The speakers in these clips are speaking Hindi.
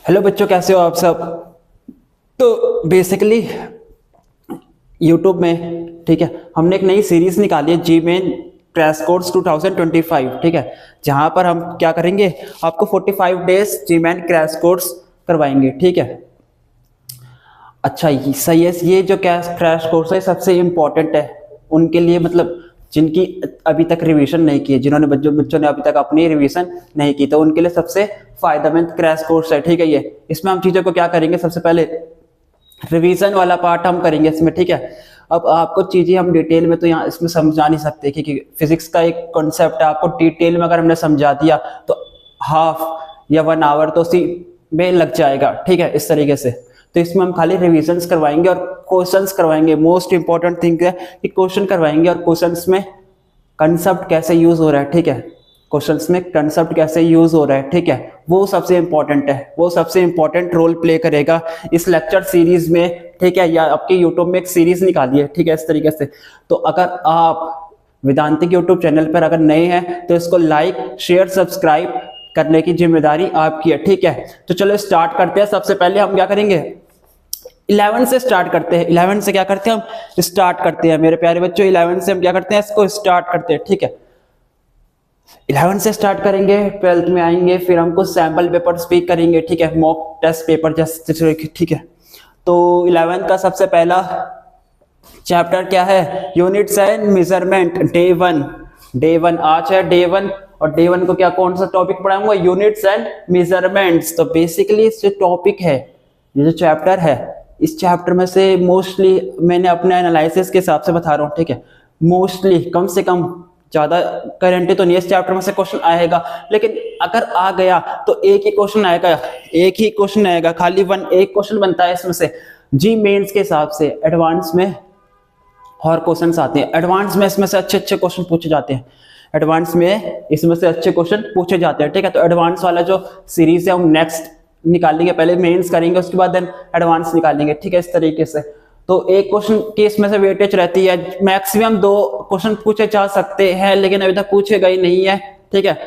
हेलो बच्चों, कैसे हो आप सब। तो बेसिकली यूट्यूब में, ठीक है, हमने एक नई सीरीज निकाली है, जी मेन क्रैश कोर्स 2025, ठीक है, जहां पर हम क्या करेंगे, आपको 45 डेज जी मेन क्रैश कोर्स करवाएंगे, ठीक है। अच्छा, सही है। ये जो क्रैश कोर्स है सबसे इम्पोर्टेंट है उनके लिए, मतलब जिनकी अभी तक रिवीजन नहीं की है, जिन्होंने बच्चों ने अभी तक अपनी रिवीजन नहीं की, तो उनके लिए सबसे फायदेमंद क्रैश कोर्स है, ठीक है। ये इसमें हम चीजों को क्या करेंगे, सबसे पहले रिवीजन वाला पार्ट हम करेंगे इसमें, ठीक है। अब आपको चीजें हम डिटेल में तो यहाँ इसमें समझा नहीं सकते, क्योंकि फिजिक्स का एक कॉन्सेप्ट है, आपको डिटेल में अगर हमने समझा दिया तो हाफ या 1 आवर तो उसी में लग जाएगा, ठीक है, इस तरीके से। तो इसमें हम खाली रिविजन्स करवाएंगे और क्वेश्चंस करवाएंगे। मोस्ट इंपॉर्टेंट थिंग है कि क्वेश्चन करवाएंगे और क्वेश्चंस में कंसेप्ट कैसे यूज हो रहा है, ठीक है, क्वेश्चंस में कंसेप्ट कैसे यूज हो रहा है, ठीक है, वो सबसे इंपॉर्टेंट है, वो सबसे इंपॉर्टेंट रोल प्ले करेगा इस लेक्चर सीरीज में, ठीक है। या आपके यूट्यूब में एक सीरीज निकाली है, ठीक है, इस तरीके से। तो अगर आप वेदांतिक यूट्यूब चैनल पर अगर नए हैं तो इसको लाइक शेयर सब्सक्राइब करने की जिम्मेदारी आपकी है, ठीक है। तो चलो स्टार्ट करते हैं। सबसे पहले हम क्या करेंगे, 11 से स्टार्ट करते हैं। 11 से क्या करते हैं, हम स्टार्ट करते हैं मेरे प्यारे बच्चों। 11 से हम क्या करते हैं, इसको स्टार्ट करते हैं, ठीक है। 11 से स्टार्ट करेंगे, 12th में आएंगे, फिर हमको सैंपल पेपर स्पीक करेंगे, ठीक है, मॉक टेस्ट पेपर जैसे, ठीक है। तो 11 का सबसे पहला चैप्टर क्या है, units and measurement, day one आज है, डे वन। और डे वन को क्या, कौन सा टॉपिक पढ़ाऊंगा, यूनिट्स एंड मेजरमेंट्स। तो बेसिकली जो टॉपिक है, ये जो चैप्टर है, इस चैप्टर में से मोस्टली मैंने अपने एनालिसिस के हिसाब से बता रहा हूँ, ठीक है, मोस्टली कम से कम, ज्यादा गारंटी तो नहीं है इस चैप्टर में से क्वेश्चन आएगा, लेकिन अगर आ गया तो एक ही क्वेश्चन आएगा, एक ही क्वेश्चन आएगा, खाली एक क्वेश्चन बनता है इसमें से। जी मेंस के हिसाब से एडवांस में और क्वेश्चंस आते हैं, एडवांस में इसमें से अच्छे अच्छे क्वेश्चन पूछे जाते हैं, एडवांस में इसमें से अच्छे क्वेश्चन पूछे जाते हैं, ठीक है। तो एडवांस वाला जो सीरीज है हम नेक्स्ट निकालेंगे, पहले मेंस करेंगे, उसके बाद देन एडवांस निकालेंगे, ठीक है, इस तरीके से। तो एक क्वेश्चन की इसमें से वेटेज रहती है, मैक्सिमम 2 क्वेश्चन पूछे जा सकते हैं, लेकिन अभी तक पूछे गए नहीं है, ठीक है।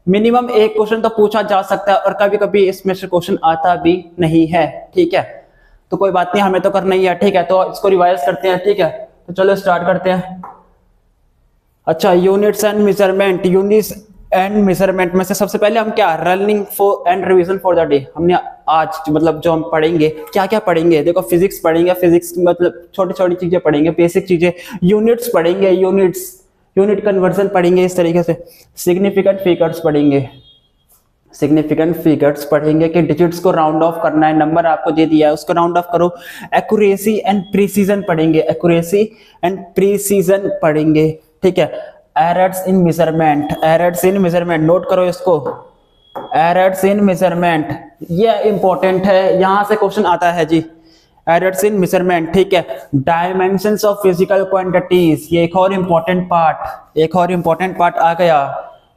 मिनिमम एक क्वेश्चन तो पूछा जा सकता है, और कभी कभी इसमें से क्वेश्चन आता भी नहीं है, ठीक है। तो कोई बात नहीं, हमें तो करना ही है, ठीक है। तो इसको रिवाइज करते हैं, ठीक है। तो चलो स्टार्ट करते हैं। अच्छा, units and measurement, units and measurement में से सबसे पहले हम क्या, running for and revision for the day. हमने आज मतलब जो हम पढ़ेंगे, क्या क्या पढ़ेंगे, देखो फिजिक्स पढ़ेंगे, फिजिक्स मतलब छोटी छोटी चीजें पढ़ेंगे, बेसिक चीजें, यूनिट्स पढ़ेंगे, यूनिट कन्वर्जन पढ़ेंगे, इस तरीके से सिग्निफिकेंट फिगर्स पढ़ेंगे, सिग्निफिकेंट फिगर्स पढ़ेंगे कि डिजिट्स को राउंड ऑफ करना है, नंबर आपको दे दिया है उसको राउंड ऑफ करो। एक्यूरेसी एंड प्रिसीजन पढ़ेंगे, एक्यूरेसी एंड प्रिसीजन पढ़ेंगे, ठीक है। Errors in measurement, errors in measurement note करो इसको, एरर्स इन मेजरमेंट ये इंपॉर्टेंट है, यहां से क्वेश्चन आता है जी, एरर्स इन मेजरमेंट, ठीक है। डायमेंशंस ऑफ फिजिकल क्वांटिटीज, ये एक और इंपॉर्टेंट पार्ट, एक और इंपॉर्टेंट पार्ट आ गया।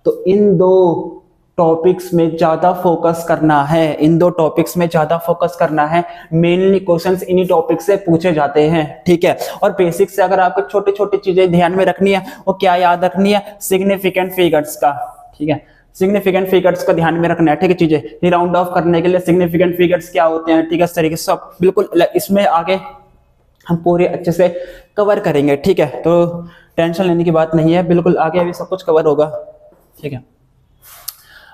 तो इन दो टॉपिक्स में ज्यादा फोकस करना है, इन दो टॉपिक्स में ज्यादा फोकस करना है, मेनली क्वेश्चंस इन्हीं टॉपिक से पूछे जाते हैं, ठीक है। और बेसिक से अगर आपको छोटी छोटी चीजें ध्यान में रखनी है, वो क्या याद रखनी है, सिग्निफिकेंट फिगर्स का, ठीक है, सिग्निफिकेंट फिगर्स का ध्यान में रखना है, ठीक है। चीजें राउंड ऑफ करने के लिए सिग्निफिकेंट फिगर्स क्या होते हैं, ठीक है, इस तरीके से सब बिल्कुल इसमें आगे हम पूरे अच्छे से कवर करेंगे, ठीक है। तो टेंशन लेने की बात नहीं है, बिल्कुल आगे अभी सब कुछ कवर होगा, ठीक है।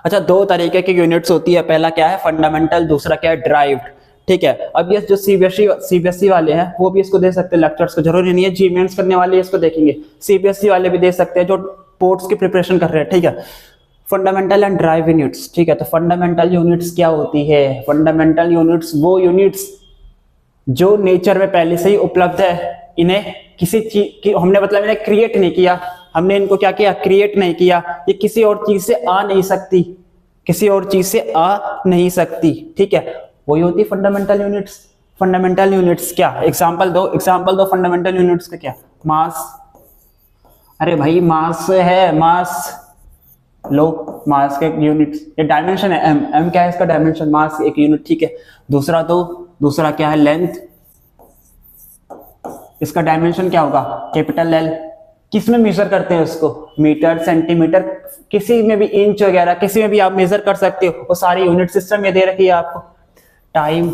अच्छा, 2 तरीके की यूनिट्स होती है, पहला क्या है फंडामेंटल, दूसरा क्या है ड्राइव्ड, ठीक है। अब ये जो सीबीएसई वाले हैं वो भी इसको दे सकते हैं लेक्चर्स को, जरूरी नहीं है जी मेंस करने वाले इसको देखेंगे, सीबीएसई वाले भी दे सकते हैं जो बोर्ड्स की प्रिपरेशन कर रहे हैं, ठीक है। फंडामेंटल एंड ड्राइव यूनिट्स, ठीक है। तो फंडामेंटल यूनिट्स क्या होती है, फंडामेंटल यूनिट्स वो यूनिट्स जो नेचर में पहले से ही उपलब्ध है, इन्हें किसी चीज की हमने मतलब इन्हें क्रिएट नहीं किया, हमने इनको क्या किया, क्रिएट नहीं किया, ये किसी और चीज से आ नहीं सकती, किसी और चीज से आ नहीं सकती, ठीक है, वही होती फंडामेंटल यूनिट्स। फंडामेंटल यूनिट्स क्या, एग्जांपल दो फंडामेंटल यूनिट्स का क्या, मास, अरे भाई मास है, मास लो, मास के यूनिट्स, ये डायमेंशन है एम, एम क्या है इसका डायमेंशन, मास एक यूनिट, ठीक है। दूसरा क्या है लेंथ, इसका डायमेंशन क्या होगा कैपिटल एल। किस में मेजर करते हैं उसको, मीटर, सेंटीमीटर, किसी में भी इंच वगैरह किसी में भी आप मेजर कर सकते हो, वो सारी यूनिट सिस्टम में दे रखी है आपको। टाइम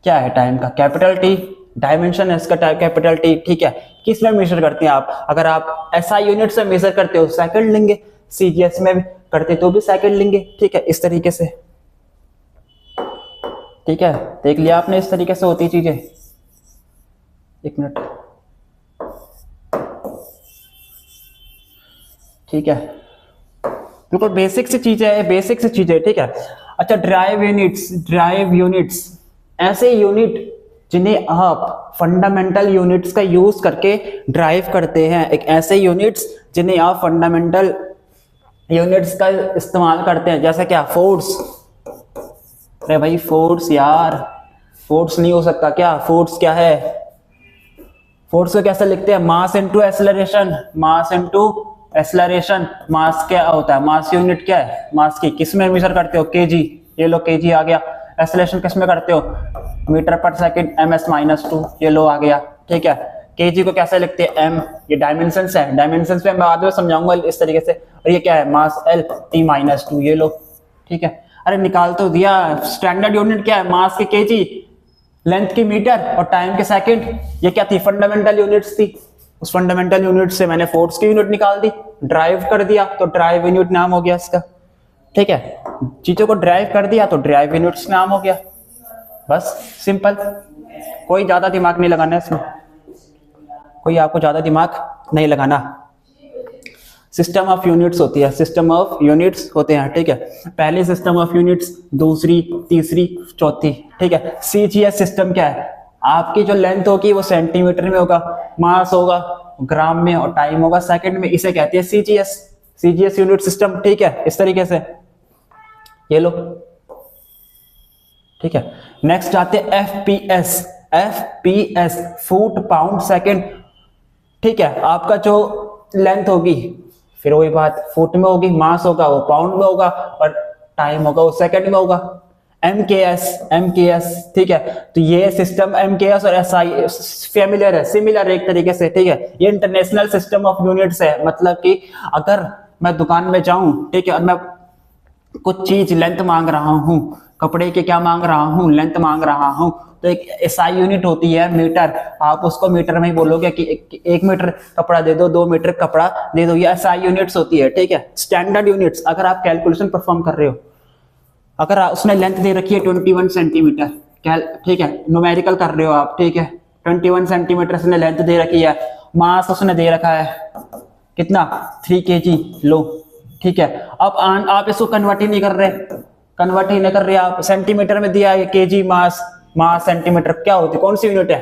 क्या है, टाइम का कैपिटल टी, डायमेंशन है इसका कैपिटल टी, ठीक है। किस में मेजर करते हैं आप, अगर आप एसआई यूनिट से मेजर करते हो सेकंड लेंगे, सीजीएस में भी करते तो भी सेकंड लेंगे, ठीक है, इस तरीके से, ठीक है। देख लिया आपने, इस तरीके से होती चीजें। एक मिनट, ठीक है, बिल्कुल बेसिक सी चीजें है, बेसिक सी चीजें, ठीक है। अच्छा, ड्राइव यूनिट्स ऐसे यूनिट जिन्हें आप फंडामेंटल यूनिट्स का यूज करके ड्राइव करते हैं, एक ऐसे यूनिट्स जिन्हें आप फंडामेंटल यूनिट्स का इस्तेमाल करते हैं, जैसा क्या, फोर्स। अरे भाई फोर्स यार, फोर्स नहीं हो सकता क्या, फोर्स क्या है, फोर्स को कैसे लिखते हैं, mass into acceleration, mass into acceleration. Mass क्या होता है, मास यूनिट क्या है, मास की किस में मेजर करते हो, केजी, ये लो केजी आ गया। एक्सेलरेशन किस में करते हो, मीटर पर सेकंड, ms-2, ये लो आ गया, ठीक है। केजी को कैसे लिखते हैं, m, ये डायमेंशंस है, डायमेंशंस में मैं बाद में समझाऊंगा इस तरीके से। और ये क्या है, मास l, t-2, ये लो, ठीक है। अरे निकाल तो दिया, स्टैंडर्ड यूनिट क्या है, मास के केजी, लेंथ की मीटर और टाइम के सेकंड। ये क्या थी, फंडामेंटल यूनिट्स थी। उस फंडामेंटल यूनिट से मैंने फोर्स की यूनिट निकाल दी, ड्राइव कर दिया तो ड्राइव यूनिट नाम हो गया इसका, ठीक है। चीजों को ड्राइव कर दिया तो ड्राइव यूनिट्स नाम हो गया, बस सिंपल। कोई ज्यादा दिमाग नहीं लगाना इसमें, कोई आपको ज्यादा दिमाग नहीं लगाना। सिस्टम ऑफ यूनिट्स होती है, सिस्टम ऑफ यूनिट्स होते हैं, ठीक है। पहली सिस्टम ऑफ यूनिट्स, दूसरी, तीसरी, चौथी, ठीक है। सीजीएस सिस्टम क्या है, आपकी जो लेंथ होगी वो सेंटीमीटर में होगा, मास होगा ग्राम में और टाइम होगा सेकंड में, इसे कहते हैं सीजीएस, सीजीएस यूनिट सिस्टम, ठीक है, इस तरीके से, ये लो, ठीक है। नेक्स्ट आते हैं FPS, FPS foot pound second, ठीक है। आपका जो लेंथ होगी फिर वही बात, फुट में होगी, मास होगा वो पाउंड में होगा और टाइम होगा वो सेकंड में होगा। एमकेएस, एमकेएस, ठीक है। तो ये सिस्टम एमकेएस और एसआई फेमिलियर है, सिमिलर एक तरीके से, ठीक है। ये इंटरनेशनल सिस्टम ऑफ यूनिट्स है, मतलब कि अगर मैं दुकान में जाऊं, ठीक है, और मैं कुछ चीज लेंथ मांग रहा हूं, कपड़े के क्या मांग रहा हूं, लेंथ मांग रहा हूं, तो एक एसआई यूनिट होती है मीटर, आप उसको मीटर में ही बोलोगे कि 1 मीटर कपड़ा दे दो, 2 मीटर कपड़ा दे दो, ये एसआई यूनिट्स होती है, ठीक है। स्टैंडर्ड यूनिट्स, अगर आप कैलकुलेशन परफॉर्म कर रहे हो, अगर उसने लेंथ दे रखी है 21 सेंटीमीटर, ठीक है, न्यूमेरिकल कर रहे हो आप, ठीक है, 21 सेंटीमीटर उसने लेंथ दे रखी है, मास उसने दे रखा है कितना, 3 kg, लो, ठीक है। अब आप इसको कन्वर्ट ही नहीं कर रहे, कन्वर्ट ही नहीं कर रहे आप, सेंटीमीटर में दिया है केजी, मास, मास सेंटीमीटर क्या होती है, कौन सी यूनिट है,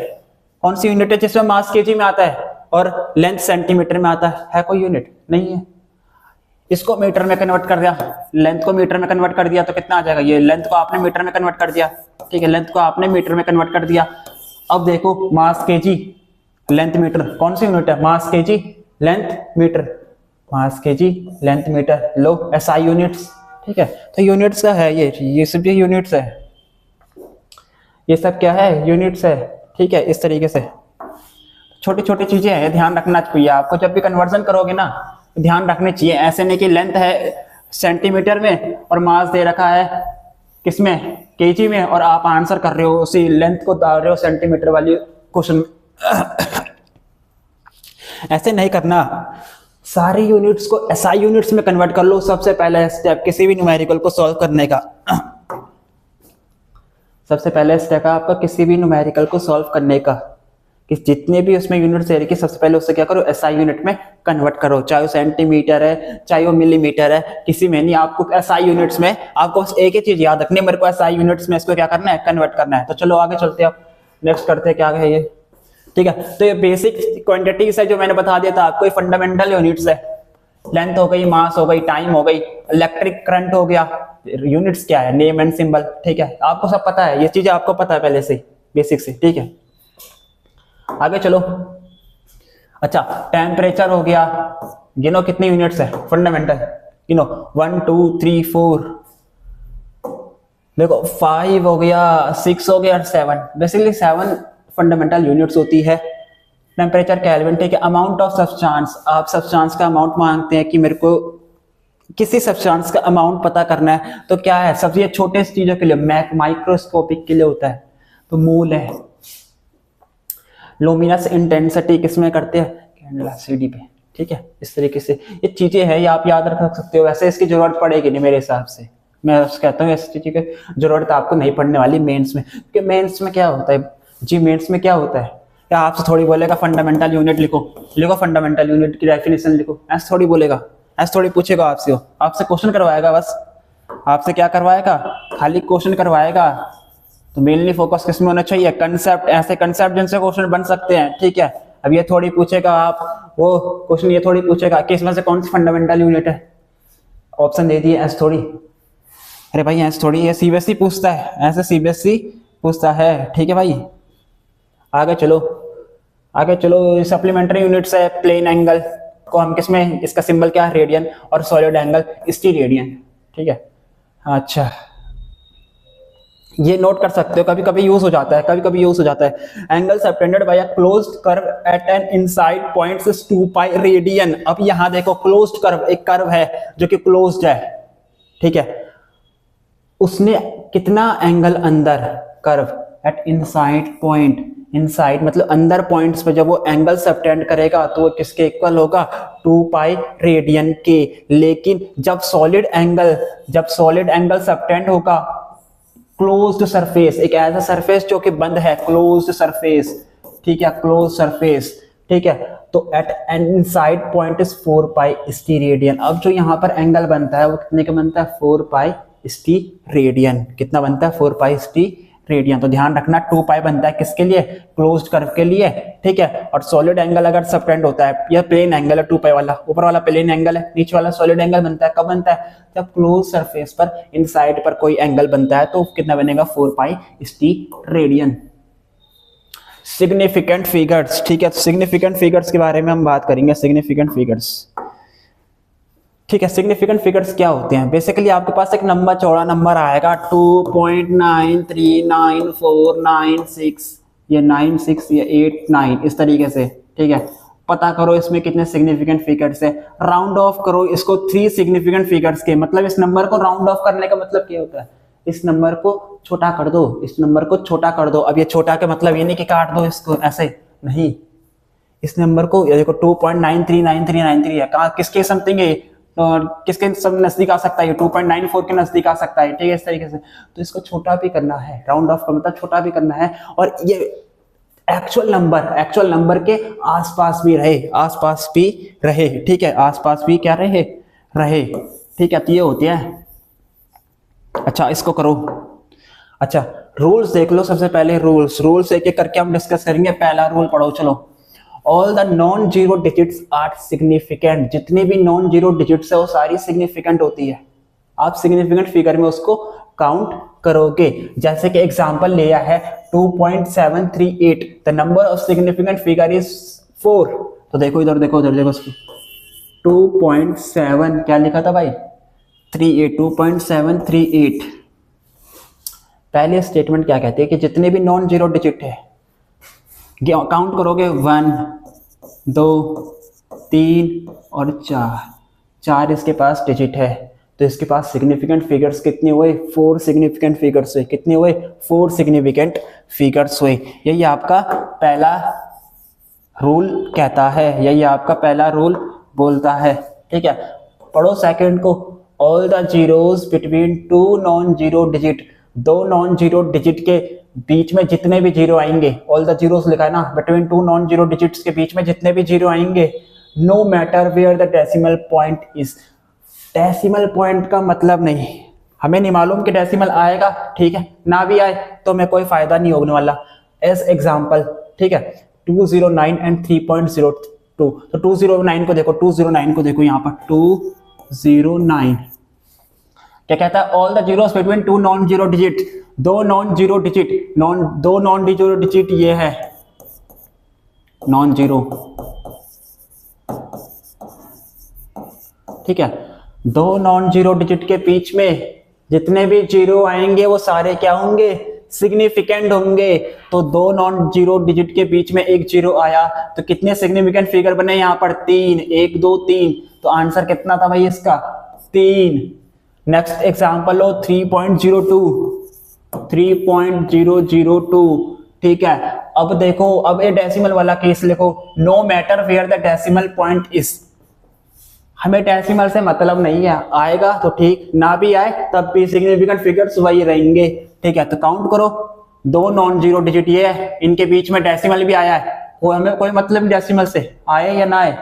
कौन सी यूनिट है जिसमें मास केजी में आता है और लेंथ सेंटीमीटर में आता है कोई यूनिट नहीं है। इसको मीटर में कन्वर्ट कर दिया, लेंथ को मीटर में कन्वर्ट कर दिया तो कितना आ जाएगा, ये लेंथ को आपने मीटर में कन्वर्ट कर दिया, ठीक है, लेंथ को आपने मीटर में कन्वर्ट कर दिया। अब देखो मास केजी, लेंथ मीटर, कौन सी यूनिट है, मास केजी, लेंथ मीटर, मास केजी, लेंथ मीटर, लो एसआई यूनिट्स, ठीक है। तो यूनिट्स का है ये सब भी यूनिट्स है, ये सब क्या है, यूनिट्स है, ठीक है। इस तरीके से छोटी छोटी चीजें हैं, ध्यान रखना चाहिए आपको, जब भी कन्वर्जन करोगे ना ध्यान रखने चाहिए, ऐसे नहीं कि लेंथ है सेंटीमीटर में और मास दे रखा है किसमें, केजी में, और आप आंसर कर रहे हो उसी लेंथ को डाल रहे हो सेंटीमीटर वाली क्वेश्चन ऐसे नहीं करना, सारी यूनिट्स को एसआई यूनिट्स में कन्वर्ट कर लो। सबसे पहला स्टेप किसी भी न्यूमेरिकल को सॉल्व करने का, सबसे पहले स्टेप है आपका किसी भी न्यूमेरिकल को सॉल्व करने का, कि जितने भी उसमें यूनिट्स है कि सबसे पहले उससे क्या करो, एसआई यूनिट में कन्वर्ट करो, चाहे वो सेंटीमीटर है चाहे वो मिलीमीटर है, किसी में नहीं, आपको एसआई यूनिट्स में आपको बस एक ही चीज याद रखनी है, मेरे को एसआई यूनिट्स में इसको क्या करना है, कन्वर्ट करना है। तो चलो आगे चलते हैं, नेक्स्ट करते हैं क्या है ये, ठीक है। तो ये बेसिक क्वांटिटीज है जो मैंने बता दिया था आपको, फंडामेंटल यूनिट्स है, लेंथ हो गई, मास हो गई, टाइम हो गई, इलेक्ट्रिक करंट हो गया, यूनिट्स क्या है, नेम एंड सिंबल, ठीक है, आपको सब पता है, ये चीजें आपको पता है पहले से बेसिक से, ठीक है। आगे चलो, अच्छा टेम्परेचर हो गया, गिनो कितनी यूनिट्स है फंडामेंटल, गिनो 1 2 3 4, देखो 5 हो गया, 6 हो गया, 7, बेसिकली 7 फंडामेंटल यूनिट्स होती है। टेम्परेचर केल्विन, ठीक है। अमाउंट ऑफ सब्सटेंस, आप सब्सटेंस का अमाउंट मांगते हैं कि मेरे को किसी सब्सटेंस का अमाउंट पता करना है तो क्या है, सबसे छोटे चीजों के लिए माइक्रोस्कोपिक के लिए होता है तो मोल है। लुमिनस इंटेंसिटी किसमें करते हैं, कैंडल एलसीडी पे, ठीक है। इस तरीके से ये चीजें हैं, ये आप याद रख सकते हो। वैसे इसकी जरूरत पड़ेगी नहीं मेरे हिसाब से, मैं कहता हूँ ऐसी चीज की जरूरत आपको नहीं पड़ने वाली मेंस में, क्योंकि मेंस में क्या होता है जी, मेंस में क्या होता है, क्या आपसे थोड़ी बोलेगा फंडामेंटल यूनिट लिखो, फंडामेंटल यूनिट की डेफिनेशन लिखो, ऐसे थोड़ी बोलेगा, ऐसे थोड़ी पूछेगा आपसे। वो आपसे क्वेश्चन करवाएगा, बस आपसे क्या करवाएगा, खाली क्वेश्चन करवाएगा। तो मेनली फोकस किस में होना चाहिए, कंसेप्ट, ऐसे कंसेप्ट जिनसे क्वेश्चन बन सकते हैं, ठीक है। अब ये थोड़ी पूछेगा आप वो क्वेश्चन, ये थोड़ी पूछेगा कि इसमें से कौन सी फंडामेंटल यूनिट है, ऑप्शन दे दिए, ऐसे थोड़ी। अरे भाई ऐसे थोड़ी, ये सीबीएसई पूछता है, ऐसे सीबीएसई पूछता है, ठीक है भाई। आगे चलो, आगे चलो। सप्लीमेंट्री यूनिट्स है, प्लेन एंगल को हम किसमें, इसका सिंबल क्या है, रेडियन, और सॉलिड एंगल स्टीरेडियन, ठीक है। अच्छा, ये नोट कर सकते हो, कभी कभी यूज हो जाता है, कभी कभी यूज हो जाता है। Angle subtended bye a closed curve at an inside point is 2 pi radian. अब यहां देखो क्लोज्ड कर्व, एक कर्व है जो कि क्लोज्ड है, ठीक है, उसने कितना एंगल अंदर, curve at inside point, inside मतलब अंदर पॉइंट्स पे जब वो एंगल सबटेंड करेगा तो वो किसके इक्वल होगा, 2 पाई रेडियन के। लेकिन जब सॉलिड एंगल सबटेंड होगा क्लोज्ड सरफेस, एक ऐसा सरफेस जो कि बंद है, क्लोज्ड सरफेस, ठीक है, क्लोज सरफेस, ठीक है, तो at an inside point is 4 pi steradian. अब जो यहाँ पर एंगल बनता है वो कितने का बनता है, 4 पाई स्टीरेडियन। कितना बनता है, 4 पाई स्टीरेडियन। तो ध्यान रखना 2 पाई बनता है किसके लिए, क्लोज्ड कर्व के लिए, ठीक है। और सॉलिड एंगल अगर सबटेंड होता है, यह प्लेन एंगल है 2 पाई वाला, ऊपर वाला प्लेन एंगल है, नीचे वाला सॉलिड एंगल बनता है, कब बनता है, जब क्लोज सरफेस पर इनसाइड पर कोई एंगल बनता है तो कितना बनेगा, 4 पाई स्टीरेडियन। सिग्निफिकेंट फिगर्स, ठीक है, सिग्निफिकेंट फिगर्स के बारे में हम बात करेंगे। सिग्निफिकेंट फिगर्स, ठीक है। सिग्निफिकेंट फिगर्स क्या होते हैं, बेसिकली आपके पास एक नंबर, चौड़ा नंबर आएगा 2.939496, ये 96, ये 89, इस तरीके से, ठीक है। पता करो इसमें कितने सिग्निफिकेंट फिगर्स है, राउंड ऑफ करो इसको 3 सिग्निफिकेंट फिगर्स के। मतलब इस नंबर को राउंड ऑफ करने का मतलब क्या होता है, इस नंबर को छोटा कर दो, इस नंबर को छोटा कर दो। अब ये छोटा का मतलब ये नहीं कि काट दो इसको, ऐसे नहीं, इस नंबर को, ये देखो 2.939393 है, कहाँ किसके समथिंग है, किसके सब नजदीक आ सकता है, 2.94 के नजदीक आ सकता है, ठीक है, इस तरीके से। तो इसको छोटा भी करना है, राउंड ऑफ का मतलब छोटा भी करना है, और ये एक्चुअल नंबर के आसपास भी रहे, ठीक है, आसपास भी क्या रहे, ठीक है। तो ये होती है। अच्छा, इसको करो। अच्छा, रूल्स देख लो। सबसे पहले रूल्स एक एक करके हम डिस्कस करेंगे। पहला रूल पढ़ो, चलो। All the non zero digits are significant. जितनी भी नॉन जीरो डिजिट्स है वो सारी सिग्निफिकेंट होती है। आप सिग्निफिकेंट फिगर में उसको काउंट करोगे। जैसे कि एग्जांपल लिया है 2.738, the number of significant figure is 4। तो देखो इधर, देखो 2.7 क्या लिखा था भाई, 2.738। पहले स्टेटमेंट क्या कहते हैं कि जितने भी नॉन जीरो डिजिट है काउंट करोगे, 1 2 3 और 4 इसके पास डिजिट है, तो इसके पास सिग्निफिकेंट फिगर्स कितने हुए, 4 सिग्निफिकेंट फिगर्स हुए। कितने हुए, 4 सिग्निफिकेंट फिगर्स हुए। यही आपका पहला रूल कहता है, यही आपका पहला रूल बोलता है, ठीक है। पढ़ो सेकंड को। All the zeros between 2 non zero digit, 2 non zero digit के बीच में जितने भी जीरो आएंगे, ऑल द जीरोस लिखा है ना, बिटवीन 2 नॉन जीरो डिजिट्स के बीच में जितने भी जीरो आएंगे, no matter where the decimal point is. Decimal point का मतलब नहीं, हमें नहीं मालूम कि डेसिमल आएगा, ठीक है, ना भी आए तो हमें कोई फायदा नहीं होने वाला। एज एग्जाम्पल, ठीक है, 209 एंड 3.02। तो 209 को देखो, 209 को देखो यहाँ पर 209 क्या कहता है, all the zeros between 2 non zero digit, 2 non zero digit, 2 non zero digit ये है नॉन जीरो, ठीक है। 2 नॉन जीरो डिजिट के बीच में जितने भी जीरो आएंगे वो सारे क्या होंगे, सिग्निफिकेंट होंगे। तो 2 नॉन जीरो डिजिट के बीच में एक जीरो आया तो कितने सिग्निफिकेंट फिगर बने यहाँ पर, 3, 1 2 3। तो आंसर कितना था भाई इसका, 3। नेक्स्ट एग्जांपल लो 3.02, 3.002, ठीक है। अब देखो, अब ये डेसिमल वाला केस लिखो, no matter where the decimal point is. हमें डेसिमल से मतलब नहीं है, आएगा तो ठीक, ना भी आए तब भी सिग्निफिकेंट फिगर्स वही रहेंगे, ठीक है। तो काउंट करो, दो नॉन जीरो डिजिट ये है, इनके बीच में डेसिमल भी आया है, वो हमें कोई मतलब नहीं डेसिमल से आए या ना आए,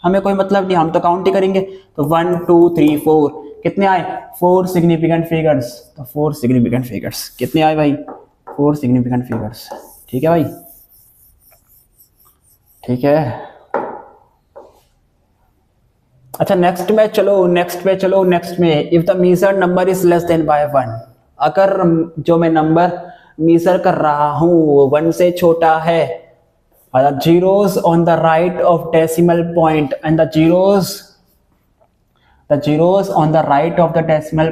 हमें कोई मतलब नहीं, हम तो काउंट ही करेंगे। तो 1 2 3 4 कितने आए? 4 सिग्निफिकेंट फिगर्स। तो 4 सिग्निफिकेंट फिगर्स कितने आए भाई? 4 सिग्निफिकेंट फिगर्स, ठीक है भाई, ठीक है। अच्छा नेक्स्ट में चलो, नेक्स्ट में if the measure number is less than by 1, अगर जो मैं नंबर मीजर कर रहा हूं वो 1 से छोटा है, zeros on the right of decimal point and the zeros on the right of the decimal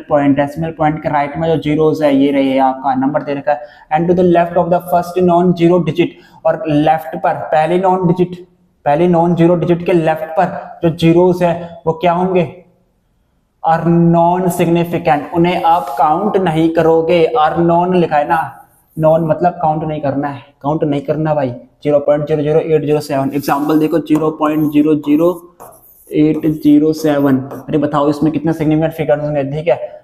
point के राइट में जो जीरोस है ये रहे, आपका नंबर दे रखा है, and to the left of the first non zero digit, और लेफ्ट पर पहली नॉन जीरो डिजिट के लेफ्ट पर जो जीरोस है वो क्या होंगे? आर नॉन सिग्निफिकेंट, उन्हें आप काउंट नहीं करोगे। आर नॉन लिखा है ना, नॉन मतलब काउंट नहीं करना है, काउंट नहीं करना भाई। 0.00807 एग्जाम्पल देखो, 0.00807, अरे बताओ इसमें कितने सिग्निफिकेंट फिगर्स होंगे, ठीक है।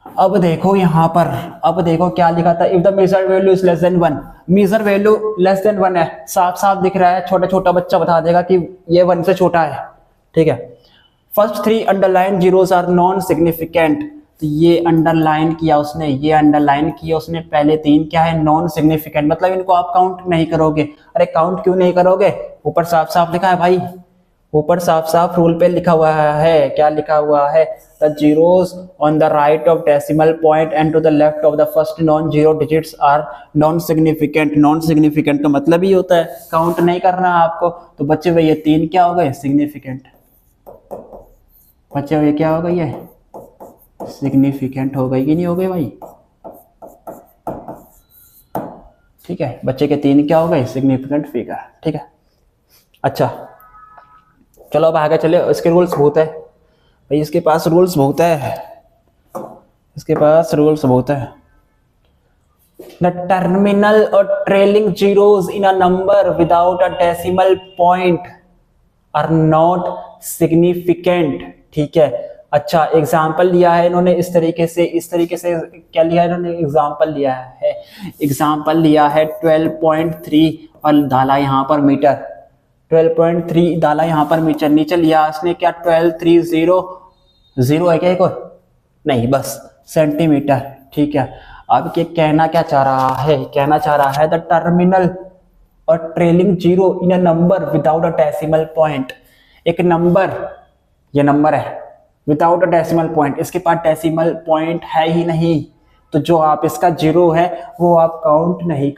अब देखो यहाँ पर, अब देखो क्या लिखा था, if the measure value is less than 1, measure value less than 1 है, साफ साफ दिख रहा है, छोटा छोटा बच्चा बता देगा कि ये 1 से छोटा है, ठीक है। First 3 underline zeros are non significant, तो ये अंडरलाइन किया उसने, ये अंडरलाइन किया उसने, पहले 3 क्या है? नॉन सिग्निफिकेंट, मतलब इनको आप काउंट नहीं करोगे। अरे काउंट क्यों नहीं करोगे? ऊपर साफ साफ लिखा है भाई, ऊपर साफ साफ रूल पे लिखा हुआ है, क्या लिखा हुआ है? The zeros on the right of decimal point and to the left of the first non zero digits are non significant. Non significant का मतलब ही होता है काउंट नहीं करना आपको। तो बच्चे भाई ये 3 क्या हो गए? सिग्निफिकेंट। बच्चे भाई क्या हो गई है? सिग्निफिकेंट हो गई कि नहीं हो गई भाई? ठीक है, बच्चे के 3 क्या हो गए? सिग्निफिकेंट फिगर, ठीक है। अच्छा चलो अब आगे चले, इसके रूल्स बहुत है भाई, इसके पास रूल्स बहुत है, इसके पास रूल्स बहुत है। द टर्मिनल और trailing zeros in a number without a decimal point are not significant, ठीक है। अच्छा एग्जाम्पल लिया है इन्होंने इस तरीके से क्या लिया है इन्होंने? एग्जाम्पल लिया है 12.3 और डाला यहाँ पर मीटर, 12.3 डाला यहाँ पर मीटर, नीचे लिया इसने क्या? 1230 है क्या एक और? नहीं, बस सेंटीमीटर, ठीक है। अब ये कहना क्या चाह रहा है? कहना चाह रहा है द टर्मिनल और trailing zero in a number without a decimal point. एक नंबर, ये नंबर है विदाउट अ डेसिमल पॉइंट, इसके पास डेसिमल पॉइंट है ही नहीं, तो जो आप इसका जीरो है वो आप काउंट नहीं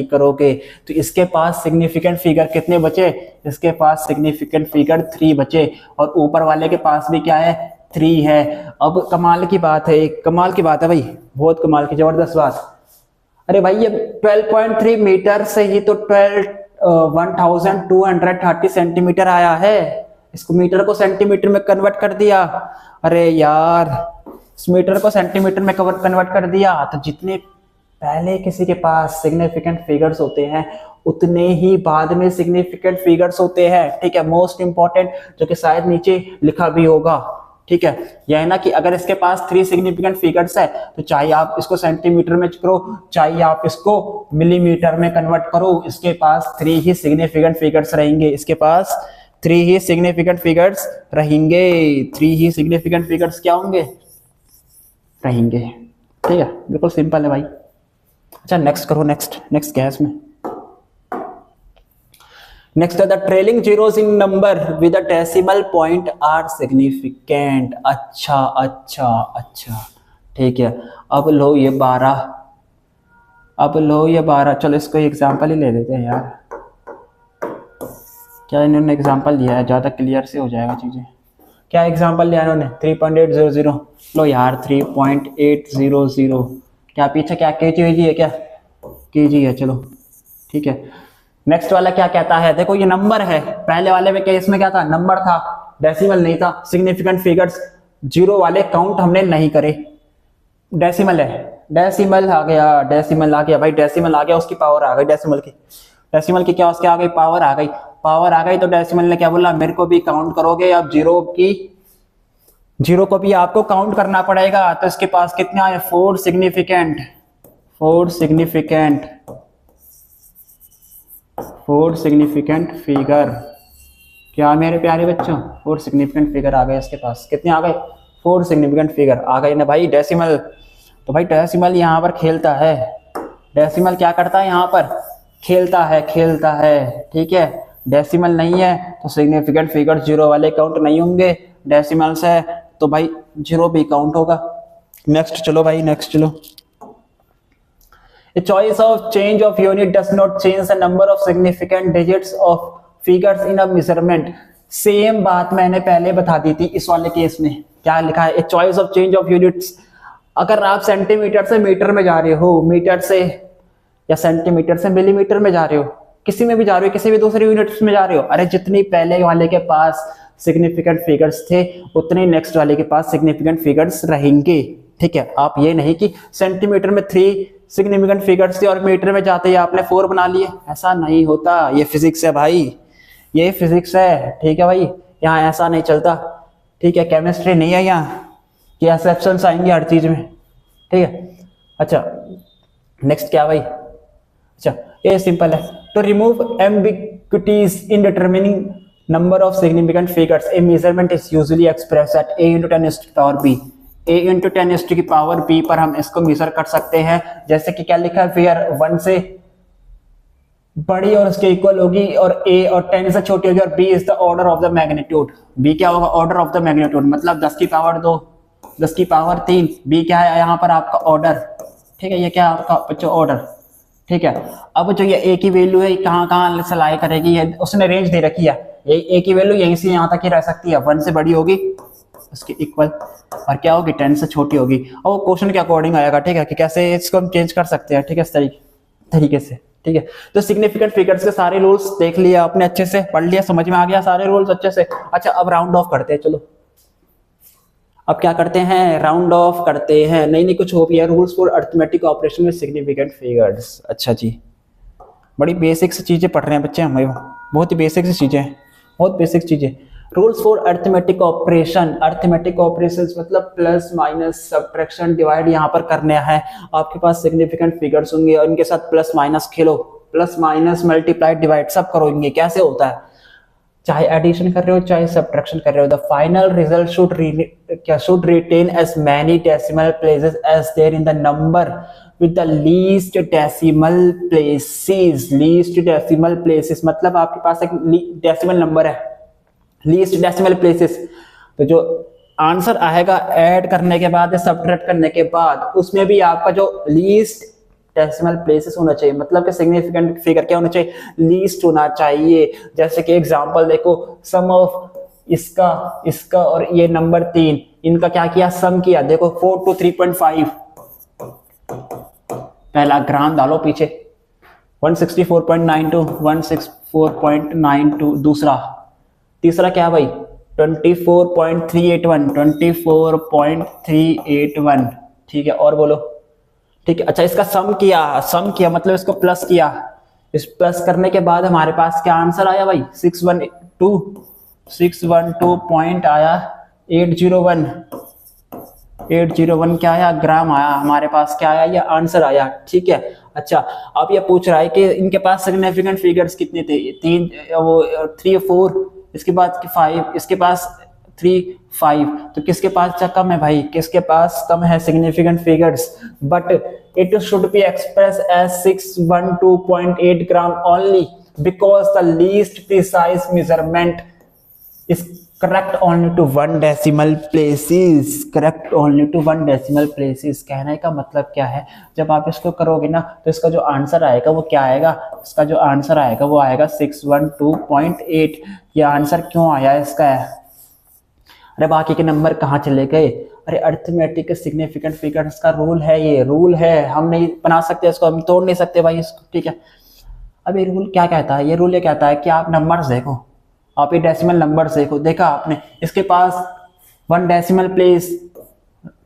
करोगे, तो इसके पास सिग्निफिकेंट फिगर कितने बचे? इसके पास सिग्निफिकेंट फिगर 3 बचे, और ऊपर वाले के पास भी क्या है? 3 है। अब कमाल की बात है, कमाल की बात है भाई, बहुत कमाल की जबरदस्त बात। अरे भाई ये 12.3 मीटर से ही तो 1230 सेंटीमीटर आया है, इसको मीटर को सेंटीमीटर में कन्वर्ट कर दिया। अरे यार इस मीटर को सेंटीमीटर में कन्वर्ट कर दिया, तो जितने पहले किसी के पास सिग्निफिकेंट फिगर्स होते हैं उतने ही बाद में सिग्निफिकेंट फिगर्स होते हैं, ठीक है। मोस्ट इंपॉर्टेंट, जो कि शायद नीचे लिखा भी होगा, ठीक है, यह है ना कि अगर इसके पास 3 सिग्निफिकेंट फिगर्स है तो चाहे आप इसको सेंटीमीटर में करो, चाहे आप इसको मिलीमीटर में कन्वर्ट करो, इसके पास 3 ही सिग्निफिकेंट फिगर्स रहेंगे, इसके पास 3 ही सिग्निफिकेंट फिगर्स रहेंगे, 3 ही सिग्निफिकेंट फिगर्स क्या होंगे? रहेंगे, ठीक है। बिल्कुल सिंपल है भाई। अच्छा नेक्स्ट करो, नेक्स्ट क्या है इसमें? Next the trailing zeros in number with a decimal point are significant. अच्छा ठीक है। अब लो ये 12, चलो इसको एग्जांपल ही ले लेते हैं यार, क्या इन्होंने एग्जांपल दिया है, ज़्यादा क्लियर से हो जाएगा चीज़ें। क्या एग्जांपल लिया इन्होंने? 3.800। लो यार 3.800, क्या पीछे क्या केजी है? क्या केजी है? चलो ठीक है। नेक्स्ट वाला क्या कहता है? देखो ये नंबर है, पहले वाले में केस में क्या था? नंबर था, डेसिमल नहीं था, सिग्निफिकेंट फिगर्स जीरो वाले काउंट हमने नहीं करे। डेसिमल है, डेसिमल आ गया, डेसिमल आ गया भाई, डेसिमल आ गया, उसकी पावर आ गई डेसिमल की, डेसिमल की क्या उसके आ गई, पावर आ गई, पावर आ गई। तो डेसिमल ने क्या बोला, मेरे को भी काउंट करोगे, अब जीरो को भी आपको काउंट करना पड़ेगा। तो इसके पास कितना है, फोर सिग्निफिकेंट फिगर। क्या मेरे प्यारे बच्चों, फोर सिग्निफिकेंट फिगर आ गए इसके पास, कितने आ गए, फोर सिग्निफिकेंट फिगर आ गए ना भाई। डेसिमल, तो भाई डेसिमल यहाँ पर खेलता है, डेसिमल क्या करता है यहाँ पर, खेलता है, ठीक है। डेसिमल नहीं है तो सिग्निफिकेंट फिगर जीरो वाले काउंट नहीं होंगे, डेसिमल्स है तो भाई जीरो भी काउंट होगा। नेक्स्ट चलो भाई, नेक्स्ट चलो। A choice of change of unit does not change the number of significant digits of figures in a measurement। Same बात मैंने पहले बता दी थी इस वाले केस में, क्या लिखा है, A choice of change of units। अगर आप सेंटीमीटर से मीटर में जा रहे हो, मीटर से या सेंटीमीटर से मिलीमीटर में जा रहे हो, किसी में भी जा रहे हो, किसी भी दूसरे यूनिट्स में जा रहे हो, अरे जितनी पहले वाले के पास सिग्निफिकेंट फिगर्स थे उतने नेक्स्ट वाले के पास सिग्निफिकेंट फिगर्स रहेंगे, ठीक है। आप ये नहीं कि सेंटीमीटर में 3 सिग्निफिकेंट फिगर्स थे और मीटर में जाते ही आपने 4 बना लिए, ऐसा नहीं होता। ये फिजिक्स है भाई, ये फिजिक्स है, ठीक है भाई, यहाँ ऐसा नहीं चलता, ठीक है। केमिस्ट्री नहीं है यहाँ कि एक्सेप्शंस आएंगे हर चीज में, ठीक है। अच्छा नेक्स्ट क्या भाई, अच्छा ये सिंपल है। तो remove ambiguities in determining number of significant figures, a measurement is usually express at a × 10⁻⁴ a × 10⁻⁴ पर हम इसको मेजर कर सकते हैं। जैसे कि क्या लिखा है, फिगर 1 से बड़ी और उसके इक्वल होगी और a और 10 से छोटी होगी और b is the order of the magnitude. b क्या होगा, ऑर्डर ऑफ द मैग्नीट्यूड, मतलब 10 की पावर 2, 10 की पावर 3। b क्या है यहाँ पर आपका ऑर्डर, ठीक है, ये क्या आपका बच्चों ऑर्डर, ठीक है। अब जो ये a की वैल्यू है कहाँ कहाँ से लाई करेगी, ये उसने रेंज दे रखी है, ये a की वैल्यू यहीं से यहाँ तक ही रह सकती है, 1 से बड़ी होगी उसके इक्वल और क्या होगी 10 से छोटी होगी। और वो क्वेश्चन के अकॉर्डिंग आएगा, ठीक है, कि कैसे इसको हम चेंज कर सकते हैं, ठीक है, इस तरीके से, ठीक है। तो सिग्निफिकेंट फिगर्स के सारे रूल्स देख लिया आपने, अच्छे से पढ़ लिया, समझ में आ गया सारे रूल्स अच्छे से। अच्छा अब राउंड ऑफ करते हैं, चलो अब क्या करते हैं, राउंड ऑफ करते हैं। नहीं कुछ हो भी है, rules for arithmetic operation with significant figures. अच्छा जी, बड़ी बेसिक सी चीजें पढ़ रहे हैं बच्चे हमें, बहुत ही बेसिक सी चीजें, बहुत बेसिक चीजें। Rules for arithmetic operation, arithmetic operations मतलब प्लस माइनस सब्ट्रैक्शन डिवाइड यहाँ पर करना है। आपके पास सिग्निफिकेंट फिगर्स होंगे और इनके साथ प्लस माइनस खेलो, प्लस माइनस मल्टीप्लाई डिवाइड सब करोगे। कैसे होता है, चाहे एडिशन कर रहे हो चाहे सब्ट्रैक्शन कर रहे हो, the final result should retain as many decimal places as there in the number with the least decimal places। least decimal places मतलब आपके पास एक डेसिमल नंबर है, लीस्ट डेसिमल प्लेसेस। तो जो आंसर आएगा ऐड करने के बाद, सब्ट्रैक्ट करने के बाद, उसमें भी आपका जो लीस्ट डेसिमल प्लेसेस होना चाहिए, मतलब कि सिग्निफिकेंट फिगर क्या होना चाहिए, लीस्ट होना चाहिए। जैसे कि एग्जांपल देखो, सम ऑफ इसका और ये नंबर 3, इनका क्या किया, सम किया, देखो 4 to 3.5, पहला ग्राम डालो पीछे, 164.92, 164.92, दूसरा, तीसरा क्या भाई 24.381, 24.381, ठीक है। और बोलो, ठीक है। अच्छा इसका सम किया मतलब इसको प्लस किया, इस प्लस करने के बाद हमारे पास क्या आंसर आया भाई, 612 पॉइंट आया 801 क्या आया, ग्राम आया हमारे पास, क्या आया, ये आंसर आया, ठीक है। अच्छा अब ये पूछ रहा है कि इनके पास सिग्निफिकेंट फिगर्स कितने थे, 3 4, इसके बाद 5, इसके पास 3 5, तो किसके पास कम है भाई, किसके पास कम है significant figures, but it should be express as 612.8 gram only because the least precise measurement is correct only to 1 decimal places, correct only to 1 decimal places. कहने का मतलब क्या है, जब आप इसको करोगे ना तो इसका जो आंसर आएगा वो क्या आएगा, इसका जो आंसर आएगा वो आएगा 612.8। ये आंसर क्यों आया इसका है, अरे बाकी के नंबर कहाँ चले गए, अरे अरिथमेटिक सिग्निफिकेंट फिगर्स का रूल है, ये रूल है, हम नहीं बना सकते इसको, हम तोड़ नहीं सकते भाई इसको, ठीक है। अब ये रूल क्या कहता है, ये रूल ये कहता है कि आप नंबर्स देखो, आप ये डेसिमल नंबर देखो, देखा आपने, इसके पास 1 decimal place,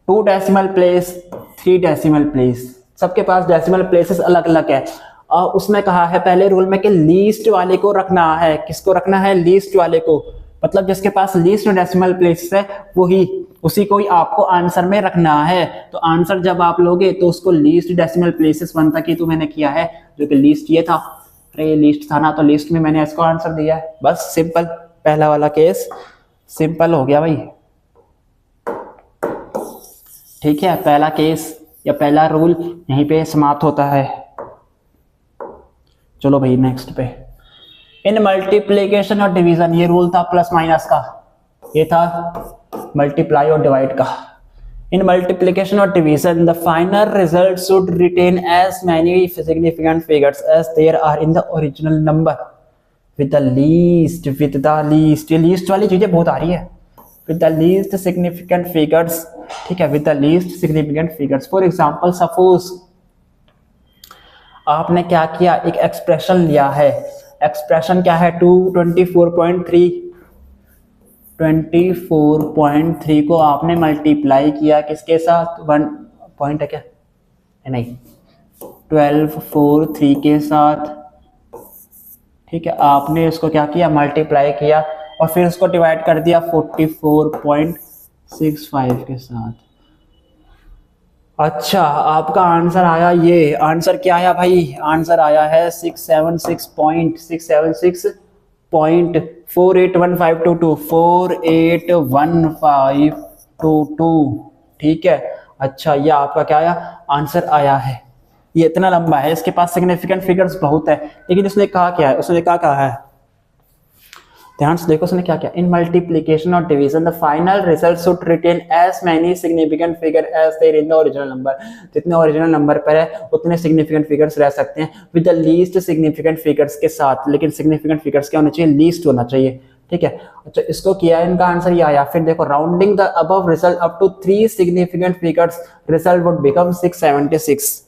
2 decimal place, 3 decimal place, सबके पास डेसिमल प्लेसेस अलग अलग है। और उसने कहा है पहले रूल में कि लीस्ट वाले को रखना है। किसको रखना है? लीस्ट वाले को, मतलब जिसके पास लीस्ट डेसिमल प्लेस है वही, उसी को ही आपको आंसर में रखना है। तो आंसर जब आप लोगे तो उसको लीस्ट डेसिमल प्लेसेस 1 तक ही तो मैंने किया है, जो कि लीस्ट ये था। अरे ये लीस्ट था ना, तो लीस्ट में मैंने इसको आंसर दिया है। बस सिंपल, पहला वाला केस सिंपल हो गया भाई। ठीक है, पहला केस या पहला रूल यहीं पे समाप्त होता है। चलो भाई नेक्स्ट पे, इन मल्टीप्लीकेशन और डिवीजन, ये रूल था प्लस माइनस का, ये था मल्टीप्लाई और डिवाइड का। इन मल्टीप्लीकेशन और division the final result should retain as many significant figures as there are in the original number with the least, ये लीस्ट वाली चीजें बहुत आ रही है, with the least significant figures. ठीक है, with the least significant figures. For example suppose आपने क्या किया, एक एक्सप्रेशन लिया है, एक्सप्रेशन क्या है 24.3 को आपने मल्टीप्लाई किया किसके साथ, 1 पॉइंट है क्या, नहीं 1243 के साथ। ठीक है, आपने इसको क्या किया, मल्टीप्लाई किया और फिर उसको डिवाइड कर दिया 44.65 के साथ। अच्छा, आपका आंसर आया, ये आंसर क्या आया भाई, आंसर आया है 676.481522, 481522। ठीक है, अच्छा ये आपका क्या आया, आंसर आया है। ये इतना लंबा है, इसके पास सिग्निफिकेंट फिगर्स बहुत है, लेकिन उसने कहा क्या है, उसने क्या कहा है, ध्यान से देखो उसने क्या किया, इन मल्टीप्लिकेशन और division the final result should retain as many significant figure as there in the original number. जितने ओरिजिनल नंबर पर है उतने सिग्निफिकेंट फिगर्स रह सकते हैं with the least significant figures के साथ, लेकिन सिग्निफिकेंट फिगर्स क्या होना चाहिए, लीस्ट होना चाहिए। ठीक है, अच्छा इसको किया, इनका आंसर ये आया। फिर देखो, rounding the above result up to 3 significant figures result would become 676।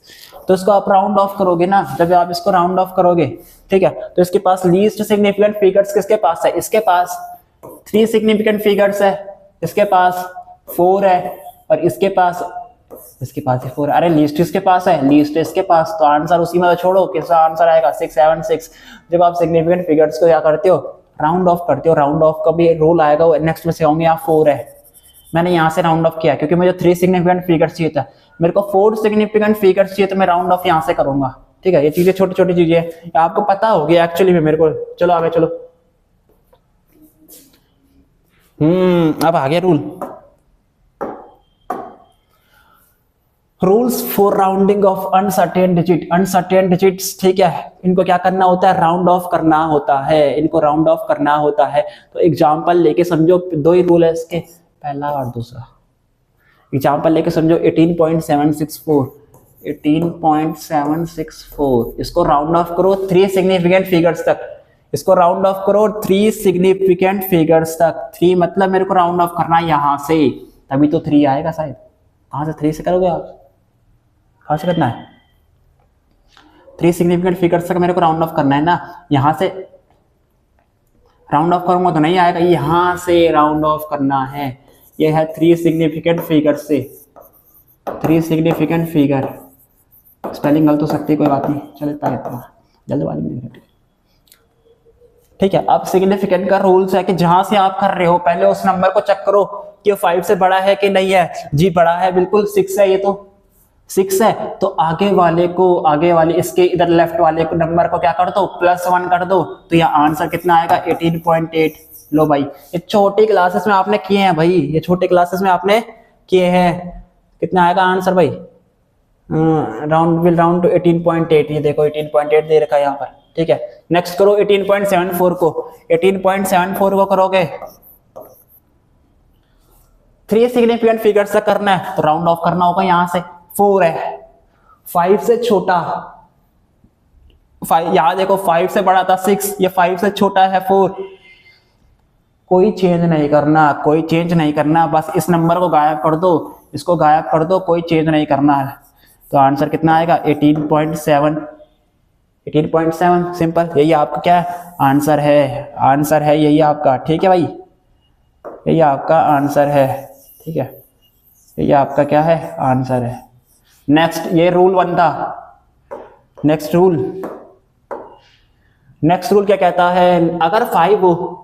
तो इसको आप राउंड ऑफ करोगे ना, जब आप इसको राउंड ऑफ करोगे, ठीक है, तो इसके पास लीस्ट सिग्निफिकेंट फिगर्स किसके पास है, इसके पास 3 सिग्निफिकेंट फिगर्स है, इसके पास 4 है और इसके पास 4 है। अरे लीस्ट इसके पास है, लीस्ट इसके पास, तो आंसर उसी में छोड़ो, किसका आंसर आएगा 676। जब आप सिग्निफिकेंट फिगर्स को क्या करते हो, राउंड ऑफ करते हो, राउंड ऑफ का भी रूल आएगा, वो नेक्स्ट में से होंगे, यहाँ 4 है, मैंने यहाँ से राउंड ऑफ किया क्योंकि मुझे 3 सिग्निफिकेंट फिगर्स चाहिए था, मेरे को 4 सिग्निफिकेंट फिगर्स चाहिए, तो मैं राउंड ऑफ यहाँ से करूंगा। ठीक है, ये चीजें छोटी छोटी चीजें हैं, आपको पता होगी एक्चुअली में मेरे को। चलो आगे चलो, अब आगे rules for rounding off uncertain digit, uncertain digits. ठीक है, इनको क्या करना होता है, राउंड ऑफ करना होता है, इनको राउंड ऑफ करना होता है। तो एग्जांपल लेके समझो, 2 ही रूल है इसके, पहला और दूसरा। एग्जांपल लेके समझो 18.764, इसको राउंड ऑफ करो 3 सिग्निफिकेंट फिगर्स तक, इसको राउंड ऑफ करो 3 सिग्निफिकेंट फिगर्स तक। 3 मतलब मेरे को राउंड ऑफ करना है यहां से, तभी तो 3 आएगा शायद। कहां से 3 से करोगे आप, कहां से करना है, 3 सिग्निफिकेंट फिगर्स तक मेरे को राउंड ऑफ करना है ना, यहां से राउंड ऑफ करूंगा तो नहीं आएगा, यहां से राउंड ऑफ करना है। ये है 3 सिग्निफिकेंट फिगर से, 3 सिग्निफिकेंट फिगर, स्पेलिंग गलत हो सकती है, कोई बात नहीं, चलता है, इतना जल्दबाजी में नहीं। ठीक है, अब सिग्निफिकेंट का रूल्स है कि जहां से आप कर रहे हो पहले उस नंबर को चेक करो कि 5 से बड़ा है कि नहीं है। जी बड़ा है, बिल्कुल 6 है, ये तो 6 है, तो आगे वाले इसके इधर लेफ्ट वाले को नंबर को क्या कर दो, +1 कर दो, तो यहाँ आंसर कितना आएगा 18.8। लो भाई, ये छोटी क्लासेस में आपने किए हैं भाई, ये छोटे क्लासेस में आपने किए हैं। कितना आएगा आंसर भाई, राउंड टू 18.8, ये देखो 18.8 दे रखा है यहाँ पर। ठीक है, नेक्स्ट करो 18.74 को, 18.74 को करोगे 3 सिग्निफिकेंट फिगर्स तक करना है, तो राउंड ऑफ करना होगा, यहाँ से 4 है, 5 से छोटा, 5 यहाँ देखो 5 से बड़ा था 6, ये 5 से छोटा है 4, कोई चेंज नहीं करना, कोई चेंज नहीं करना, बस इस नंबर को गायब कर दो, इसको गायब कर दो, कोई चेंज नहीं करना है। तो आंसर कितना आएगा 18.7, 18.7 सिंपल, यही आपका क्या आंसर है, आंसर है यही आपका, ठीक है भाई, यही आपका आंसर है, ठीक है, यही आपका क्या है आंसर है। नेक्स्ट, ये रूल 1 था। नेक्स्ट रूल, नेक्स्ट रूल क्या कहता है, अगर 5 हो,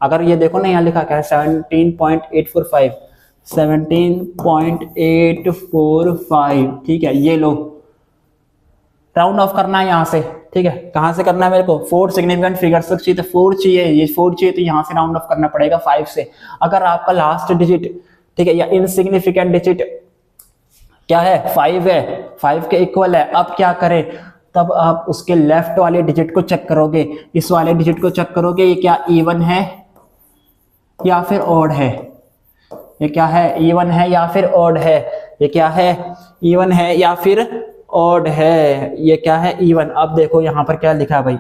अगर ये देखो ना यहाँ लिखा क्या है 17.845, 17.845, ठीक है, ये लो राउंड ऑफ करना है यहाँ से, ठीक है, कहाँ से करना है मेरे को, 4 सिग्निफिकेंट फिगर्स तक चाहिए, तो 4 चाहिए, ये 4 चाहिए, तो यहाँ से राउंड ऑफ करना पड़ेगा 5 से। अगर आपका लास्ट डिजिट, ठीक है, या इनसिग्निफिकेंट डिजिट क्या है 5 है, 5 के इक्वल है, अब क्या करें, तब आप उसके लेफ्ट वाले डिजिट को चेक करोगे, इस वाले डिजिट को चेक करोगे, ये क्या इवन है या फिर ऑड है, ये क्या है इवन है या फिर ऑड है, ये क्या है इवन है या फिर ऑड है, ये क्या है इवन। अब देखो यहां पर क्या लिखा है भाई,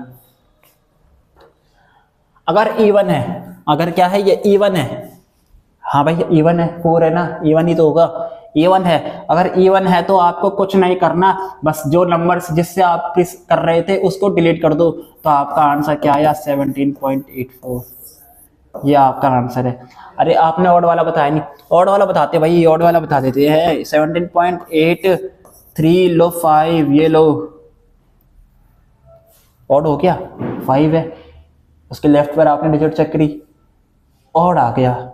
अगर इवन है, अगर क्या है ये इवन है, हाँ भाई इवन है, 4 है ना, इवन ही तो होगा, इवन है, अगर इवन है तो आपको कुछ नहीं करना, बस जो नंबर्स जिससे आप प्रेस कर रहे थे उसको डिलीट कर दो, तो आपका आंसर क्या आया 17.84, ये आपका आंसर है। अरे आपने ऑड वाला बताया नहीं, ऑड वाला बताते भाई, ऑड वाला बता देते हैं, 17.83 लो 5, ये लो ऑड हो गया, 5 है, उसके लेफ्ट पर आपने डिजिट चेक करी, ऑड आ गया,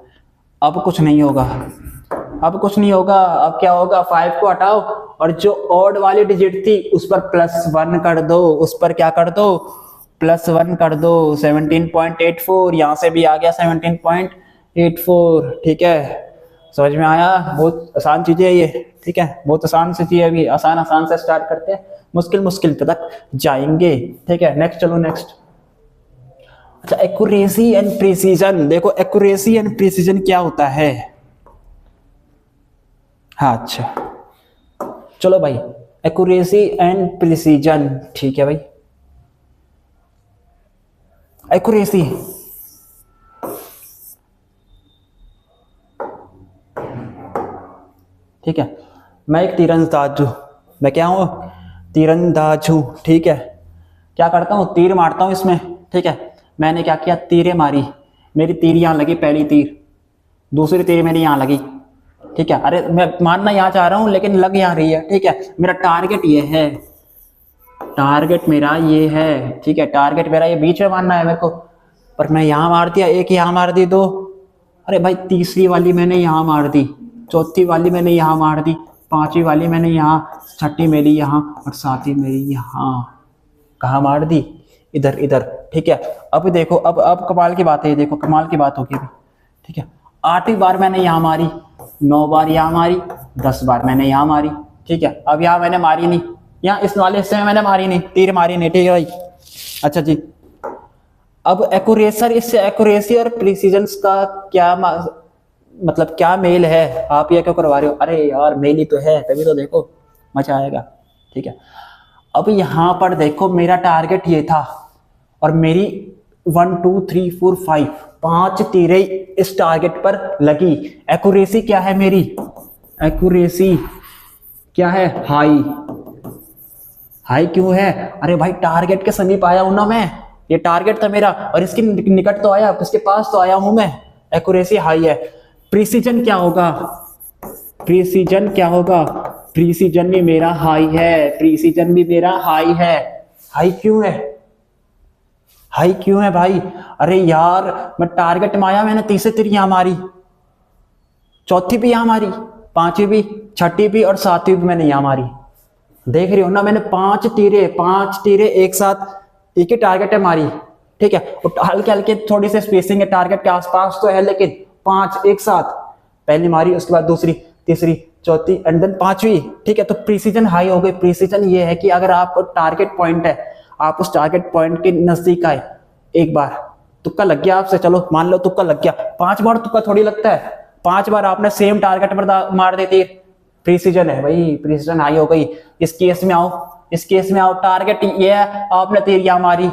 अब कुछ नहीं होगा, अब कुछ नहीं होगा, अब क्या होगा 5 को हटाओ और जो ऑड वाली डिजिट थी उस पर +1 कर दो, उस पर क्या कर दो +1 कर दो, 17.84, यहाँ से भी आ गया 17.84, ठीक है, समझ में आया, बहुत आसान चीजें है ये, ठीक है, बहुत आसान सी चीज है, अभी आसान आसान से स्टार्ट करते हैं, मुश्किल मुश्किल तक जाएंगे, ठीक है। नेक्स्ट चलो नेक्स्ट। अच्छा, एक्यूरेसी एंड प्रिसीजन, देखो एक्यूरेसी एंड प्रिसीजन क्या होता है, हाँ अच्छा चलो भाई, एक्यूरेसी एंड प्रिसीजन, ठीक है भाई, एक्यूरेसी ठीक है, मैं एक तीरंदाज हूं, मैं क्या हूं तीरंदाज हूं, ठीक है, क्या करता हूं तीर मारता हूं इसमें, ठीक है, मैंने क्या किया तीरें मारी, मेरी तीर यहां लगी, पहली तीर, दूसरी तीर मेरी यहां लगी, ठीक है, अरे मैं मारना यहाँ चाह रहा हूं लेकिन लग यहाँ रही है, ठीक है, मेरा टारगेट ये है, टारगेट मेरा ये है, ठीक है, टारगेट मेरा ये बीच में मारना है मेरे को, पर मैं यहाँ मार दिया, एक यहाँ मार दी, दो, अरे भाई तीसरी वाली मैंने यहाँ मार दी, चौथी वाली मैंने यहाँ मार दी, पांचवी वाली मैंने यहाँ, छठी मेरी यहाँ और सातवीं मेरी यहाँ, कहाँ मार दी इधर इधर, ठीक है। अब देखो, अब कमाल की बात है, देखो कमाल की बात होगी अभी, ठीक है, 8वीं बार मैंने यहाँ मारी, 9 बार यहाँ मारी, 10 बार मैंने यहाँ मारी, ठीक है, अब यहाँ मैंने मारी नहीं, यहाँ इस वाले हिस्से में मैंने मारी नहीं, तीर मारी नहीं, ठीक है भाई, अच्छा जी। अब एक्यूरेसर, इससे एक्यूरेसी और प्रिसीजन का क्या मतलब क्या मेल है, आप ये क्यों करवा रहे हो, अरे यार मेल ही तो है, तभी तो देखो मजा आएगा, ठीक है। अब यहाँ पर देखो मेरा टारगेट ये था और मेरी 1 2 3 4 5 5 तीरें इस टारगेट पर लगी, एक्यूरेसी क्या है मेरी, एक्यूरेसी क्या है हाई, हाई क्यों है, अरे भाई टारगेट के समीप आया हूं ना मैं, ये टारगेट था मेरा और इसके निकट तो आया, इसके पास तो आया हूं मैं, एक्यूरेसी हाई है। प्रिसीजन क्या होगा, प्रिसीजन क्या होगा, प्रिसीजन भी मेरा हाई है, प्रिसीजन भी मेरा हाई है, हाई क्यों है, हाई क्यों है भाई, अरे यार मैं टारगेट में आया, मैंने तीसरी तीर यहां मारी, चौथी भी यहां मारी, पांचवी भी, छठी भी और सातवीं भी मैंने यहां मारी, देख रही हो ना, मैंने 5 तीरें एक साथ एक ही टारगेट है मारी, ठीक है, हल्के हल्के थोड़ी सी स्पेसिंग है, टारगेट के आसपास तो है लेकिन 5 एक साथ, पहली मारी उसके बाद दूसरी, तीसरी, चौथी एंड देन पांचवी, ठीक है, तो प्रिसीजन हाई हो गई। प्रिसीजन ये है कि अगर आपको टारगेट पॉइंट है, आप उस टारगेट पॉइंट के नजदीक आए, एक बार तुक्का लग गया आपसे, चलो मान लो तुक्का लग गया, 5 बार तुक्का थोड़ी लगता है, 5 बार आपने सेम टारगेट पर मार देती है, प्रिसीजन है भाई, प्रिसीजन हाई हो गई। इस केस में आओ, इस केस में आओ, टारगेट ये है, आपने तीर यहां मारी,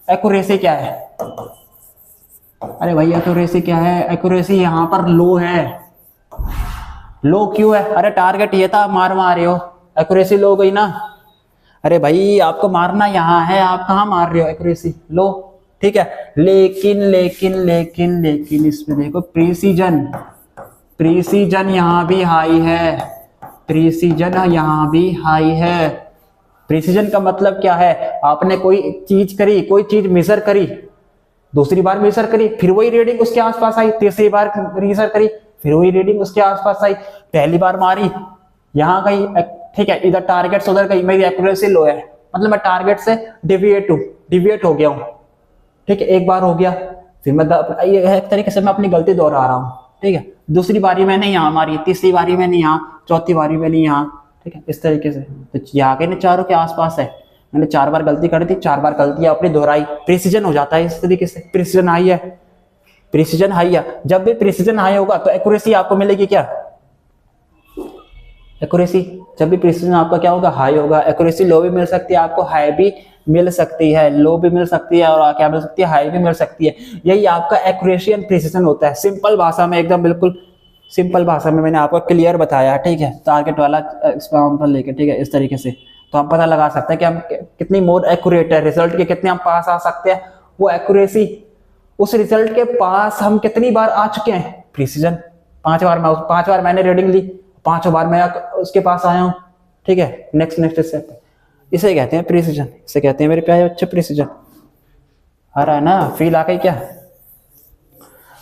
एक्यूरेसी क्या है, अरे भाई एक्यूरेसी क्या है, एक्यूरेसी यहां पर लो है, लो क्यों है, अरे टारगेट ये था, मार रहे हो, एक्यूरेसी लो गई ना, अरे भाई आपको मारना यहाँ है, आप कहाँ मार रहे हो, एक्यूरेसी लो, ठीक है। लेकिन लेकिन लेकिन लेकिन इसमें देखो प्रिसीजन, प्रिसीजन यहाँ भी हाई है, प्रिसीजन यहाँ भी हाई है। प्रिसीजन का मतलब क्या है, आपने कोई चीज करी, कोई चीज मेजर करी, दूसरी बार मेजर करी, फिर वही रीडिंग उसके आसपास आई, तीसरी बार मेजर करी, फिर वही रीडिंग उसके आसपास आई, पहली बार मारी यहाँ गई, ठीक है, इधर टारगेट से उधर गई, मेरी एक्यूरेसी लो है, मतलब मैं टारगेट से डिविएट हो गया हूँ, ठीक है। एक बार हो गया, फिर मैं ये एक तरीके से मैं अपनी गलती दोहरा रहा हूँ, ठीक है। दूसरी बारी मैंने यहाँ मारी, तीसरी बारी मैंने यहाँ, चौथी बारी मैंने यहाँ, ठीक है, इस तरीके से। तो यहाँ के चारों के आसपास है, मैंने 4 बार गलती कर दी, 4 बार गलती अपनी दोहराई, प्रिसीजन हो जाता है इस तरीके से। प्रिसीजन हाई है, प्रिसीजन हाई है। जब भी प्रिसीजन हाई होगा तो एक्यूरेसी आपको मिलेगी क्या, एक्यूरेसी। जब भी प्रिसीजन आपका क्या होगा, हाई होगा। एक्यूरेसी लो भी मिल सकती है आपको, हाई भी मिल सकती है, लो भी मिल सकती है, और क्या मिल सकती है, हाई भी मिल सकती है। यही आपका एक्यूरेसी एंड प्रिसीजन होता है। सिंपल भाषा में, एकदम बिल्कुल सिंपल भाषा में मैंने आपको क्लियर बताया, ठीक है, टारगेट वाला एग्जांपल लेके, ठीक है, इस तरीके से। तो हम पता लगा सकते हैं कि हम कितनी मोर एक्यूरेट है, रिजल्ट के कितने हम पास आ सकते हैं। वो एक्यूरेसी, उस रिजल्ट के पास हम कितनी बार आ चुके हैं, प्रिसीजन 5 बार मैंने रीडिंग ली, 5 बार मैं उसके पास आया हूँ, ठीक है। नेक्स्ट स्टेप, इसे कहते हैं प्रिसीजन, इसे कहते हैं मेरे प्यारे बच्चे प्रिसीजन। आ रहा है ना, फील आ गई क्या,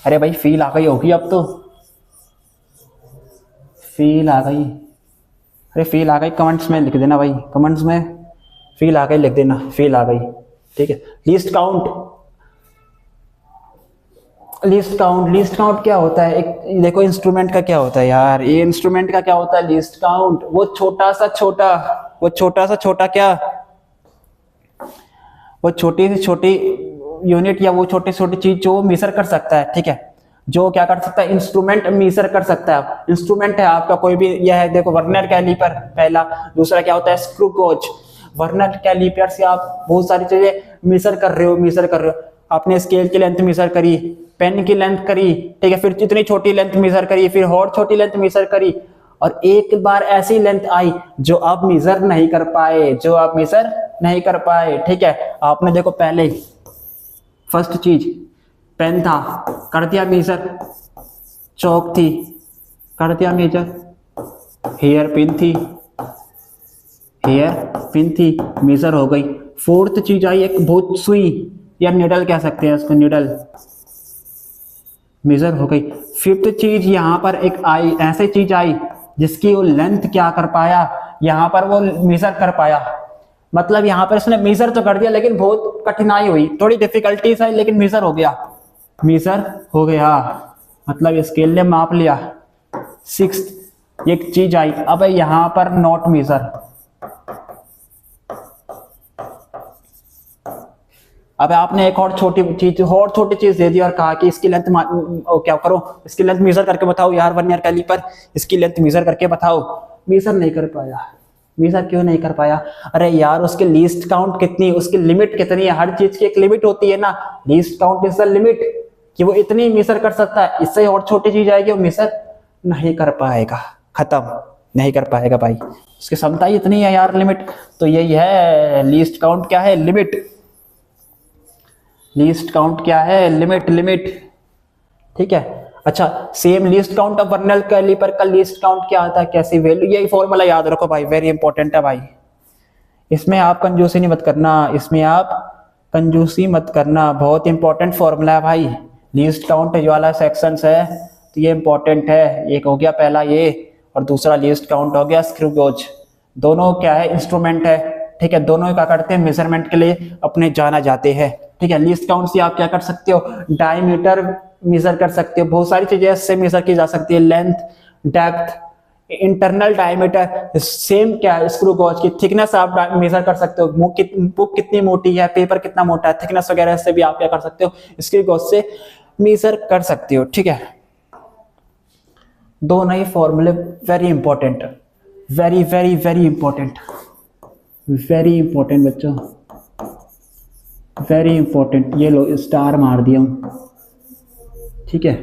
अरे भाई फील आ गई होगी अब तो, फील आ गई, अरे फील आ गई कमेंट्स में लिख देना भाई, कमेंट्स में फील आ गई लिख देना, फील आ गई, ठीक है। लिस्ट काउंट क्या होता है, एक देखो इंस्ट्रूमेंट का क्या होता है यार, ये इंस्ट्रूमेंट का क्या होता है, लिस्ट काउंट। वो छोटा सा छोटा क्या, वो छोटी से छोटी यूनिट या वो छोटी छोटी चीज जो मेजर कर सकता है, ठीक है, जो क्या कर सकता है, इंस्ट्रूमेंट मेजर कर सकता है। इंस्ट्रूमेंट है आपका कोई भी, यह है देखो वर्नियर कैलिपर पहला, दूसरा क्या होता है स्क्रू गेज। वर्नियर कैलिपर से आप बहुत सारी चीजें मेजर कर रहे हो, आपने स्केल की लेंथ मेजर करी, पेन की लेंथ करी, ठीक है, फिर इतनी छोटी लेंथ मेजर करी, फिर और छोटी लेंथ मेजर करी, और एक बार ऐसी लेंथ आई जो आप मेजर नहीं कर पाए, ठीक है। आपने देखो पहले फर्स्ट चीज पेन था, कर दिया मेजर, चौक थी, कर दिया मेजर, हेयर पिन थी, मेजर हो गई। फोर्थ चीज आई एक बहुत सुई या निडल कह सकते हैं इसको, निडल, मेजर हो गई। फिफ्थ चीज यहाँ पर एक आई, ऐसी चीज आई जिसकी वो लेंथ क्या कर पाया, यहाँ पर वो मेजर कर पाया, मतलब यहाँ पर उसने मेजर तो कर दिया लेकिन बहुत कठिनाई हुई, थोड़ी डिफिकल्टीज आई, लेकिन मेजर हो गया, मतलब स्केल ने माप लिया। सिक्स्थ एक चीज आई, अब यहाँ पर नॉट मेजर, अब आपने एक और छोटी चीज दे दी और कहा कि इसकी लेंथ क्या करो, इसकी लेंथ मेजर करके बताओ यार, वर्नियर कैलिपर इसकी लेंथ मेजर करके बताओ। मेजर नहीं कर पाया, मेजर क्यों नहीं कर पाया, अरे यार उसके लीस्ट काउंट कितनी, उसकी लिमिट कितनी है, हर चीज की एक लिमिट होती है ना, least count is the limit, कि वो इतनी मेजर कर सकता है, इससे और छोटी चीज आएगी वो मेजर नहीं कर पाएगा, खत्म नहीं कर पाएगा भाई, उसकी क्षमता ही इतनी है यार, लिमिट। तो यही है लीस्ट काउंट, क्या है, लिमिट। लीस्ट काउंट क्या है, लिमिट, ठीक है। अच्छा, same least count of vernier calliper का लीस्ट काउंट क्या आता है, कैसी वैल्यू, यही फॉर्मूला याद रखो भाई, वेरी इंपॉर्टेंट है भाई, इसमें आप कंजूसी मत करना, बहुत इंपॉर्टेंट फॉर्मूला है भाई। लीस्ट काउंट जो वाला सेक्शन है तो ये इंपॉर्टेंट है, एक हो गया पहला ये, और दूसरा लीस्ट काउंट हो गया स्क्रू गेज, दोनों क्या है, इंस्ट्रूमेंट है, ठीक है, दोनों क्या करते हैं, मेजरमेंट के लिए अपने जाना जाते हैं, ठीक है। लीस्ट काउंट से आप क्या कर सकते हो, डायमीटर मेजर कर सकते हो, बहुत सारी चीजें इससे मेजर की जा सकती है, length, depth, internal diameter, same क्या स्क्रू गेज की थिकनेस आप मेजर कर सकते हो, बुक कितनी मोटी है, पेपर कितना मोटा है, थिकनेस वगैरह से भी आप क्या कर सकते हो, स्क्रू गेज से मेजर कर सकते हो, ठीक है। दो नए फॉर्मूले very important, very very very important, very important बच्चों, वेरी इंपॉर्टेंट, ये लो स्टार मार दिया हूं, ठीक है।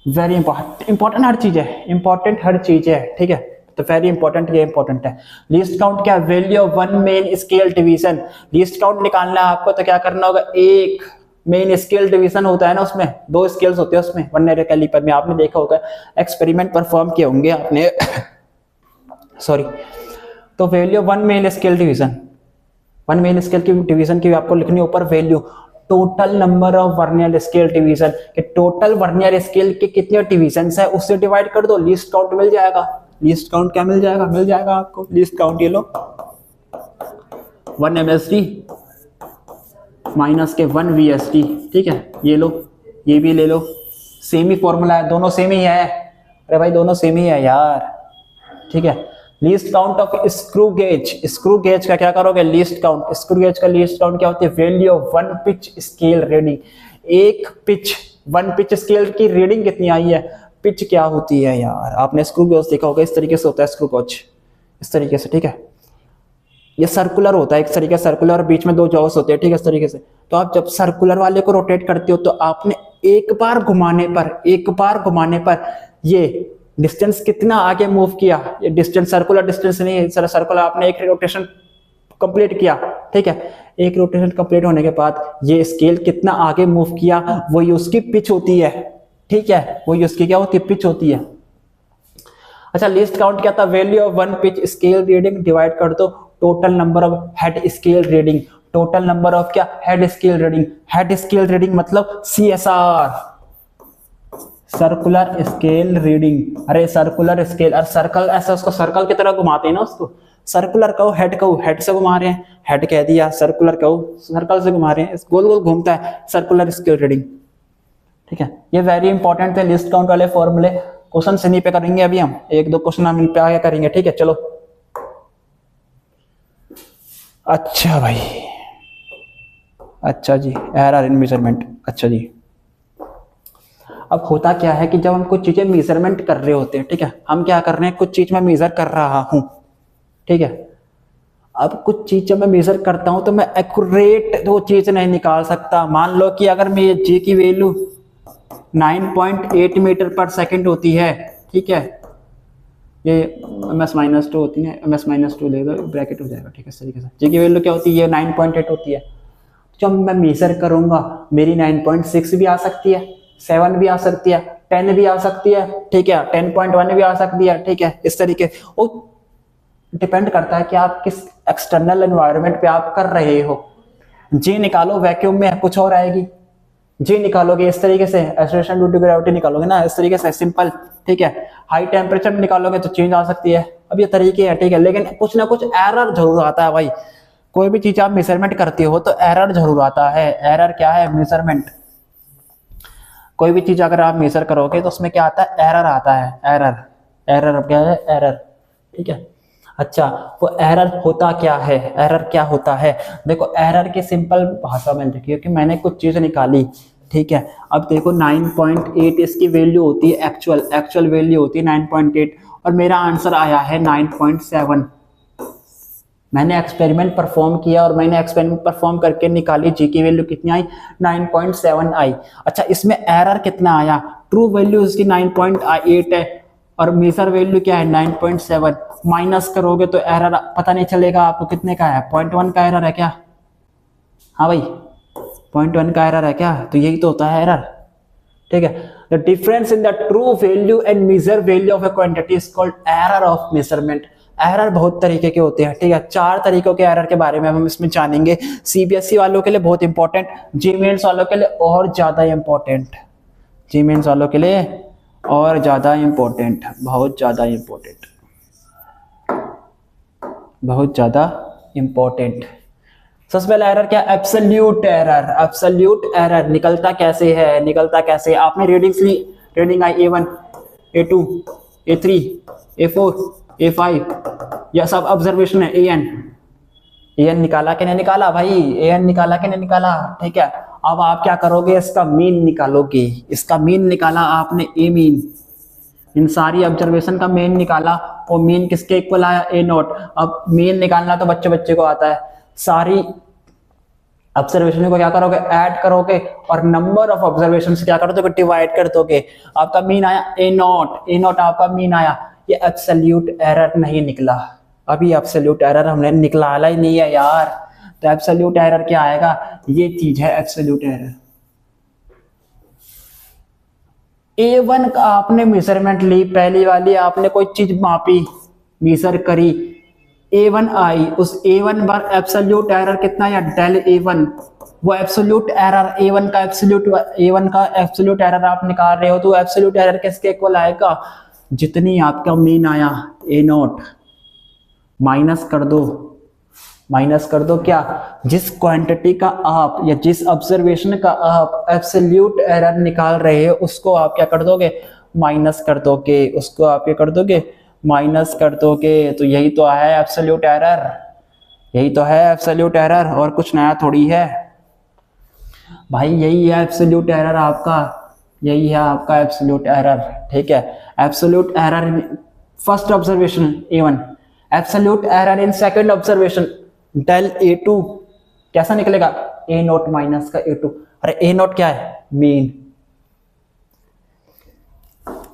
वेरी इंपॉर्टेंट हर चीज है, इंपॉर्टेंट हर चीज है, ठीक है। तो वेरी इंपॉर्टेंट, ये इंपॉर्टेंट है। लीस्ट काउंट क्या है? Value of one main scale division. Least count निकालना है आपको तो क्या करना होगा, एक मेन स्केल डिवीजन होता है ना, उसमें दो स्केल्स होते हैं उसमें वर्नियर कैलिपर में, आपने देखा होगा, एक्सपेरिमेंट परफॉर्म किए होंगे आपने सॉरी। तो value one main scale division, one main scale की डिवीजन की आपको लिखनी है ऊपर value, total number of vernier scale division, कि टोटल वर्नियर स्केल के कितने डिवीजन है उससे डिवाइड कर दो, लीस्ट काउंट मिल जाएगा। लीस्ट काउंट क्या मिल जाएगा? मिल जाएगा आपको लीस्ट काउंट, ये लो 1 MSD माइनस के 1 VSD, ठीक है, ये लो, ये भी ले लो, सेम ही फॉर्मूला है, दोनों सेम ही है, अरे भाई दोनों सेम ही है यार, ठीक है। Least count of screw gauge, screw gauge का क्या करोगे? लीस्ट काउंट, स्क्रू गेज का लीस्ट काउंट क्या होती है? Value of one pitch scale reading, एक पिच, वन पिच स्केल की रीडिंग कितनी आई है। पिच क्या होती है यार, आपने स्क्रू गेज देखा होगा, इस तरीके से होता है स्क्रू गेज, इस तरीके से, ठीक है, ये सर्कुलर होता है एक तरीके से, सर्कुलर और बीच में दो जॉस होते हैं, ठीक है, इस तरीके से। तो आप जब सर्कुलर वाले को रोटेट करते हो तो आपने एक बार घुमाने पर ये डिस्टेंस कितना आगे मूव किया, ये डिस्टेंस सर्कुलर डिस्टेंस नहीं है, सर्कुलर आपने एक रोटेशन कंप्लीट किया, ठीक है, एक रोटेशन कंप्लीट होने के बाद ये स्केल कितना आगे मूव किया, वही उसकी पिच होती है, ठीक है, वही उसकी क्या होती है? पिच होती है। अच्छा, लिस्ट काउंट क्या था? Value of one pitch scale reading divide कर दो total number of head scale reading, total number of क्या? Head scale reading. Head scale reading मतलब CSR, सर्कुलर स्केल रीडिंग। अरे सर्कुलर स्केल, अरे सर्कल, ऐसा उसको सर्कल की तरह घुमाते हैं ना उसको, सर्कुलर कहो, हेड से घुमा रहे हैं, हेड कह दिया, सर्कुलर कहो, सर्कल से घुमा रहे हैं, गोल गोल घूमता है, सर्कुलर स्केल रीडिंग, ठीक है। ये वेरी इंपॉर्टेंट थे लिस्ट काउंट वाले फॉर्मूले, क्वेश्चन इन्हीं पे करेंगे अभी हम, एक दो क्वेश्चन हम इन पे आगे करेंगे, ठीक है। चलो अच्छा भाई, अच्छा जी, एरर इन मेजरमेंट, अच्छा जी। अब होता क्या है कि जब हम कुछ चीजें मेजरमेंट कर रहे होते हैं, ठीक है, हम क्या कर रहे हैं, कुछ चीज मैं मेजर कर रहा हूं, ठीक है, अब कुछ चीज जब मैं मेजर करता हूं तो मैं एक्यूरेट वो चीज नहीं निकाल सकता। मान लो कि अगर मैं जी की वैल्यू 9.8 मीटर पर सेकंड होती है, ठीक है, ये ms-2 होती है, ms-2 ले दो, ब्रैकेट हो जाएगा, ठीक है, इस तरीके से। जी की वैल्यू क्या होती है? ये 9.8 होती है। जब मैं मेजर करूंगा मेरी 9.6 भी आ सकती है, 7 भी आ सकती है, 10 भी आ सकती है, ठीक है, 10.1 भी आ सकती है, ठीक है, इस तरीके। वो डिपेंड करता है कि आप किस एक्सटर्नल एनवायरनमेंट पे आप कर रहे हो। जी निकालो, वैक्यूम में कुछ और आएगी, जी निकालोगे इस तरीके से, एक्सेलरेशन ड्यू टू ग्रेविटी निकालोगे ना, इस तरीके से, सिंपल, ठीक है। हाई टेम्परेचर में निकालोगे तो चेंज आ सकती है। अब ये तरीके हैं, ठीक है, लेकिन कुछ ना कुछ एरर जरूर आता है भाई। कोई भी चीज आप मेजरमेंट करते हो तो एरर जरूर आता है। एरर क्या है? मेजरमेंट। कोई भी चीज अगर आप मेजर करोगे तो उसमें क्या आता है? एरर आता है। एरर, एरर क्या है? एरर, ठीक है। अच्छा, वो एरर होता क्या है? एरर क्या होता है? देखो, एरर की सिंपल भाषा में देखिए कि मैंने कुछ चीज निकाली, ठीक है, अब देखो 9.8 इसकी वैल्यू होती है, एक्चुअल वैल्यू होती है 9.8 और मेरा आंसर आया है 9.7। मैंने एक्सपेरिमेंट परफॉर्म किया और मैंने एक्सपेरिमेंट परफॉर्म करके निकाली, जी की वैल्यू कितनी आई? 9.7 आई। अच्छा, इसमें एरर कितना आया? ट्रू वैल्यू इसकी 9.8 है और मेजर वैल्यू क्या है? 9.7। माइनस करोगे तो एरर पता नहीं चलेगा आपको कितने का है। 0.1 का एरर है क्या? हाँ भाई, 0.1 का एरर है क्या? तो यही तो होता है एरर, ठीक है। The difference in the true value and measure value of a quantity is called error of measurement. Error बहुत तरीके के होते हैं, ठीक है। 4 तरीकों के एरर के बारे में हम इसमें जानेंगे। सीबीएसई वालों के लिए बहुत इंपॉर्टेंट, जी मेंस वालों के लिए और ज्यादा इंपॉर्टेंट, जी मेंस वालों के लिए और ज्यादा इंपॉर्टेंट, बहुत ज्यादा इंपॉर्टेंट, बहुत ज्यादा इंपॉर्टेंट। सबसे पहला एरर क्या? Absolute error. एब्सोल्यूट एरर निकलता कैसे है? निकलता कैसे? आपने readings Lee, reading I A1, A2, A3, A4, A5, यह सब ऑब्जर्वेशन है। AN निकाला कि नहीं निकाला भाई? AN निकाला कि नहीं निकाला? ठीक है। अब आप क्या करोगे? इसका मीन निकालोगे। इसका मीन निकाला आपने, ए मीन, इन सारी ऑब्जर्वेशन का मीन निकाला। वो मीन किसके इक्वल आया? A0। अब मीन निकालना तो बच्चे को आता है। सारी ऑब्जर्वेशन को क्या करोगे? ऐड करोगे और नंबर ऑफ ऑब्जर्वेशन से क्या कर दोगे? डिवाइड कर दोगे। आपका मीन आया A0, A0 आपका मीन आया। ये एब्सोल्यूट एरर नहीं निकला, अभी एब्सोल्यूट एरर हमने निकाला ही नहीं है यार। तो एब्सोल्यूट एरर क्या आएगा, ये चीज है एब्सोल्यूट एरर। A1 का आपने मेजरमेंट ली, पहली वाली आपने कोई चीज मापी, मेजर करी, A1 आई, उस A1 पर एब्सोल्यूट एरर कितना या डेल A1, वो एब्सोल्यूट एरर A1 का एब्सोल्यूट एरर आप निकाल रहे हो, तो एब्सोल्यूट एरर किसके इक्वल आएगा, जितनी आपका मीन आया A0 माइनस कर दो क्या, जिस क्वांटिटी का आप या जिस ऑब्जर्वेशन का आप एब्सोल्यूट एरर निकाल रहे हो उसको आप क्या कर दोगे, माइनस कर दोगे, उसको आप क्या कर दोगे, माइनस कर दोगे। तो यही तो है एब्सोल्यूट एरर, यही तो है एब्सोल्यूट एरर, और कुछ नया थोड़ी है भाई, यही है एब्सोल्यूट एरर आपका, यही है आपका एब्सोल्यूट एरर। ठीक है, absolute error first observation A1, absolute error in second observation del A2 कैसा निकलेगा, A0 माइनस का A2। अरे A0 क्या है, मीन।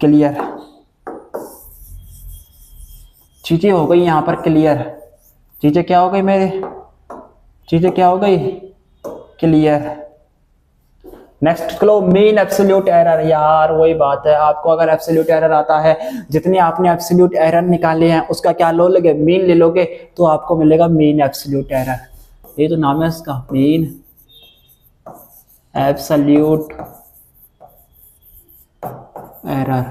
क्लियर, चीजें हो गई यहां पर क्लियर, चीजें क्या हो गई मेरे, चीजें क्या हो गई क्लियर। नेक्स्ट क्लो मीन एब्सोल्यूट एरर, यार वही बात है, आपको अगर एब्सोल्यूट एरर आता है, जितने आपने एब्सोल्यूट एरर निकाले हैं उसका क्या लो लोगे, मीन ले लोगे, तो आपको मिलेगा मीन एब्सोल्यूट एरर। ये तो नाम है इसका, मीन एब्सोल्यूट एरर।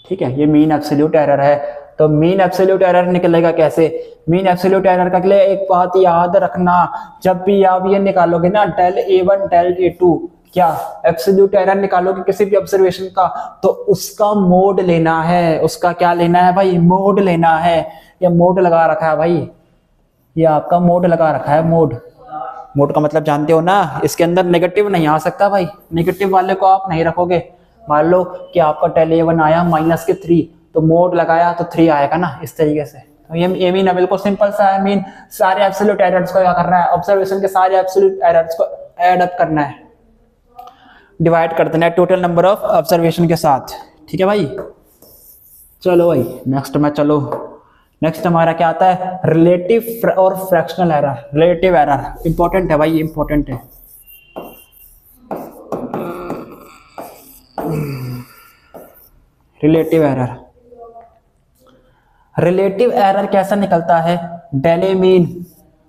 ठीक है, ये मीन एब्सोल्यूट एरर है। तो मीन एब्सोल्यूट एरर निकलेगा कैसे, मीन एब्सोल्यूट एरर का लिए एक बात याद रखना, जब भी आप ये निकालोगे ना डेल A1 डेल A2 क्या एब्सोल्यूट एरर निकालोगे किसी भी ऑब्जर्वेशन का, तो उसका मोड लेना है, उसका क्या लेना है भाई, मोड लेना है। ये मोड लगा रखा है भाई, ये आपका मोड लगा रखा है, मोड का मतलब जानते हो ना, इसके अंदर नेगेटिव नहीं आ सकता भाई, नेगेटिव वाले को आप नहीं रखोगे। मान लो कि आपका डेल A1 आया माइनस के 3, तो मोड लगाया तो 3 आएगा ना, इस तरीके से। तो ये मीन है, बिल्कुल सिंपल सा है मीन। सारे एब्सोल्यूट एरर्स को क्या करना है, ऑब्जर्वेशन के सारे एब्सोल्यूट एरर्स को ऐड अप करना है, डिवाइड कर देना है टोटल नंबर ऑफ ऑब्जर्वेशन के साथ। ठीक है भाई, चलो भाई नेक्स्ट में चलो। नेक्स्ट हमारा क्या आता है, रिलेटिव और fractional error. Relative error important है भाई, इंपॉर्टेंट है। रिलेटिव एरर, रिलेटिव एरर कैसा निकलता है, del mean,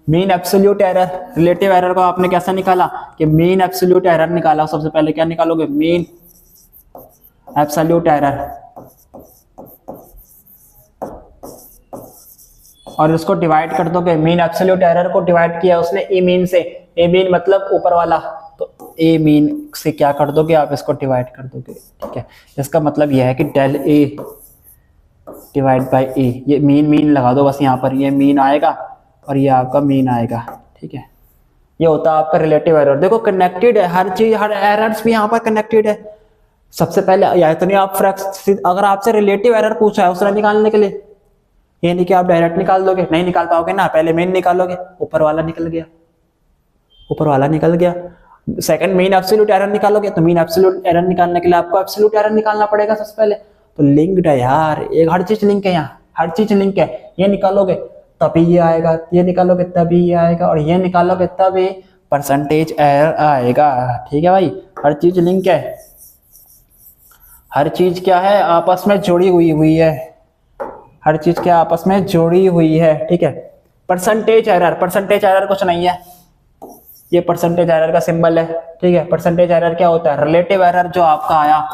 mean absolute error. Relative error को आपने कैसा निकाला कि मीन एब्सोल्यूट एरर निकाला, सबसे पहले क्या निकालोगे, मीन एब्सोल्यूट एरर, और इसको डिवाइड कर दोगे। मीन एब्सोल्यूट एरर को डिवाइड किया उसने ए मीन से, ए मीन मतलब ऊपर वाला, तो ए मीन से क्या कर दोगे आप, इसको डिवाइड कर दोगे। ठीक है, इसका मतलब यह है कि डेल ए डिवाइड बाय ए, ये मीन लगा दो बस यहाँ पर, ये मीन आएगा और ये आपका मीन आएगा। ठीक है, ये होता है आपका रिलेटिव एरर। देखो कनेक्टेड है हर चीज, हर एरर्स भी यहाँ पर कनेक्टेड है। सबसे पहले या तो नहीं आप अगर आपसे रिलेटिव एरर पूछा है उसने निकालने के लिए, ये नहीं कि आप डायरेक्ट निकाल दोगे, नहीं निकाल पाओगे ना, पहले मीन निकालोगे, ऊपर वाला निकल गया, ऊपर वाला निकल गया। सेकंड मीन एब्सोल्यूट एरर निकालोगे, तो मीन एब्सोल्यूट एरर निकालने के लिए आपको एब्सोल्यूट एरर निकालना पड़ेगा सबसे पहले। तो लिंक्ड है यार, एक हर चीज लिंक है यहाँ, हर चीज लिंक है। ये निकालोगे तभी ये आएगा, ये निकालोगे तभी ये आएगा, और ये निकालोगे तब ये परसेंटेज एरर आएगा। ठीक है भाई, हर चीज लिंक है, हर चीज क्या है, आपस में जुड़ी हुई है, हर चीज क्या आपस में जुड़ी हुई है। ठीक है, परसेंटेज एरर कुछ नहीं है, ये परसेंटेज एरर का सिंबल है। ठीक है, परसेंटेज एरर क्या होता है, रिलेटिव एरर जो आपका आया,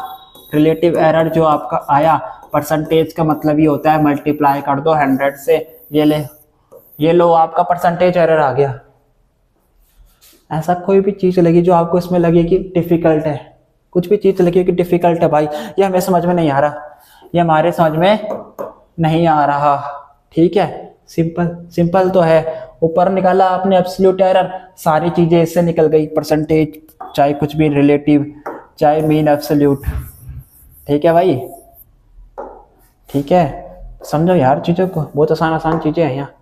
रिलेटिव एरर जो आपका आया, परसेंटेज का मतलब ये होता है मल्टीप्लाई कर दो 100 से, ये लो आपका परसेंटेज एरर आ गया। ऐसा कोई भी चीज लगी जो आपको इसमें लगे कि डिफिकल्ट है, कुछ भी चीज लगी कि डिफिकल्ट है भाई, ये हमें समझ में नहीं आ रहा, ये हमारे समझ में नहीं आ रहा। ठीक है, सिंपल तो है। ऊपर निकाला आपने एब्सोल्यूट एरर, सारी चीजें इससे निकल गई, परसेंटेज चाहे कुछ भी, रिलेटिव चाहे मीन एब्सोल्यूट। ठीक है भाई, ठीक है, समझो यार चीजों को, बहुत आसान चीजें हैं यहाँ।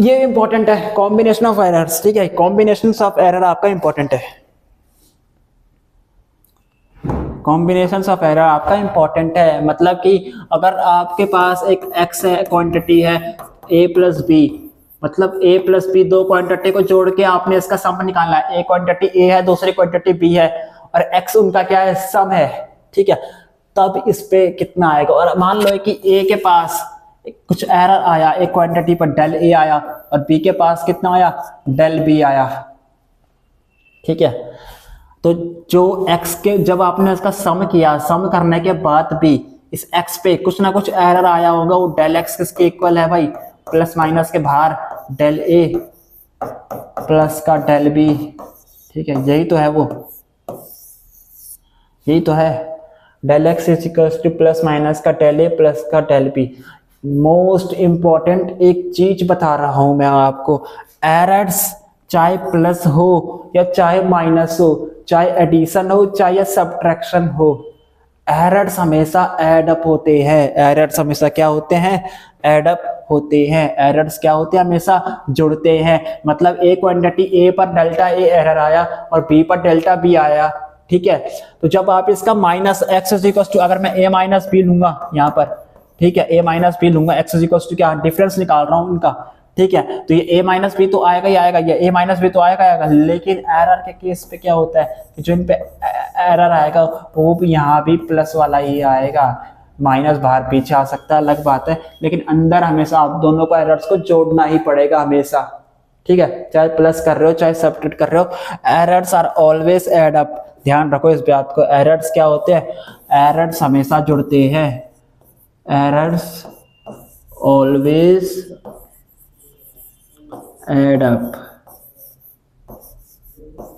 ये इंपॉर्टेंट है, कॉम्बिनेशन ऑफ एरर्स। ठीक है, कॉम्बिनेशन ऑफ एरर आपका इंपॉर्टेंट है। कॉम्बिनेशन ऑफ एरर आपका इंपॉर्टेंट है, मतलब कि अगर आपके पास एक एक्स है, क्वांटिटी है a प्लस बी, मतलब a प्लस बी, दो क्वांटिटी को जोड़ के आपने इसका सम निकालना है। एक क्वांटिटी a है, दूसरी क्वांटिटी b है, और x उनका क्या है, सम है, ठीक है। तब इस पे कितना आएगा, और मान लो कि a के पास कुछ एरर आया, एक क्वांटिटी पर डेल a आया, और b के पास कितना आया, डेल b आया, ठीक है। तो जो x के, जब आपने इसका सम किया, सम करने के बाद भी इस x पे कुछ ना कुछ एरर आया होगा, वो डेल x किसके इक्वल है भाई, प्लस माइनस के बाहर डेल a प्लस का डेल b, ठीक है। यही तो है, वो यही तो है, del x is equal to plus minus का डेल a प्लस का डेल b। मोस्ट इंपॉर्टेंट एक चीज बता रहा हूं मैं आपको, एरर्स चाहे प्लस हो या चाहे माइनस हो, चाहे एडिशन हो चाहे सब्ट्रैक्शन हो, एरर्स हमेशा ऐड अप होते हैं। एरर्स हमेशा क्या होते हैं, ऐड अप होते हैं। एरर्स क्या होते हैं, हमेशा जुड़ते हैं। मतलब एक क्वांटिटी ए पर डेल्टा ए एरर आया और बी पर डेल्टा बी आया, ठीक है। तो जब आप इसका minus x is equal to, अगर मैं ए माइनस बी लूंगा यहाँ पर, ठीक है, ए माइनस बी लूंगा, एक्स इज इक्वल टू क्या, डिफरेंस निकाल रहा हूँ उनका, ठीक है। तो ये a माइनस बी तो आएगा ही आएगा, ये a माइनस बी तो आएगा आएगा, लेकिन एरर के केस पे क्या होता है कि जो इन पे एरर आएगा वो भी यहाँ भी प्लस वाला ही आएगा। माइनस बाहर पीछे आ सकता है, अलग बात है, लेकिन अंदर हमेशा आप दोनों को एरर्स को जोड़ना ही पड़ेगा हमेशा, ठीक है। चाहे प्लस कर रहे हो चाहे सब्ट्रैक्ट कर रहे हो, errors are always add up. ध्यान रखो इस बात को, एरर्स क्या होते हैं, एरर्स हमेशा जुड़ते हैं। Errors always add up,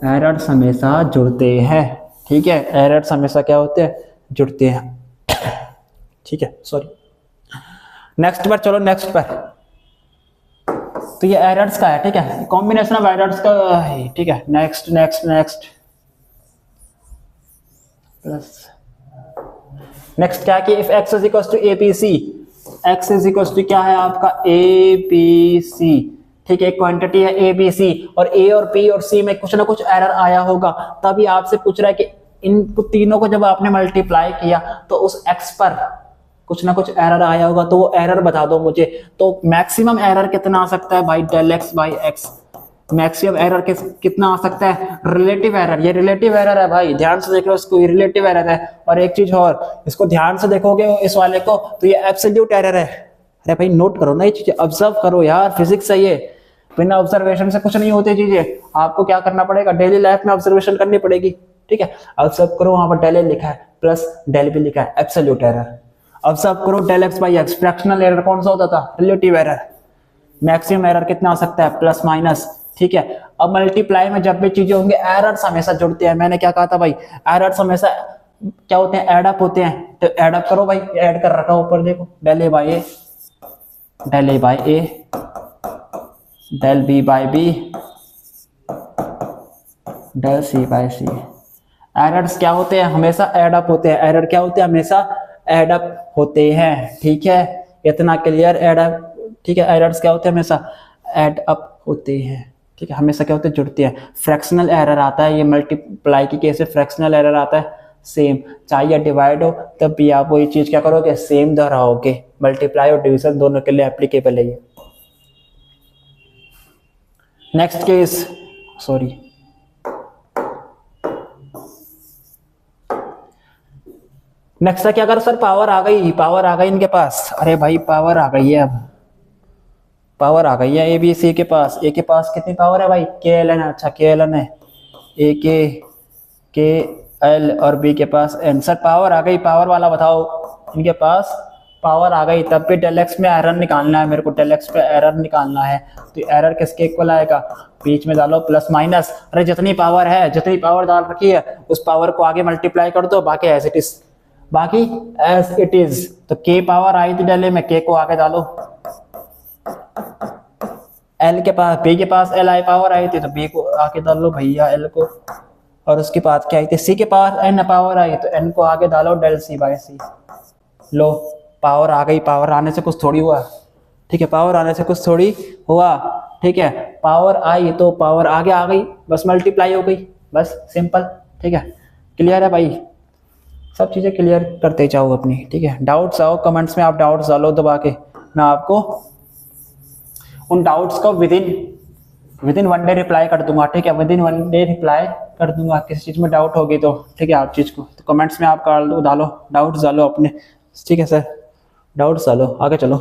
errors हमेशा जुड़ते हैं, ठीक है। एरर्स हमेशा क्या होते हैं, जुड़ते हैं, ठीक है, सॉरी। नेक्स्ट पर चलो, नेक्स्ट पर। तो ये एरर्स का है, ठीक है, कॉम्बिनेशन ऑफ एरर्स का है, ठीक है। Next next next plus next क्या कि if x is equal to abc, x is equal to क्या है आपका abc, ठीक है। एक क्वांटिटी है a b c और a और b और c में कुछ ना कुछ एरर आया होगा, तभी आपसे पूछ रहा है कि इन तीनों को जब आपने मल्टीप्लाई किया तो उस x पर कुछ ना कुछ एरर आया होगा, तो वो एरर बता दो मुझे। तो मैक्सिमम एरर कितना आ सकता है भाई, del x by x. Maximum error कितना आ सकता है, रिलेटिव एरर। ये रिलेटिव एरर है भाई, ध्यान से देख लो इसको, ये रिलेटिव एरर है। और एक चीज और, इसको ध्यान से देखोगे इस वाले को तो ये एब्सोल्यूट एरर है। अरे भाई नोट करो ना ये चीजें, ऑब्जर्व करो यार, फिजिक्स है ये, बिना ऑब्जर्वेशन से कुछ नहीं होती चीजें। आपको क्या करना पड़ेगा, डेली लाइफ में ऑब्जर्वेशन करनी पड़ेगी, ठीक है। ऑब्जर्व करो, वहां पर डेल लिखा है प्लस डेल भी लिखा है, एब्सोल्यूट एरर। ऑब्जर्व करो, del x by x, fractional error कौन सा होता था, रिलेटिव एरर। मैक्सिमम एरर कितना आ सकता है, प्लस माइनस, ठीक है। अब मल्टीप्लाई में जब भी चीजें होंगे, एरर्स हमेशा जुड़ते हैं। मैंने क्या कहा था भाई, एरर्स हमेशा क्या होते हैं, एड अप होते हैं। तो एड अप करो भाई, ऐड कर रखा ऊपर देखो, del A by A, del A by A, del B by B, del C by C. Errors क्या होते हैं, हमेशा एड अप होते हैं। एरर क्या होते हैं, हमेशा एड अप होते हैं, ठीक है। इतना क्लियर, एड अप, ठीक है। एरर्स क्या होते हैं, हमेशा एड अप होते हैं, ठीक है। हमेशा क्या होते हैं, जुड़ते हैं। फ्रैक्शनल एरर आता है, ये मल्टीप्लाई की केस में फ्रैक्शनल एरर आता है, सेम। चाहे डिवाइड हो तब भी आप वही चीज क्या करोगे, सेम दोहराओगे। मल्टीप्लाई और डिवीजन दोनों के लिए एप्लीकेबल है ये। नेक्स्ट केस, सॉरी, नेक्स्ट क्या करो सर, पावर आ गई, पावर आ गई इनके पास। अरे भाई पावर आ गई है, अब पावर आ गई है ए बी सी के पास। ए के पास कितनी पावर है भाई, के एल एन। अच्छा के एल एन है, ए के एल और बी के पास एन। सर पावर आ गई, पावर वाला बताओ। इनके पास पावर आ गई, तब भी डेल एक्स में एरर निकालना है मेरे को, डेल एक्स पे एरर निकालना है। तो एरर किसके इक्वल आएगा, बीच में डालो प्लस माइनस। अरे जितनी पावर है, जितनी पावर डाल रखी है उस पावर को आगे मल्टीप्लाई कर दो, बाकी एज इट इज, बाकी एज इट इज। तो के पावर आई थी डेल में, के को आगे डालो। एल के पास, बी के पास एल आई पावर आई थी तो बी को आगे डाल लो भैया एल को। और उसके बाद क्या आई थी, सी के पास एन पावर आई तो एन को आगे डालो, डेल सी बाय सी। लो पावर आ गई, पावर आने से कुछ थोड़ी हुआ, ठीक है। पावर आने से कुछ थोड़ी हुआ, ठीक है। पावर आई तो पावर आगे आ गई, बस मल्टीप्लाई हो गई, बस सिंपल, ठीक है। क्लियर है भाई। सब चीज़ें क्लियर करते जाओ अपनी, ठीक है। डाउट्स आओ कमेंट्स में, आप डाउट्स डालो दबा के, मैं आपको उन डाउट्स को विद इन 1 डे रिप्लाई कर दूंगा, ठीक है। विद इन 1 डे रिप्लाई कर दूंगा, किसी चीज़ में डाउट होगी तो, ठीक है। आप चीज़ को तो कमेंट्स में आप डालो डाउट्स डालो अपने, ठीक है सर, डाउट्स डालो। आगे चलो,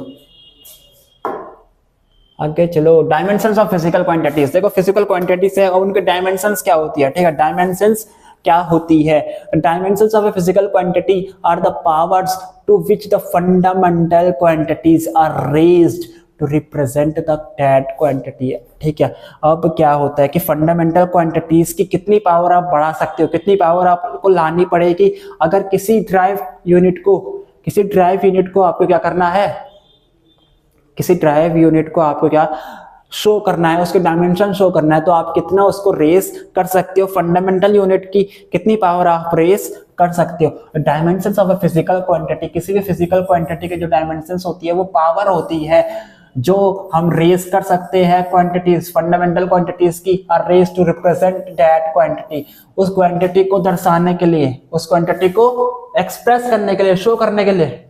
आगे चलो। डायमेंशंस ऑफ फिजिकल क्वांटिटीज, देखो फिजिकल क्वांटिटीज है और उनके डायमेंशंस क्या होती है, ठीक है। डायमेंशंस क्या होती है? Dimensions of a physical quantity are the powers to which the fundamental quantities are raised to represent the that quantity, ठीक है। अब क्या होता है कि फंडामेंटल क्वांटिटीज की कितनी पावर आप बढ़ा सकते हो, कितनी पावर आपको लानी पड़ेगी अगर किसी ड्राइव यूनिट को आपको क्या करना है, किसी ड्राइव यूनिट को आपको क्या शो करना है, उसके डायमेंशन शो करना है, तो आप कितना उसको रेस कर सकते हो, फंडामेंटल यूनिट की कितनी पावर आप रेस कर सकते हो। Dimensions of a physical quantity, किसी भी फिजिकल क्वांटिटी के जो डायमेंशंस होती है वो पावर होती है जो हम रेस कर सकते हैं क्वांटिटीज, फंडामेंटल क्वांटिटीज की, are raise to represent that quantity, उस क्वांटिटी को दर्शाने के लिए, उस क्वांटिटी को एक्सप्रेस करने के लिए, शो करने के लिए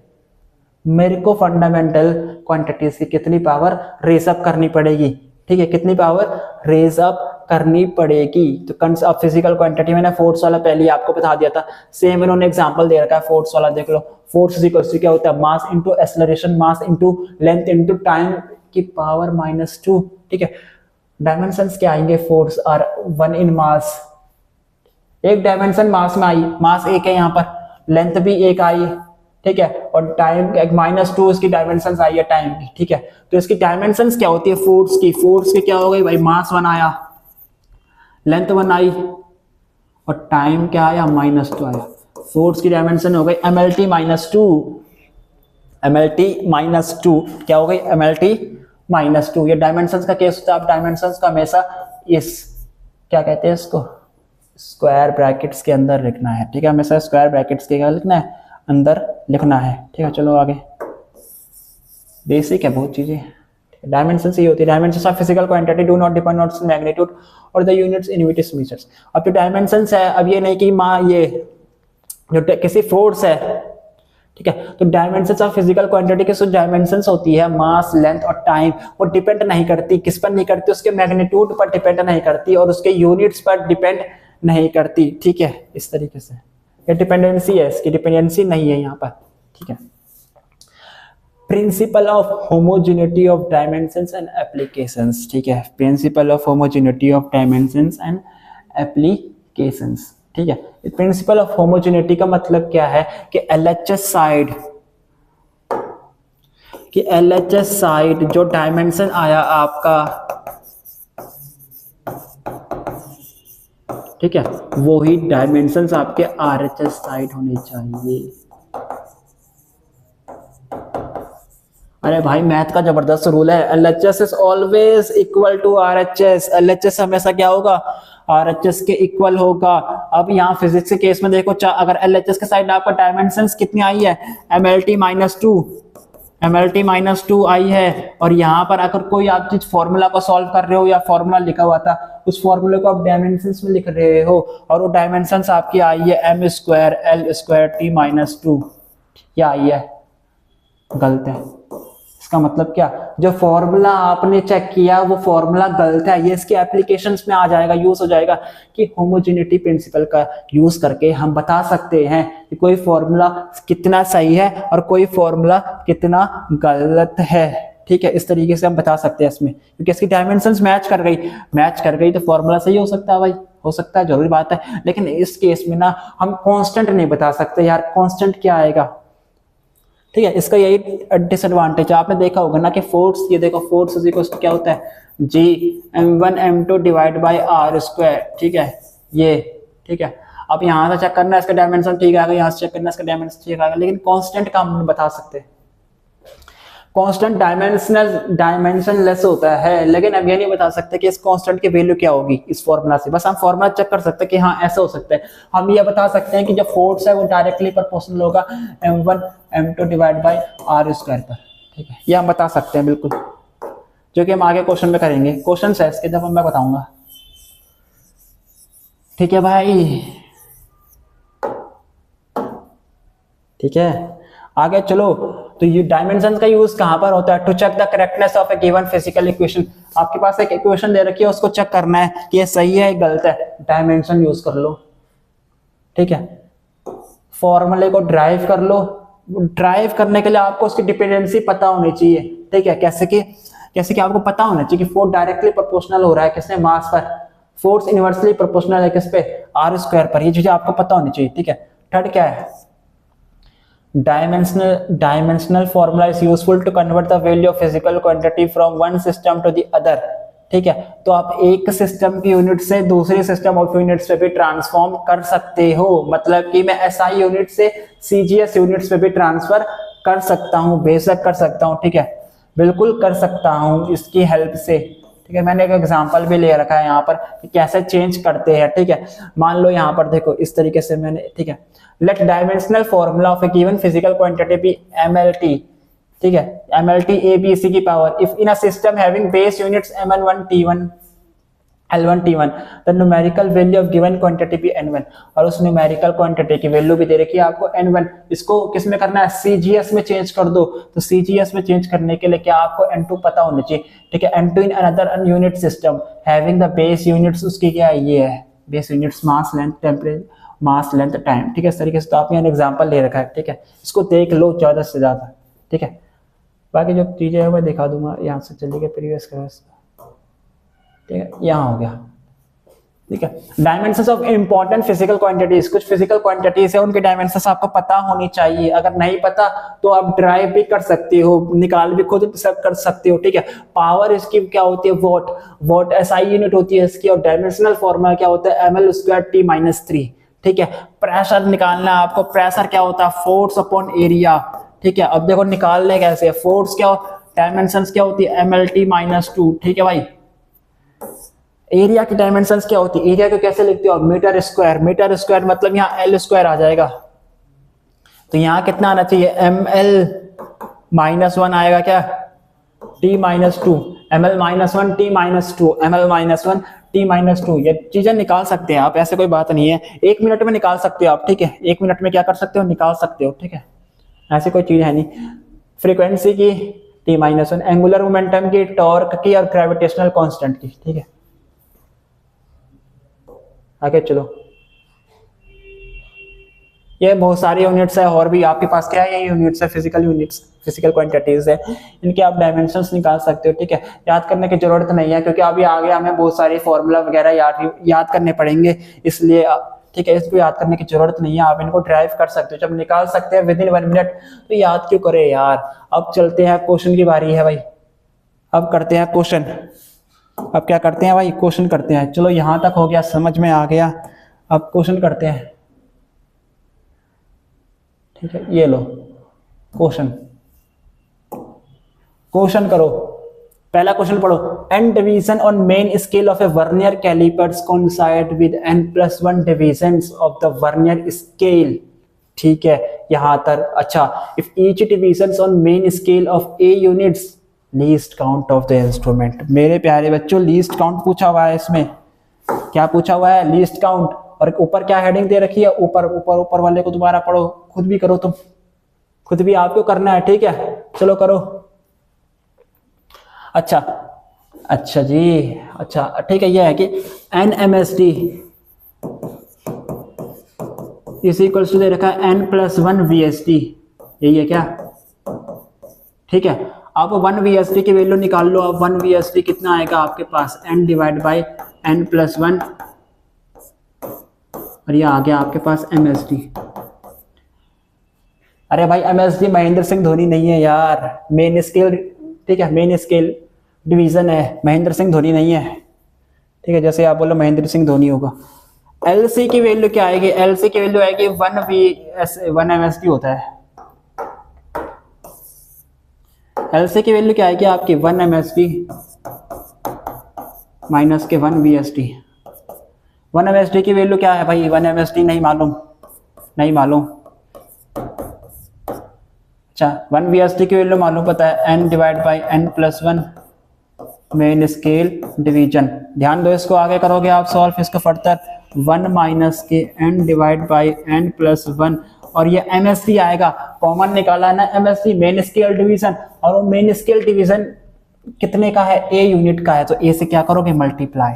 मेरे को फंडामेंटल क्वांटिटीज की कितनी पावर रेज अप करनी पड़ेगी, ठीक है। कितनी पावर रेज अप करनी पड़ेगी। तो अब फिजिकल क्वांटिटी मैंने फोर्स वाला पहले ही आपको बता दिया था, सेम इन्होंने एग्जांपल दे रखा है फोर्स वाला, देख लो। फोर्स इज इक्वल टू क्या होता है, मास into acceleration, mass into length into time की पावर -2, ठीक है। डायमेंशंस क्या आएंगे, फोर्स आर 1 इन मास, एक डायमेंशन मास में आई, मास 1 है यहाँ पर, लेंथ भी 1 आई, ठीक है, और टाइम -2 इसकी डायमेंशंस आई है टाइम की, ठीक है। तो इसकी डायमेंशंस क्या होती है फोर्स की क्या हो गई भाई, मास 1 आया, लेंथ 1 आई और टाइम क्या आया, -2 आया। फोर्स की डायमेंशन हो गई MLT -2, MLT -2 क्या हो गई, MLT -2। ये डायमेंशंस का केस होता है। आप डायमेंशंस का हमेशा इस क्या कहते हैं इसको, स्क्वायर ब्रैकेट्स के अंदर लिखना है, ठीक है। हमेशा स्क्वायर ब्रैकेट्स के लिखना है, अंदर लिखना है, ठीक है। चलो आगे, बेसिक है बहुत चीजें। डायमेंशंस ये होती है, dimensions of physical quantity do not depend on magnitude और the units in which it measures. अब जो डायमेंशंस है, अब ये नहीं कि ये जो किसी फोर्स है, ठीक है, तो डायमेंशंस ऑफ फिजिकल क्वांटिटी की जो डायमेंशंस होती है, मास, लेंथ और टाइम, वो डिपेंड नहीं करती, किस पर नहीं करती, उसके मैग्नीट्यूड पर डिपेंड नहीं करती और उसके यूनिट्स पर डिपेंड नहीं करती, ठीक है। इस तरीके से ये डिपेंडेंसी है, इसकी डिपेंडेंसी नहीं है यहाँ पर, ठीक है। Principle of homogeneity of dimensions and applications, ठीक है। Principle of homogeneity of dimensions and applications, ठीक है। प्रिंसिपल ऑफ होमोजेनिटी का मतलब क्या है कि LHS साइड जो डायमेंशन आया आपका, ठीक है, वो ही डायमेंशंस आपके RHS साइड होने चाहिए। अरे भाई मैथ का जबरदस्त रूल है, LHS is always equal to RHS। LHS हमेशा क्या होगा, RHS के इक्वल होगा। अब यहाँ फिजिक्स के केस में देखो, अगर LHS के साइड आपका डायमेंशंस कितनी आई है, MLT -2 आई है, और यहाँ पर अगर कोई आप चीज फॉर्मूला को सॉल्व कर रहे हो या फॉर्मूला लिखा हुआ था, उस फॉर्मूले को आप डायमेंशंस में लिख रहे हो और वो डायमेंशंस आपकी आई है m² L² T -2, क्या आई है, गलत है। इसका मतलब क्या, जो फॉर्मूला आपने चेक किया वो फॉर्मूला गलत है, ये इसके एप्लीकेशंस में आ जाएगा, यूज हो जाएगा कि होमोजेनिटी प्रिंसिपल का यूज करके हम बता सकते हैं कि कोई फॉर्मूला कितना सही है और कोई फॉर्मूला कितना गलत है, ठीक है। इस तरीके से हम बता सकते हैं इसमें, क्योंकि इसकी डायमेंशंस मैच कर गई तो फॉर्मूला सही हो सकता है भाई, हो सकता है, जरूरी बात है। लेकिन इस केस में ना हम कांस्टेंट नहीं बता सकते यार, कांस्टेंट क्या आएगा, ठीक है। इसका यही डिसएडवांटेज है, आपने देखा होगा ना कि फोर्स, ये देखो फोर्स इज इक्वल टू क्या होता है, G m1 m2 divide by r², ठीक है, ये, ठीक है। अब यहाँ से चेक करना है इसका डायमेंशन ठीक आएगा, यहाँ से चेक करना है इसका डायमेंशन ठीक आएगा, लेकिन कांस्टेंट का हम बता सकते हैं। कांस्टेंट डायमेंशनलेस होता है, लेकिन अब ये नहीं बता सकते कि इस कांस्टेंट की वैल्यू क्या होगी इस फॉर्मूला से, बस हम फॉर्मूला चेक कर सकते हैं कि हाँ ऐसा हो सकता है। हम ये बता सकते हैं कि जो फोर्स है वो डायरेक्टली प्रोपोर्शनल होगा m1 m2 divide by r² पर, ठीक है, ये हम बता सकते हैं बिल्कुल, जो कि हम आगे क्वेश्चन में करेंगे। क्वेश्चन है इसके जब मैं बताऊंगा, ठीक है भाई। ठीक है, आगे चलो। तो ये डायमेंशन का यूज कहां पर होता है? To check the correctness of a given physical equation. आपके पास एक इक्वेशन दे रखी है, उसको चेक करना है कि ये सही है गलत है, डायमेंशन यूज कर लो। ठीक है, फॉर्मूले को ड्राइव कर लो। ड्राइव करने के लिए आपको उसकी डिपेंडेंसी पता होनी चाहिए। ठीक है, जैसे कि आपको पता होना चाहिए कि फोर्स डायरेक्टली प्रोपोर्शनल हो रहा है किसने? मास पर। फोर्स इनवर्सली प्रोपोर्शनल है किस पे? आर स्क्वायर पर। ये चीजें आपको पता होनी चाहिए। ठीक है, थर्ड क्या है? Dimensional formula is useful to convert the value of physical quantity from one system to the other. ठीक है, तो आप एक सिस्टम की यूनिट से दूसरे सिस्टम ऑफ यूनिट्स पे भी ट्रांसफॉर्म कर सकते हो। मतलब कि मैं एसआई यूनिट से सीजीएस यूनिट्स पे भी ट्रांसफर कर सकता हूं, बेशक कर सकता हूं। ठीक है, बिल्कुल कर सकता हूं इसकी हेल्प से। ठीक है, मैंने एक एग्जांपल भी ले रखा है यहाँ पर कि कैसे चेंज करते हैं। ठीक है, मान लो यहाँ पर देखो इस तरीके से मैंने, ठीक है, let dimensional formula of a given physical quantity be MLT. ठीक है, एमएलटी ए बी सी की power if in a system having base units mn1 t1 L1 T1 the numerical value of given quantity be N1। और उस न्यूमेरिकल क्वांटिटी की वैल्यू भी दे रखी है आपको N1। इसको किस में करना है? CGS में चेंज कर दो। तो CGS में चेंज करने के लिए क्या आपको N2 पता होना चाहिए। ठीक है, N2 in another unit system having the base units, उसकी क्या है? ये है बेस यूनिट्स, मास लेंथ टेम्परेचर, मास लेंथ टाइम। ठीक है, इस तरीके से। तो आप यहाँ एग्जाम्पल ले रखा है। ठीक है, इसको देख लो ज्यादा से ज्यादा। ठीक है, बाकी जो चीजें है मैं दिखा दूंगा। यहाँ से चलिए प्रीवियस क्लास। ठीक है, यहाँ हो गया। ठीक है, dimensions of important physical quantities. कुछ फिजिकल क्वांटिटीज है, उनके डायमेंशंस आपको पता होनी चाहिए। अगर नहीं पता तो आप ड्राइव भी कर सकते हो, निकाल भी खुद सब कर सकते हो। ठीक है, पावर इसकी क्या होती है? वॉट। वॉट एसआई यूनिट होती है इसकी। और डायमेंशनल फॉर्मूला क्या होता है? ml²t-3। ठीक है, प्रेशर निकालना है आपको। प्रेशर क्या होता है? Force upon area. ठीक है, अब देखो निकालने कैसे है। फोर्स क्या, डायमेंशंस क्या होती है? mlt-2। ठीक है भाई, एरिया की डायमेंशंस क्या होती है? एरिया को कैसे लिखते हो? Metre square. मीटर स्क्वायर मतलब यहाँ एल स्क्वायर आ जाएगा। तो यहाँ कितना आना चाहिए? ml-1 आएगा क्या? t-2। ml-1 t-2, ml-1 t-2। ये चीजें निकाल सकते हैं आप, ऐसे कोई बात नहीं है। 1 मिनट में निकाल सकते हो आप। ठीक है, 1 मिनट में क्या कर सकते हो? निकाल सकते हो। ठीक है, ऐसी कोई चीज है नहीं। फ्रीक्वेंसी की t-1, एंगुलर मोमेंटम की, टॉर्क की और ग्रेविटेशनल कांस्टेंट की। ठीक है, आगे चलो। ये बहुत सारी यूनिट्स है, और भी आपके पास क्या है? ये यूनिट्स है, फिजिकल यूनिट्स, फिजिकल क्वांटिटीज है। इनके आप डायमेंशंस निकाल सकते हो। ठीक है, याद करने की जरूरत नहीं है क्योंकि अभी आगे हमें बहुत सारे फॉर्मूला वगैरह याद करने पड़ेंगे, इसलिए ठीक है, इसको याद करने की जरूरत नहीं है। आप इनको ड्राइव कर सकते हो, जब निकाल सकते हैं विद इन 1 मिनट, तो याद क्यों करे यार। अब चलते हैं, क्वेश्चन की बारी है भाई। अब करते हैं क्वेश्चन। अब क्या करते हैं भाई? क्वेश्चन करते हैं। चलो यहां तक हो गया, समझ में आ गया। अब क्वेश्चन करते हैं। ठीक है, ये लो क्वेश्चन। क्वेश्चन करो। पहला क्वेश्चन पढ़ो। n division on main scale of a vernier callipers coincide with n+1 divisions of the vernier scale. ठीक है, यहां तक अच्छा। If each division on main scale of a units, least count of the instrument. मेरे प्यारे बच्चों, लीस्ट काउंट पूछा हुआ है इसमें। क्या पूछा हुआ है? Least count. और ऊपर क्या हेडिंग दे रखी है? ऊपर वाले को दोबारा पढ़ो, खुद भी करो तुम, खुद भी आपको करना है। ठीक है, चलो करो। अच्छा जी, अच्छा ठीक है। यह है कि nMSD इज इक्वल्स टू दे रखा है n+1 VSD। यही है क्या? ठीक है, आप 1 VSD की वैल्यू निकाल लो। अब 1 VSD कितना आएगा आपके पास? n डिवाइड बाई n+1, और ये आ गया आपके पास MSD। अरे भाई, MSD महेंद्र सिंह धोनी नहीं है यार, मेन स्केल। ठीक है, मेन स्केल डिवीजन है, महेंद्र सिंह धोनी नहीं है। ठीक है, जैसे आप बोलो महेंद्र सिंह धोनी होगा। LC की वैल्यू क्या आएगी? LC की वैल्यू आएगी 1 MSD होता है। LC की वैल्यू क्या आएगी आपकी? 1 MSD माइनस के 1 VSD। 1 MSD की वैल्यू क्या है भाई? 1 MSD नहीं मालूम, नहीं मालूम। अच्छा, 1 VSD की वैल्यू मालूम पता है, n divide by n+1 main scale division. ध्यान दो, इसको आगे करोगे आप सॉल्व इसको फर्दर। 1 माइनस के n डिवाइड बाई n+1, और ये MSD आएगा, कॉमन निकाला है ना MSD मेन स्केल डिवीजन, और वो मेन स्केल डिवीजन कितने का है, A यूनिट का है, तो A से क्या करोगे मल्टीप्लाई,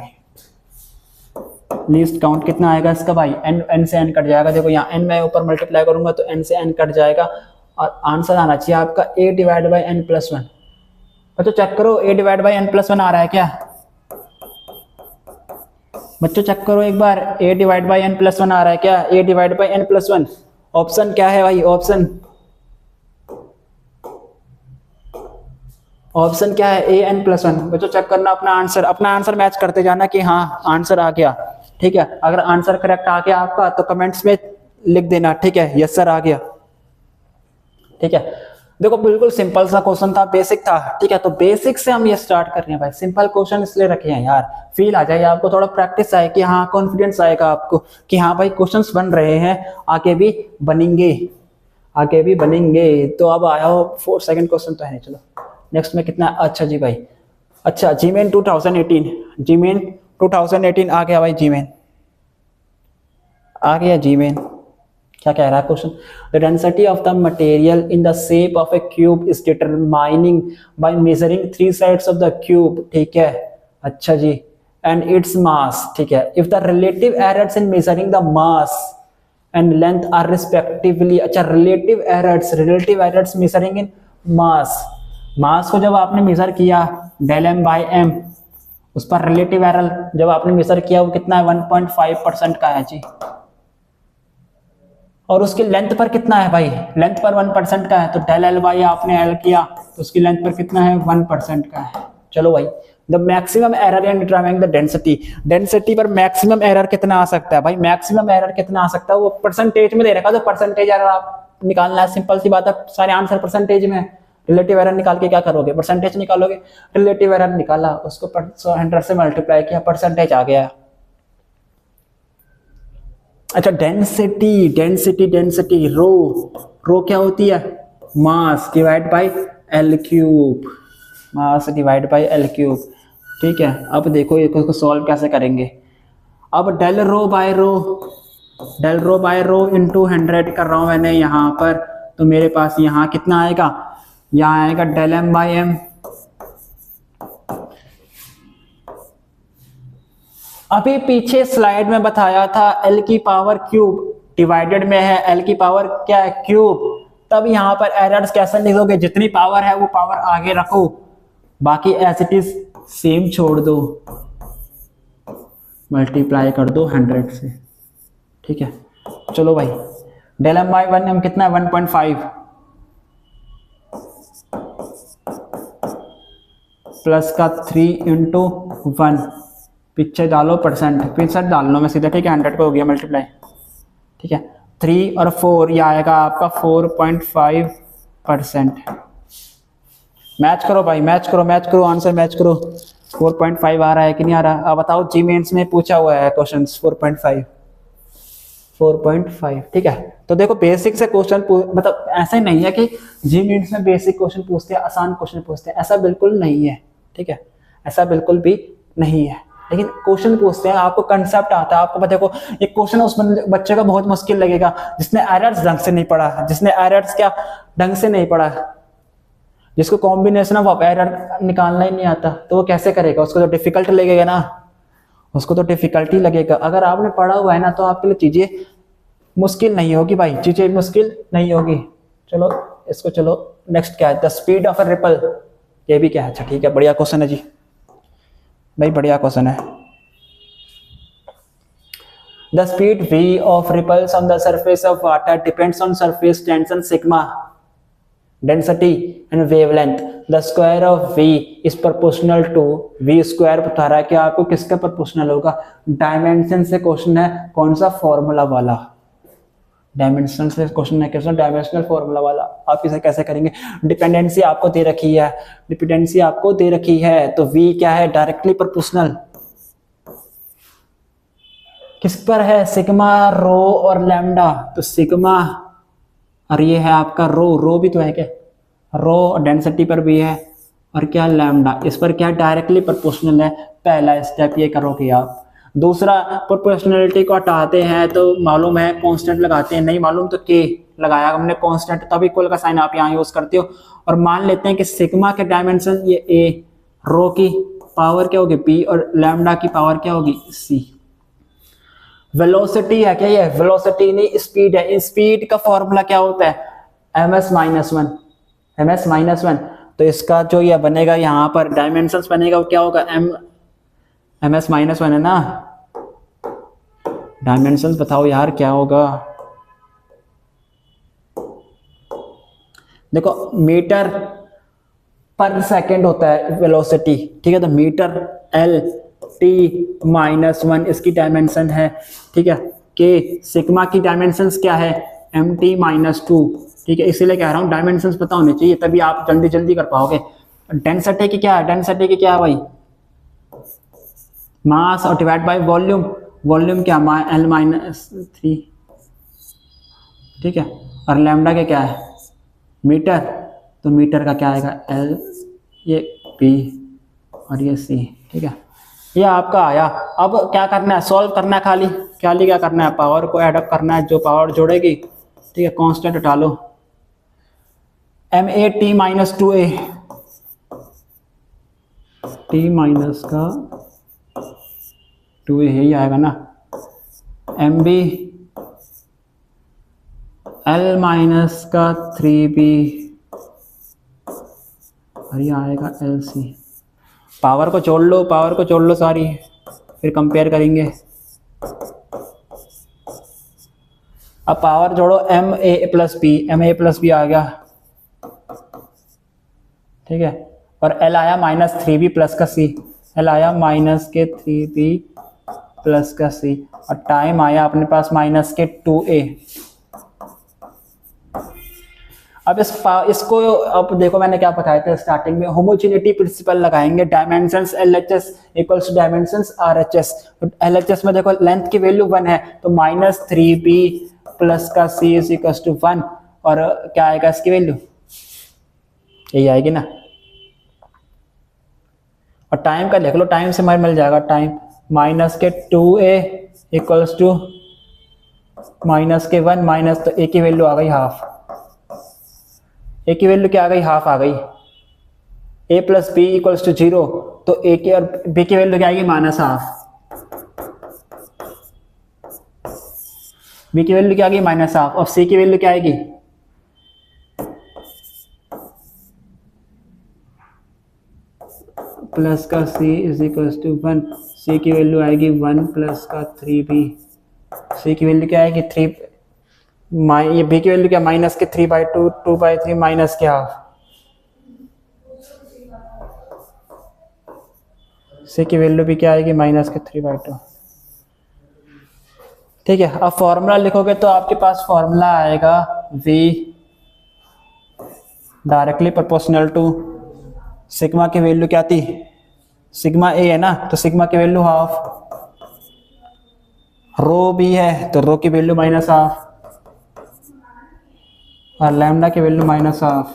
लीस्ट काउंट कितना आएगा इसका भाई, n से n कट जाएगा, देखो यहाँ n मैं ऊपर मल्टीप्लाई करूंगा तो n से n कट जाएगा, और आंसर आना चाहिए आपका a divide by n plus 1। बच्चों चेक करो a divide by n plus 1 आ रहा है क्या, बच्चों चेक करो एक बार, a divide by n plus 1 आ रहा है क्या, a divide by n plus 1। Option क्या है भाई, ऑप्शन क्या है, a n प्लस 1। बच्चों चेक करना अपना आंसर मैच करते जाना कि हाँ आंसर आ गया, ठीक है। अगर आंसर करेक्ट आ गया आपका तो कमेंट्स में लिख देना, ठीक है, यस सर आ गया, ठीक है। देखो बिल्कुल सिंपल सा क्वेश्चन था, बेसिक था, ठीक है। तो बेसिक से हम ये स्टार्ट कर रहे हैं भाई, सिंपल क्वेश्चन इसलिए रखे हैं यार, फील आ जाए आपको, थोड़ा प्रैक्टिस आए कि हाँ कॉन्फिडेंस आएगा आपको कि हाँ भाई क्वेश्चंस बन रहे हैं, आगे भी बनेंगे, आगे भी बनेंगे। तो अब आया हो 4 सेकंड क्वेश्चन तो है नहीं, चलो नेक्स्ट में कितना, अच्छा जी भाई, अच्छा जीमेन 2018 आ गया भाई, जीमेन आ गया, जीमेन क्या कह रहा है question, the density of the material in the shape of a cube is determining by measuring 3 sides of the cube, ठीक है, अच्छा जी, एंड इट्स मास, ठीक है, if the relative errors in measuring the mass and length are respectively, अच्छा relative errors measuring in mass को जब आपने मेजर किया डेल m बाई m, उस पर रिलेटिव एरर जब आपने मेजर किया वो कितना है 1.5% का है जी, और उसकी लेंथ पर कितना है भाई, लेंथ पर 1% का है, तो डेल l बाई आपने l किया तो उसकी लेंथ पर कितना है 1% का है। चलो भाई, the maximum error in determining the density पर मैक्सिमम एरर कितना आ सकता है भाई, मैक्सिमम एरर कितना आ सकता है, वो परसेंटेज में दे रखा, तो परसेंटेज एरर आप निकालना है, सिंपल सी बात है, सारे आंसर परसेंटेज में। रिलेटिव एरर निकाल के क्या करोगे, परसेंटेज निकालोगे, रिलेटिव एरर निकाला, उसको 100 से मल्टीप्लाई किया, परसेंटेज आ गया। अच्छा डेंसिटी रो क्या होती है, mass divide by L cube, mass divide by L cube, ठीक है। अब देखो इसको सॉल्व कैसे करेंगे, अब del rho bye rho into 100 कर रहा हूं मैंने यहाँ पर, तो मेरे पास यहाँ कितना आएगा, यहाँ आएगा डेल m बाई m, अभी पीछे स्लाइड में बताया था l की पावर क्यूब डिवाइडेड में है l की पावर क्या है क्यूब, तब यहाँ पर एरर्स कैसे लिखोगे, जितनी पावर है वो पावर आगे रखो, बाकी एज इट इज सेम छोड़ दो, मल्टीप्लाई कर दो 100 से, ठीक है। चलो भाई डेल m बाई 1m कितना है 1.5 प्लस का 3 इंटू 1, पीछे डालो परसेंट डाल लो मैं सीधा, ठीक है, 100 पे हो गया मल्टीप्लाई, ठीक है, 3 और 4 ये आएगा आपका 4.5%। मैच करो भाई, मैच करो आंसर मैच करो, 4.5 आ रहा है कि नहीं आ रहा, अब बताओ जी मेंस में पूछा हुआ है क्वेश्चन 4.5, ठीक है। तो देखो बेसिक से क्वेश्चन, मतलब ऐसा नहीं है कि जी मेंस में बेसिक क्वेश्चन पूछते हैं, आसान क्वेश्चन पूछते हैं, ऐसा बिल्कुल नहीं है, ठीक है, ऐसा बिल्कुल भी नहीं है, लेकिन क्वेश्चन पूछते हैं, आपको कंसेप्ट आता है, आपको पता है ये क्वेश्चन उस बच्चे का बहुत मुश्किल लगेगा जिसने एरर्स ढंग से नहीं पढ़ा, ढंग से नहीं पढ़ा, जिसको कॉम्बिनेशन ऑफ एरर निकालना ही नहीं आता, तो वो कैसे करेगा, उसको तो डिफिकल्ट लगेगा ना, उसको तो डिफिकल्टी लगेगा। अगर आपने पढ़ा हुआ है ना तो आपके लिए चीजें मुश्किल नहीं होगी भाई, चीजें मुश्किल नहीं होगी। चलो इसको, चलो नेक्स्ट क्या है, the speed of a ripple, ये भी क्या है, अच्छा ठीक है, बढ़िया क्वेश्चन है जी भाई, बढ़िया क्वेश्चन है। The speed v of ripples on the surface of water depends on surface tension sigma, density and wavelength. The square of v is proportional to v square, बता रहा है कि आपको किसका प्रोपोर्शनल होगा, डायमेंशन से क्वेश्चन है, कौन सा फॉर्मूला वाला, डायमेंशन से क्वेश्चन है, कैसा डायमेंशनल फॉर्मूला वाला, आप इसे कैसे करेंगे, डिपेंडेंसी आपको दे रखी है, तो v क्या है, डायरेक्टली प्रोपोर्शनल किस पर है, सिग्मा, रो और लैम्डा, तो सिग्मा और ये है आपका रो भी तो है क्या, रो डेंसिटी पर भी है, और क्या लैम्डा, इस पर क्या डायरेक्टली प्रोपोर्शनल है, पहला स्टेप ये करोगे आप। दूसरा प्रोपोर्शनलिटी को हटाते हैं तो मालूम है कांस्टेंट लगाते हैं, नहीं मालूम तो के लगाया हमने कांस्टेंट, तब इक्वल का साइन आप यहाँ यूज करते हो। और मान लेते हैं कि सिग्मा के डायमेंशन ये ए, रो की पावर क्या होगी बी और लैम्डा की पावर क्या होगी सी। वेलोसिटी है क्या, ये वेलोसिटी नहीं स्पीड है। स्पीड का फॉर्मूला क्या होता है ms minus one, ms minus one. तो इसका जो ये बनेगा यहाँ पर डायमेंशंस बनेगा वो क्या होगा ms माइनस वन है ना। डायमेंशंस बताओ यार क्या होगा। देखो मीटर पर सेकंड होता है वेलोसिटी, ठीक है। तो metre L T minus one इसकी डायमेंशन है, ठीक है। के सिग्मा की डायमेंशंस क्या है एम टी माइनस टू, ठीक है। इसीलिए कह रहा हूँ डायमेंशंस पता होने चाहिए, तभी आप जल्दी जल्दी कर पाओगे। डेंसिटी की क्या है, डेंसिटी की क्या है भाई मास और डिवाइड बाय वॉल्यूम, वॉल्यूम क्या एल माइनस थ्री, ठीक है। और लैम्डा के क्या है मीटर, तो मीटर का क्या आएगा एल, ये पी और ये सी, ठीक है। ये आपका आया। अब क्या करना है सॉल्व करना है, खाली खाली क्या करना है पावर को एडअप करना है, जो पावर जोड़ेगी, ठीक है। कांस्टेंट उठा लो M A T minus two A, T minus का टू ए ही आएगा ना, एम बी एल माइनस का थ्री बी और ये आएगा एल सी। पावर को जोड़ लो, पावर को जोड़ लो सारी, फिर कंपेयर करेंगे। अब पावर जोड़ो M A plus B, M A plus B आ गया, ठीक है। और एल आया माइनस थ्री बी प्लस का सी, एल आया माइनस के थ्री बी प्लस का सी, और टाइम आया अपने पास माइनस के टू ए। अब इसको अब देखो मैंने क्या बताया था स्टार्टिंग में, होमोजेनिटी प्रिंसिपल लगाएंगे। Dimensions LHS equals to dimensions RHS. LHS में देखो लेंथ की वैल्यू 1 है, तो माइनस थ्री बी प्लस का सी इज इक्वल्स टू 1, और क्या आएगा इसकी वैल्यू यही आएगी ना। और टाइम का देख लो, टाइम से मिल जाएगा, टाइम माइनस के two a equals to minus के 1 माइनस, तो ए की वैल्यू आ गई हाफ, ए की वैल्यू क्या आ गई हाफ आ गई। ए प्लस बी इक्वल्स टू 0, तो ए की और बी की वैल्यू क्या आएगी माइनस हाफ, बी की वैल्यू क्या आ गई माइनस हाफ, और सी की वैल्यू क्या आएगी प्लस का सी इज इक्वल्स टू 1, सी की वैल्यू आएगी 1 प्लस का 3b, सी की वैल्यू क्या आएगी 3, ये बी की वैल्यू क्या माइनस के 3/2, 2/3 माइनस के हाफ, सी की वैल्यू भी क्या आएगी माइनस के 3/2, ठीक है। अब फॉर्मूला लिखोगे तो आपके पास फॉर्मूला आएगा v directly proportional to sigma की वैल्यू क्या थी सिग्मा ए है ना, तो सिग्मा की वैल्यू हाफ, रो बी है तो रो की वैल्यू माइनस हाफ, और लैम्डा की वैल्यू माइनस हाफ,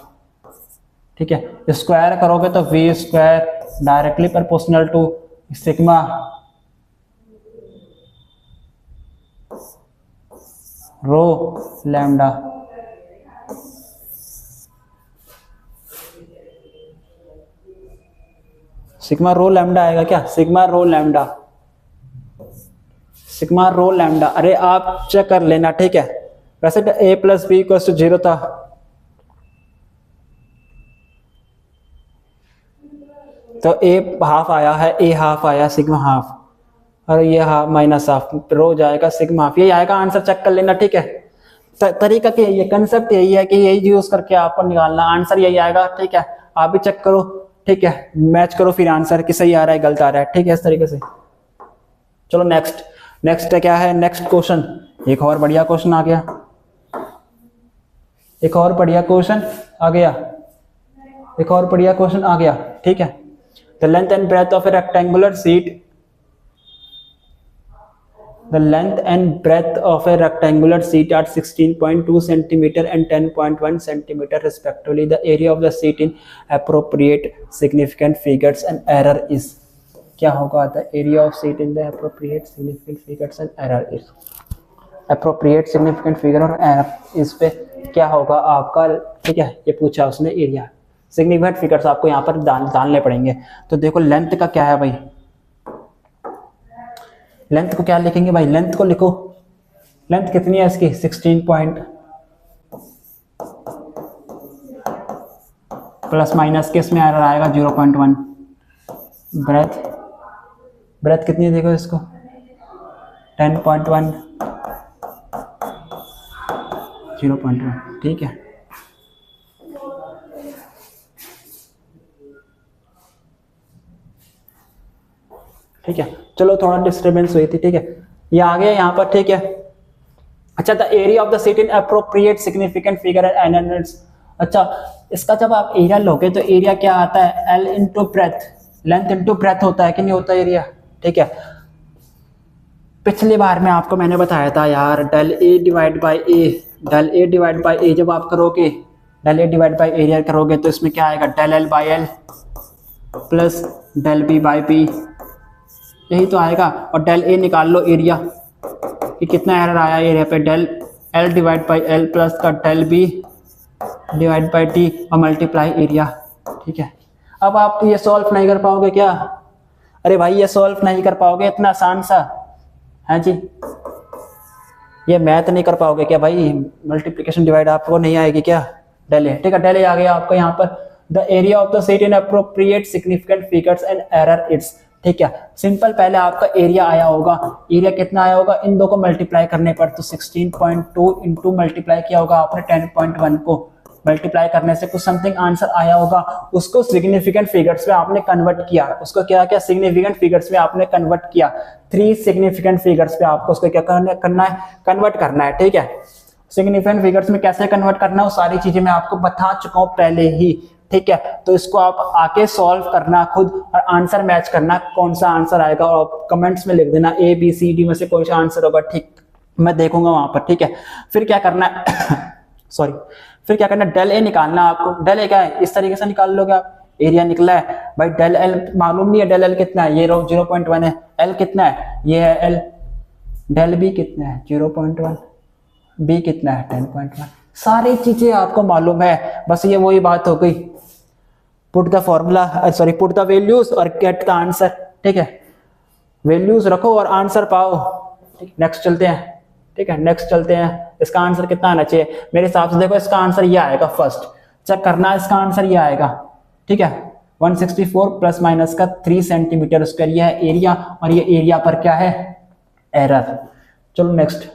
ठीक है। स्क्वायर करोगे तो v square directly proportional to sigma rho lambda, sigma rho lambda आएगा क्या, sigma rho lambda, sigma rho lambda. अरे आप चेक कर लेना, ठीक है। वैसे तो a plus b equals to 0 था, तो a हाफ आया है, a हाफ आया सिग्मा हाफ, और ये हाफ माइनस हाफ, रो जाएगा सिग्मा हाफ, ये आएगा आंसर, चेक कर लेना, ठीक है। तरीका क्या है, ये कंसेप्ट यही है कि यही यूज करके आपको निकालना, आंसर यही आएगा, ठीक है। आप भी चेक करो, ठीक है, मैच करो फिर आंसर कि सही आ रहा है गलत आ रहा है, ठीक है, इस तरीके से। चलो नेक्स्ट, नेक्स्ट क्या है, नेक्स्ट क्वेश्चन, एक और बढ़िया क्वेश्चन आ गया, एक और बढ़िया क्वेश्चन आ गया, एक और बढ़िया क्वेश्चन आ गया, ठीक है। The length and breadth of a rectangular sheet, the length and breadth of a rectangular sheet are 16.2 centimeter and 10.1 centimeter respectively. The area of the sheet in appropriate significant figures and error is, क्या होगा, the area of sheet in the appropriate significant figures and error is, appropriate significant figure और error इस पे क्या होगा आपका, ठीक है, ये पूछा उसने एरिया। सिग्निफिकेंट फिगर्स आपको यहाँ पर डालने पड़ेंगे। तो देखो लेंथ का क्या है भाई, लेंथ को क्या लिखेंगे भाई, लेंथ को लिखो, लेंथ कितनी है इसकी 16 पॉइंट प्लस माइनस किस में एरर आएगा 0.1। ब्रेथ, ब्रेथ कितनी है देखो इसको 10.1 0.1, ठीक है। ठीक है, चलो थोड़ा डिस्टर्बेंस हुई थी, ठीक है, ये आ गया यहाँ पर, ठीक है। अच्छा, the area of the sheet in appropriate significant figure and errors. अच्छा, इसका जब आप एरिया लोगे तो एरिया क्या आता है, L into breadth, length into breadth होता है कि नहीं होता एरिया, ठीक है। पिछली बार में आपको मैंने बताया था यार, del A divide by A, del A divide by A जब आप करोगे, del A divide by area करोगे तो इसमें क्या आएगा, del L by L plus del B by B, यही तो आएगा। और डेल ए निकाल लो एरिया, कि कितना एरर आया एरिया पे, del L divide by L plus का del B divide by T और मल्टीप्लाई एरिया, ठीक है। अब आप ये सॉल्व नहीं कर पाओगे क्या, अरे भाई ये सॉल्व नहीं कर पाओगे, इतना आसान सा है जी, ये मैथ नहीं कर पाओगे क्या भाई, मल्टीप्लिकेशन डिवाइड आपको नहीं आएगी क्या, डेल ए, ठीक है। डेल ए आ गया आपको यहाँ पर, the area of the set in appropriate significant figures and error it's, ठीक है। सिंपल, पहले आपका एरिया आया होगा, एरिया कितना आया होगा, इन दो को मल्टीप्लाई करने पर, तो 16.2 इंटू मल्टीप्लाई किया होगा आपने 10.1 को, मल्टीप्लाई करने से कुछ समथिंग आंसर आया होगा, उसको सिग्निफिकेंट फिगर्स में आपने कन्वर्ट किया, उसको क्या क्या सिग्निफिकेंट फिगर्स में आपने कन्वर्ट किया, 3 सिग्निफिकेंट फिगर्स पे आपको उसको क्या करना है, कन्वर्ट करना है, ठीक है। सिग्निफिकेंट फिगर्स में कैसे कन्वर्ट करना है, वो सारी चीजें मैं आपको बता चुका हूँ पहले ही, ठीक है। तो इसको आप आके सॉल्व करना खुद और आंसर मैच करना, कौन सा आंसर आएगा, और कमेंट्स में लिख देना ए बी सी डी में से कोई सा आंसर होगा, ठीक, मैं देखूंगा वहां पर, ठीक है। फिर क्या करना है सॉरी, फिर क्या करना है, डेल ए निकालना आपको, डेल ए क्या है, इस तरीके से निकाल लोगे आप, एरिया निकला है भाई, डेल एल मालूम नहीं है, डेल एल कितना है, ये 0.1 है, एल कितना है, ये है एल, डेल बी कितना है 0.1, बी कितना है 10.1, सारी चीजें आपको मालूम है, बस ये वही बात हो गई, put the formula, sorry put the values और गेट द आंसर, ठीक है। वैल्यूज रखो और आंसर पाओ, ठीक, नेक्स्ट चलते हैं, ठीक है, नेक्स्ट चलते हैं। इसका आंसर कितना आना चाहिए मेरे हिसाब से, देखो इसका आंसर ये आएगा, फर्स्ट चेक करना, इसका आंसर ये आएगा, ठीक है। 164 प्लस माइनस का 3 सेंटीमीटर स्क्वायर, ये है एरिया, और ये एरिया पर क्या है, एरर। चलो नेक्स्ट,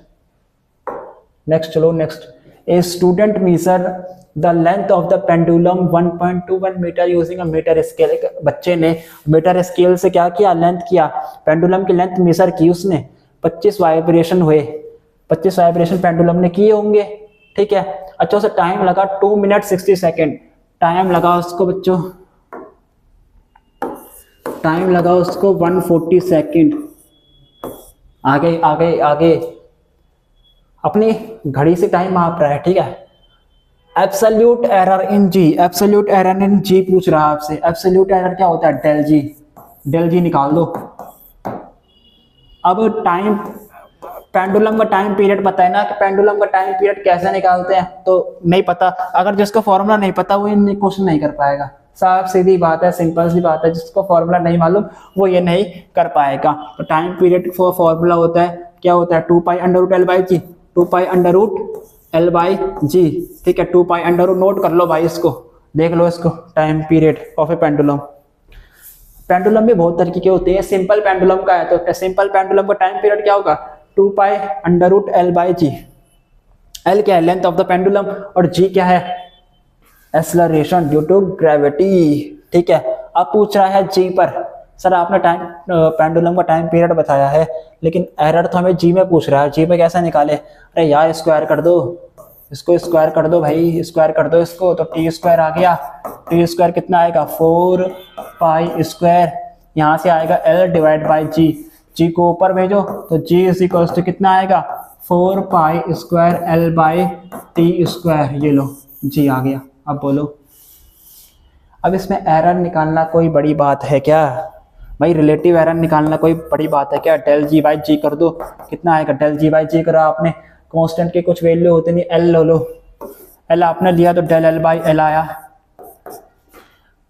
नेक्स्ट चलो next. A student measure the length of the pendulum 1.21 metre using a metre scale, एक बच्चे ने मीटर स्केल से क्या किया, लेंथ किया, पेंडुलम की लेंथ मेजर की उसने, 25 वाइब्रेशन हुए, 25 वाइब्रेशन पेंडुलम ने किए होंगे, ठीक है। अच्छा, उसे टाइम लगा 2 मिनट 60 सेकेंड, टाइम लगा उसको बच्चों, टाइम लगा उसको 140 सेकेंड। आगे आगे आगे अपनी घड़ी से टाइम माप रहा है, ठीक है। Absolute error in G, absolute error in G पूछ रहा है आपसे, एब्सोल्यूट एरर क्या होता है, डेल जी, डेल जी निकाल दो। अब टाइम, पेंडुलम का टाइम पीरियड पता है ना, कि पेंडुलम का टाइम पीरियड कैसे निकालते हैं, तो नहीं पता, अगर जिसको फॉर्मूला नहीं पता वो इन क्वेश्चन नहीं कर पाएगा, साफ सीधी बात है, सिंपल सी बात है, जिसको फॉर्मूला नहीं मालूम वो ये नहीं कर पाएगा। तो टाइम पीरियड फॉर फॉर्मूला होता है, क्या होता है, 2 pi under root L by G, 2 pi under root L by G, ठीक है, 2 पाई अंडर रूट, नोट कर लो भाई इसको, देख लो इसको, time period of A pendulum. Pendulum भी बहुत तरीके के होते हैं, सिंपल पेंडुलम का है, तो सिंपल पेंडुलम का टाइम पीरियड क्या होगा, 2 pi under root L by g, L क्या है, लेंथ ऑफ द पेंडुलम, और जी क्या है, एक्सेलरेशन ड्यू टू ग्रेविटी, ठीक है। अब पूछ रहा है जी पर, सर आपने टाइम पेंडुलम का टाइम पीरियड बताया है, लेकिन एरर तो हमें जी में पूछ रहा है, जी में कैसे निकाले, अरे यार स्क्वायर कर दो, इसको स्क्वायर कर दो भाई, स्क्वायर कर दो इसको, तो टी स्क्वायर आ गया, टी स्क्वायर कितना आएगा 4 पाई स्क्वायर, यहाँ से आएगा एल डिवाइड बाई जी, जी को ऊपर भेजो तो जी इज इक्वल्स टू कितना आएगा 4 pi square L by T square, ये लो जी आ गया। अब बोलो, अब इसमें एरर निकालना कोई बड़ी बात है क्या भाई, रिलेटिव एरर निकालना कोई बड़ी बात है क्या, डेल जी बाई जी कर दो, कितना आएगा, डेल जी बाई जी करा आपने, कांस्टेंट के कुछ वैल्यू होते नहीं, एल लो लो, एल आपने लिया तो डेल एल बाई एल आया,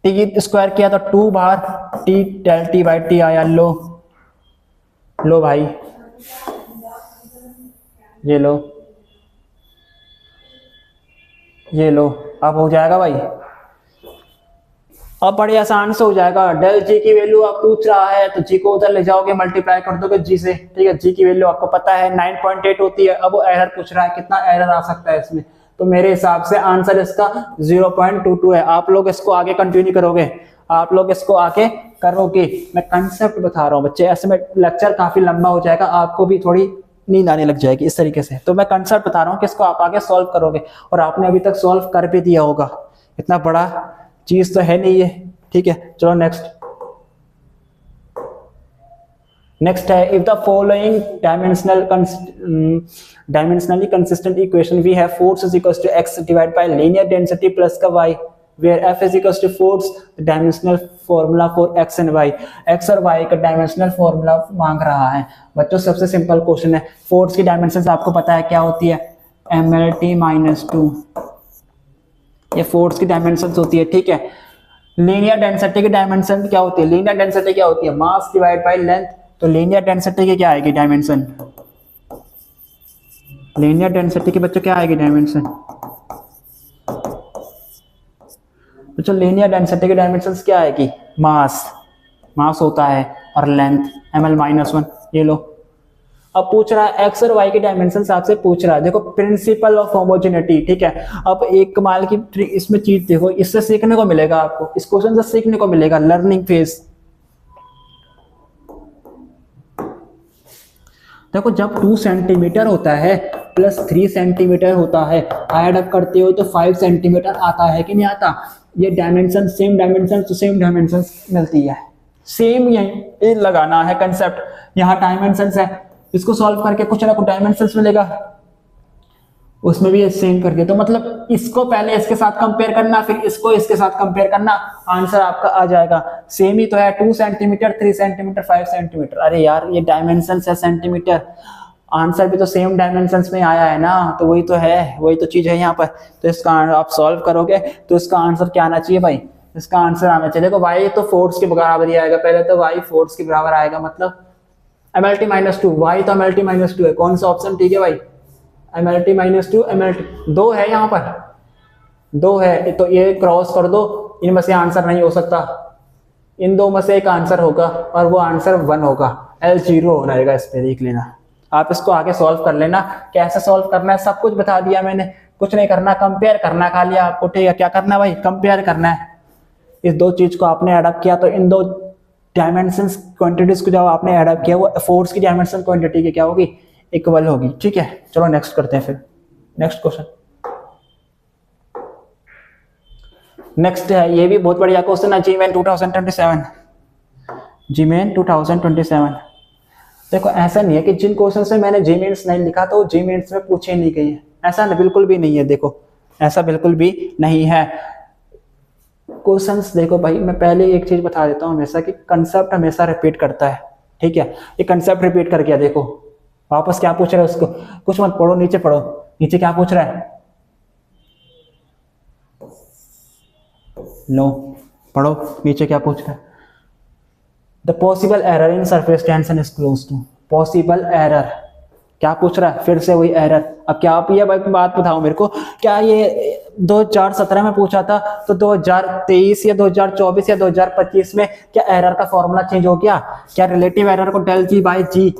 टी स्क्वायर किया तो 2 बार T del T by T आया। लो भाई ये लो, ये लो, अब हो जाएगा भाई, अब बड़े आसान से हो जाएगा। डेल जी की वैल्यू आप पूछ रहा है तो जी को उधर ले जाओगे, मल्टीप्लाई कर दोगे जी से, ठीक है। जी की वैल्यू आपको पता है 9.8 होती है। अब वो एरर पूछ रहा है, कितना एरर आ सकता है इसमें, तो मेरे हिसाब से आंसर इसका 0.22 है। आप लोग इसको आगे कंटिन्यू करोगे, आप लोग इसको आगे करोगे, मैं कंसेप्ट बता रहा हूँ बच्चे, ऐसे में लेक्चर काफी लंबा हो जाएगा, आपको भी थोड़ी नींद आने लग जाएगी इस तरीके से। तो मैं कंसेप्ट बता रहा हूँ कि इसको आप आगे सॉल्व करोगे, और आपने अभी तक सॉल्व कर भी दिया होगा, इतना बड़ा चीज तो है नहीं ये, ठीक है। चलो नेक्स्ट है, if the following dimensionally consistent equation we have force is equal to x divide by linear density plus का y where f is equal to force, dimensional formula for x and y, x और y का डायमेंशनल फॉर्मूला मांग रहा है। बच्चों सबसे सिंपल क्वेश्चन है, फोर्स की डायमेंशंस आपको पता है क्या होती है, mlt-2, ये फोर्स की डायमेंशंस होती है, ठीक है। लीनियर डेंसिटी की डायमेंशन क्या होती है, लीनियर डेंसिटी क्या होती है, मास डिवाइड बाय लेंथ, तो लीनियर डेंसिटी की क्या आएगी डायमेंशन, लीनियर डेंसिटी की बच्चों क्या आएगी डायमेंशन, बच्चों लीनियर डेंसिटी की डायमेंशंस क्या आएगी, मास होता है, और लेंथ ml-1, ये लो। अब पूछ रहा है एक्स और वाई की डायमेंशंस आपसे पूछ रहा है, देखो प्रिंसिपल ऑफ होमोजेनिटी, ठीक है। अब एक कमाल की इसमें चीज देखो, इससे सीखने को मिलेगा आपको, इस क्वेश्चन से सीखने को मिलेगा, लर्निंग फेज। देखो जब 2 सेंटीमीटर होता है प्लस 3 सेंटीमीटर होता है, ऐड अप करते हो तो 5 सेंटीमीटर आता है कि नहीं आता, ये डायमेंशन सेम डायमेंशन तो सेम डायमेंशन मिलती है, सेम यही लगाना है कंसेप्ट, यहाँ डायमेंशन है, इसको सॉल्व करके कुछ ना कुछ डायमेंशंस मिलेगा, उसमें भी सेम करके, तो मतलब इसको पहले इसके साथ कंपेयर करना, फिर इसको इसके साथ कंपेयर करना, आंसर आपका आ जाएगा। सेम ही तो है, 2 सेंटीमीटर 3 सेंटीमीटर 5 सेंटीमीटर, अरे यार ये डायमेंशंस है सेंटीमीटर, आंसर भी तो सेम डायमेंशंस में आया है ना, तो वही तो है, वही तो चीज है यहाँ पर। तो इसका आप सॉल्व करोगे तो इसका आंसर क्या आना चाहिए भाई, इसका आंसर आना चाहिए, देखो y तो फोर्स के बराबर ही आएगा, पहले तो y फोर्स के बराबर आएगा, मतलब mlt-2, y तो mlt-2 है, कौन सा ऑप्शन ठीक है भाई, mlt-2, mlt 2 है, यहाँ पर 2 है, तो ये क्रॉस कर दो, इनमें से आंसर नहीं हो सकता, इन दो में से एक आंसर होगा, और वो आंसर 1 होगा, L0 होना रहेगा, इस पे देख लेना। आप इसको आगे सॉल्व कर लेना, कैसे सॉल्व करना है सब कुछ बता दिया मैंने, कुछ नहीं करना, कंपेयर करना खाली आपको, ठीक है। क्या करना है भाई, कंपेयर करना है, इस दो चीज को आपने एडअप किया तो इन दो डायमेंशंस क्वांटिटीज को जब आपने एडअप किया वो फोर्स की डायमेंशन क्वांटिटी की क्या होगी, इक्वल होगी, ठीक है। चलो नेक्स्ट करते हैं, फिर नेक्स्ट क्वेश्चन। नेक्स्ट है, ये भी बहुत बढ़िया क्वेश्चन है, जीमेन 2027, जीमेन 2027। देखो ऐसा नहीं है कि जिन क्वेश्चन में मैंने जीमेन्स नहीं लिखा तो जीमेन्स में पूछे नहीं गए हैं, ऐसा बिल्कुल भी नहीं है, देखो ऐसा बिल्कुल भी नहीं है। क्वेश्चंस देखो भाई, मैं पहले एक चीज बता देता हूँ हमेशा कि कंसेप्ट हमेशा रिपीट करता है, ठीक है। ये कंसेप्ट रिपीट कर गया, देखो वापस क्या पूछ रहा है उसको, कुछ मत पढ़ो, नीचे पढ़ो, नीचे क्या पूछ रहा है, लो पढ़ो नीचे क्या पूछ रहा है, the possible error in surface tension is close to, possible error क्या पूछ रहा है, फिर से वही एरर। अब क्या आप ये बात बताओ मेरे को, क्या ये 2017 में पूछा था तो 2023 या 2024 या 2025 में क्या एरर का फॉर्मूला चेंज हो गया, क्या रिलेटिव एरर को डेल जी बाई जी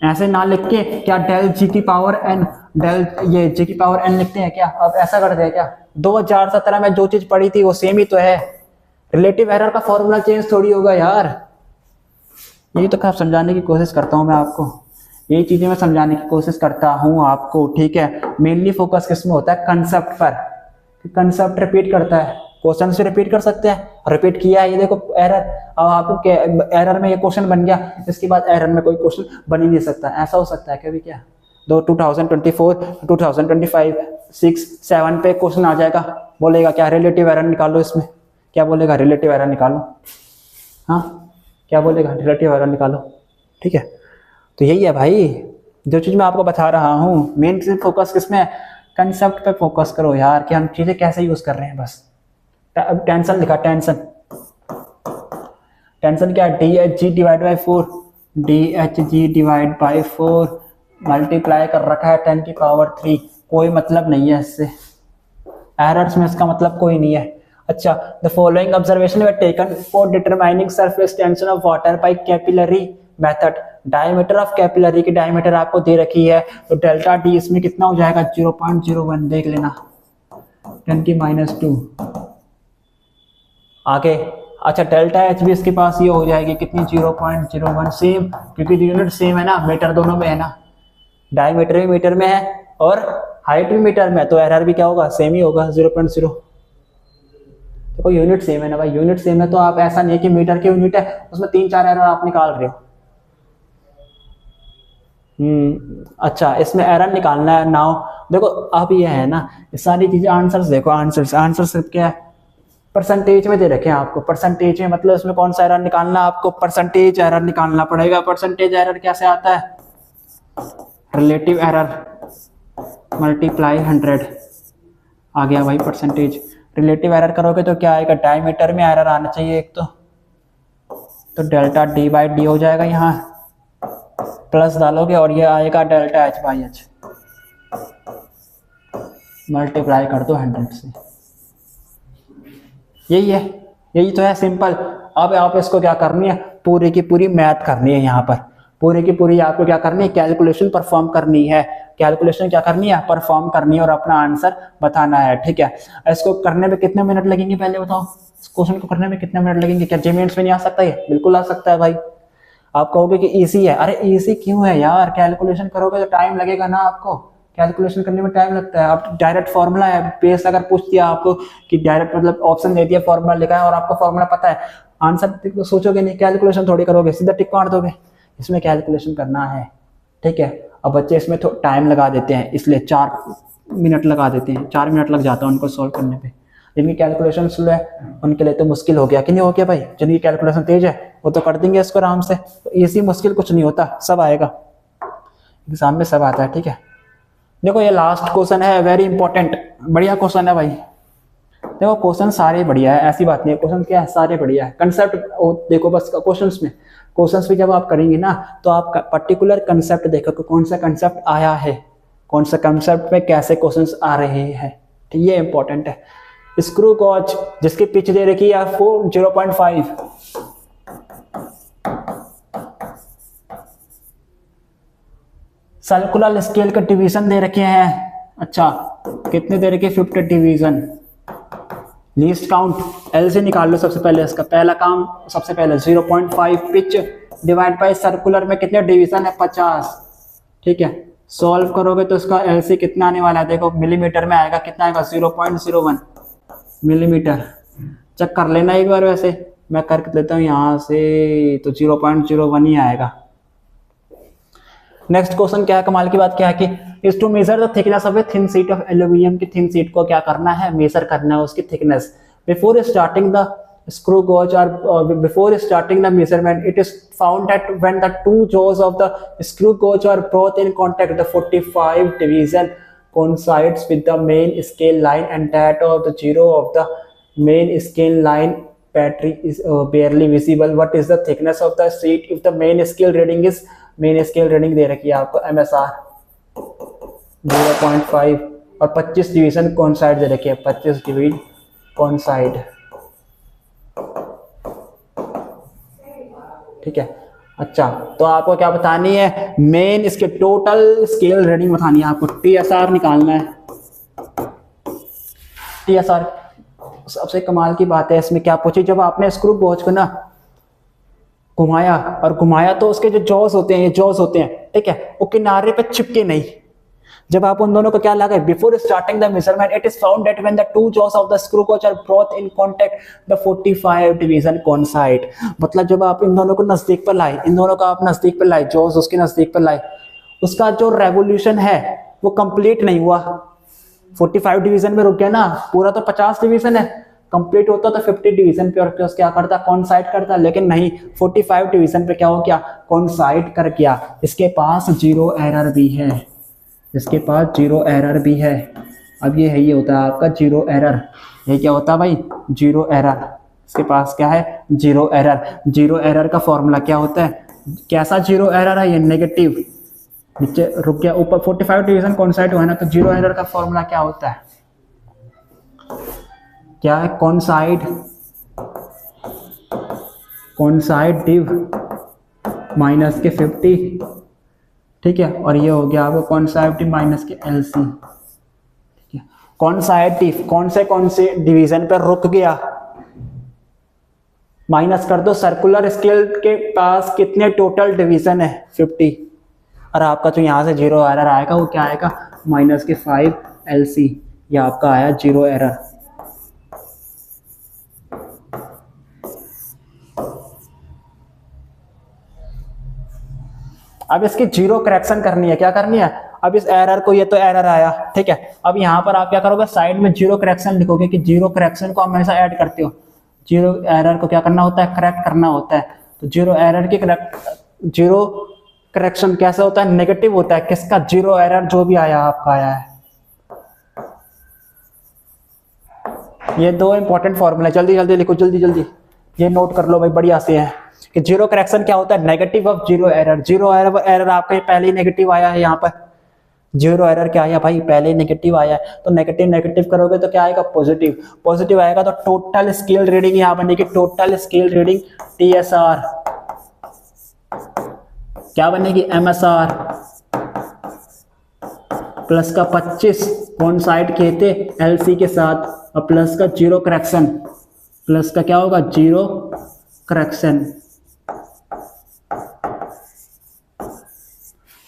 ऐसे ना लिख के क्या डेल जी की पावर एन, डेल ये जी की पावर एन लिखते हैं क्या, अब ऐसा करते हैं क्या, 2017 में जो चीज पढ़ी थी वो सेम ही तो है, रिलेटिव एरर का फॉर्मूला चेंज थोड़ी होगा यार। यही तो आप समझाने की कोशिश करता हूं मैं आपको, यही चीजें मैं समझाने की कोशिश करता हूं आपको, ठीक है। मेनली फोकस किसमें होता है, कंसेप्ट पर, कंसेप्ट रिपीट करता है, क्वेश्चन से रिपीट कर सकते हैं, रिपीट किया है, ये देखो एरर, अब आपको एरर में ये क्वेश्चन बन गया, इसके बाद एरर में कोई क्वेश्चन बन ही नहीं सकता, ऐसा हो सकता है कभी क्या, 2024 2025 6 7 पे क्वेश्चन आ जाएगा, बोलेगा क्या रिलेटिव एरर निकालो, इसमें क्या बोलेगा, रिलेटिव एरर निकालो, हाँ क्या बोलेगा, रिलेटिव एरर निकालो, ठीक है। तो यही है भाई जो चीज मैं आपको बता रहा हूँ, मेन फोकस किसमें है, कंसेप्ट पे फोकस करो यार कि हम चीज़ें कैसे यूज़ कर रहे हैं बस। अब टेंशन लिखा, टेंशन क्या है, D H G divide by 4, D H G divide by 4 multiply कर रखा है 10 की पावर 3, कोई मतलब नहीं है इससे, एरर्स में इसका मतलब कोई नहीं है। अच्छा, the following observation were taken for determining surface tension of water bye capillary method. Diameter of capillary की डायमीटर आपको दे रखी है, तो डेल्टा डी इसमें कितना हो जाएगा 0.01, देख लेना 10 की -2। आगे अच्छा, डेल्टा एच भी इसके पास ये हो जाएगी कितनी 0.01, सेम, क्योंकि यूनिट सेम है ना, मीटर दोनों में है ना, डायमीटर भी मीटर में है और हाइट भी मीटर में है, तो एरर भी क्या होगा, सेम ही होगा 0.0। देखो यूनिट सेम है ना भाई, यूनिट सेम है तो आप ऐसा नहीं है कि मीटर की यूनिट है उसमें 3-4 एरर आप निकाल रहे हो। अच्छा, इसमें एरर निकालना है नाउ। देखो अब ये है ना, ये सारी चीजें आंसर्स देखो, आंसर्स क्या है, परसेंटेज में दे रखे हैं आपको, परसेंटेज में, मतलब इसमें कौन सा एरर निकालना है आपको, परसेंटेज एरर निकालना पड़ेगा। परसेंटेज एरर कैसे आता है, रिलेटिव एरर मल्टीप्लाई 100, आ गया भाई परसेंटेज। रिलेटिव एरर करोगे तो क्या आएगा, डायमीटर में एरर आना चाहिए एक तो डेल्टा डी बाई डी हो जाएगा, यहाँ प्लस डालोगे और ये आएगा delta H by H, multiply कर दो 100 से, यही है, यही तो है, सिंपल। अब आप इसको क्या करनी है, पूरी की पूरी मैथ करनी है, यहाँ पर पूरी की पूरी आपको क्या करनी है, कैलकुलेशन परफॉर्म करनी है, कैलकुलेशन क्या करनी है, परफॉर्म करनी है और अपना आंसर बताना है, ठीक है। इसको करने में कितने मिनट लगेंगे पहले बताओ, इस क्वेश्चन को करने में कितने मिनट लगेंगे, क्या जेमेंट्स में नहीं आ सकता ये, बिल्कुल आ सकता है भाई। आप कहोगे कि इजी है, अरे इजी क्यों है यार, कैलकुलेशन करोगे तो टाइम लगेगा ना, आपको कैलकुलेशन करने में टाइम लगता है। आप डायरेक्ट फॉर्मूला है, बेस अगर पूछ दिया आपको कि डायरेक्ट मतलब ऑप्शन दे दिया, फॉर्मूला लिखा है और आपको फॉर्मूला पता है, आंसर सोचोगे नहीं, कैलकुलेशन थोड़ी करोगे, सीधा टिक मार दोगे। इसमें कैलकुलेशन करना है, ठीक है। अब बच्चे इसमें टाइम लगा देते हैं, इसलिए 4 मिनट लगा देते हैं, 4 मिनट लग जाता है उनको सॉल्व करने पे। जिनकी कैलकुलेशन स्लो है उनके लिए तो मुश्किल हो गया कि नहीं हो गया भाई, जिनकी कैलकुलेशन तेज है वो तो कर देंगे इसको आराम से। तो इसी मुश्किल कुछ नहीं होता, सब आएगा एग्जाम में, सब आता है, ठीक है। देखो ये लास्ट क्वेश्चन है, वेरी इंपॉर्टेंट, बढ़िया क्वेश्चन है भाई। देखो क्वेश्चन सारे बढ़िया है, ऐसी बात नहीं है, क्वेश्चन क्या है, सारे बढ़िया है। कंसेप्ट देखो बस, क्वेश्चंस भी जब आप करेंगे ना तो आप पर्टिकुलर कंसेप्ट देखो कि कौन सा कंसेप्ट आया है, कौन सा कंसेप्ट में कैसे क्वेश्चंस आ रहे हैं, ठीक, ये इंपॉर्टेंट है। स्क्रू गॉज जिसकी पिच दे रखी है 0.5, सर्कुलर स्केल का डिवीजन दे रखे हैं, अच्छा कितने दे रखे, 50 डिवीजन। लीस्ट काउंट एल से निकाल लो सबसे पहले, इसका पहला काम सबसे पहले 0.5 पिच डिवाइड बाय सर्कुलर में कितने डिवीजन है 50, ठीक है। सॉल्व करोगे तो इसका एल सी कितना आने वाला है, देखो मिलीमीटर में आएगा, कितना आएगा 0.01 मिलीमीटर। चेक कर लेना एक बार, वैसे मैं कर लेता हूँ यहाँ से, तो 0.01 ही आएगा। नेक्स्ट क्वेश्चन क्या है, कमाल की बात क्या है कि is to measure the thickness of a thin sheet of aluminium की थिन शीट को क्या करना है, मेजर करना है उसकी thickness. Before starting the screw gauge or before starting the measurement, it is found that when the two jaws of the screw gauge are brought in contact, the 45 division coincides with the main scale line and that of the zero of the main scale line battery is barely visible. What is the thickness of the sheet if the main scale reading is, main scale reading दे रखी है आपको MSR 0.5 और 25 डिवीजन coincide दे रखी है, 25 डिवीजन coincide, ठीक है। अच्छा तो आपको क्या बतानी है, मेन इसके टोटल स्केल रीडिंग बतानी है आपको, TSR निकालना है। TSR सबसे कमाल की बात है इसमें, क्या पूछी, जब आपने स्क्रू गॉज को ना घुमाया तो उसके जो जॉज होते हैं, ये जॉज होते हैं, ठीक है, वो किनारे पे चिपके नहीं। जब आप उन दोनों को क्या लगाए, before starting the measurement it is found that when the two jaws of the screw gauge are brought in contact the 45 division coincide. मतलब जब आप इन दोनों को नजदीक पर लाए, इन दोनों को आप नजदीक पर लाए, जॉस उसके नजदीक पर लाए, उसका जो रेवोल्यूशन है वो कंप्लीट नहीं हुआ, 45 डिवीजन में रुक गया ना, पूरा तो 50 डिवीजन है, कंप्लीट होता तो 50 डिवीजन पे और प्लस क्या करता, कॉन्साइड करता, लेकिन नहीं, 45 डिवीजन पे क्या हो गया, कॉन्साइड कर गया। इसके पास जीरो एरर भी है, इसके पास जीरो एरर भी है, अब ये होता है आपका जीरो एरर। ये क्या होता है भाई? Zero error. इसके पास क्या है? Zero error. जीरो एरर का फॉर्मूला क्या होता है? कैसा जीरो एरर है? ये नेगेटिव। नीचे रुक गया, ऊपर 45 डिवीजन कॉन्साइड हुआ है ना, तो जीरो एरर का फॉर्मूला क्या होता है? क्या है? कॉन्साइड डिव माइनस के 50, ठीक है। और ये हो गया आपको कॉन्साइड डिव माइनस के एलसी। कॉन्साइड डिव कौन से डिवीजन पर रुक गया? माइनस कर दो, सर्कुलर स्केल के पास कितने टोटल डिवीजन है? 50। और आपका जो यहाँ से जीरो एरर आएगा वो क्या आएगा? माइनस के 5 LC। ये आपका आया जीरो एरर। अब इसकी जीरो करेक्शन करनी है। क्या करनी है? अब इस एरर को, ये तो एरर आया, ठीक है। अब यहाँ पर आप क्या करोगे? साइड में जीरो करेक्शन लिखोगे कि जीरो करेक्शन को हमेशा ऐड करते हो। जीरो एरर को क्या करना होता है? करेक्ट करना होता है। तो जीरो एरर की जीरो करेक्शन कैसे होता है? नेगेटिव होता है। किसका? जीरो एरर जो भी आया आपका आया है। ये दो इंपॉर्टेंट फॉर्मूले, जल्दी जल्दी लिखो, जल्दी ये नोट कर लो भाई, बढ़िया से है कि जीरो करेक्शन क्या होता है? Negative of zero error. Zero error आपका पहले ही नेगेटिव आया है। यहाँ पर जीरो एरर क्या आया भाई? पहले ही नेगेटिव आया है। तो नेगेटिव करोगे तो क्या आएगा? पॉजिटिव आएगा। तो टोटल स्केल रीडिंग यहाँ बनेगी, टोटल स्केल रीडिंग TSR क्या बनेगी? MSR प्लस का 25 कॉन्साइड किए थे LC के साथ, और प्लस का जीरो करेक्शन, प्लस का क्या होगा? जीरो करेक्शन,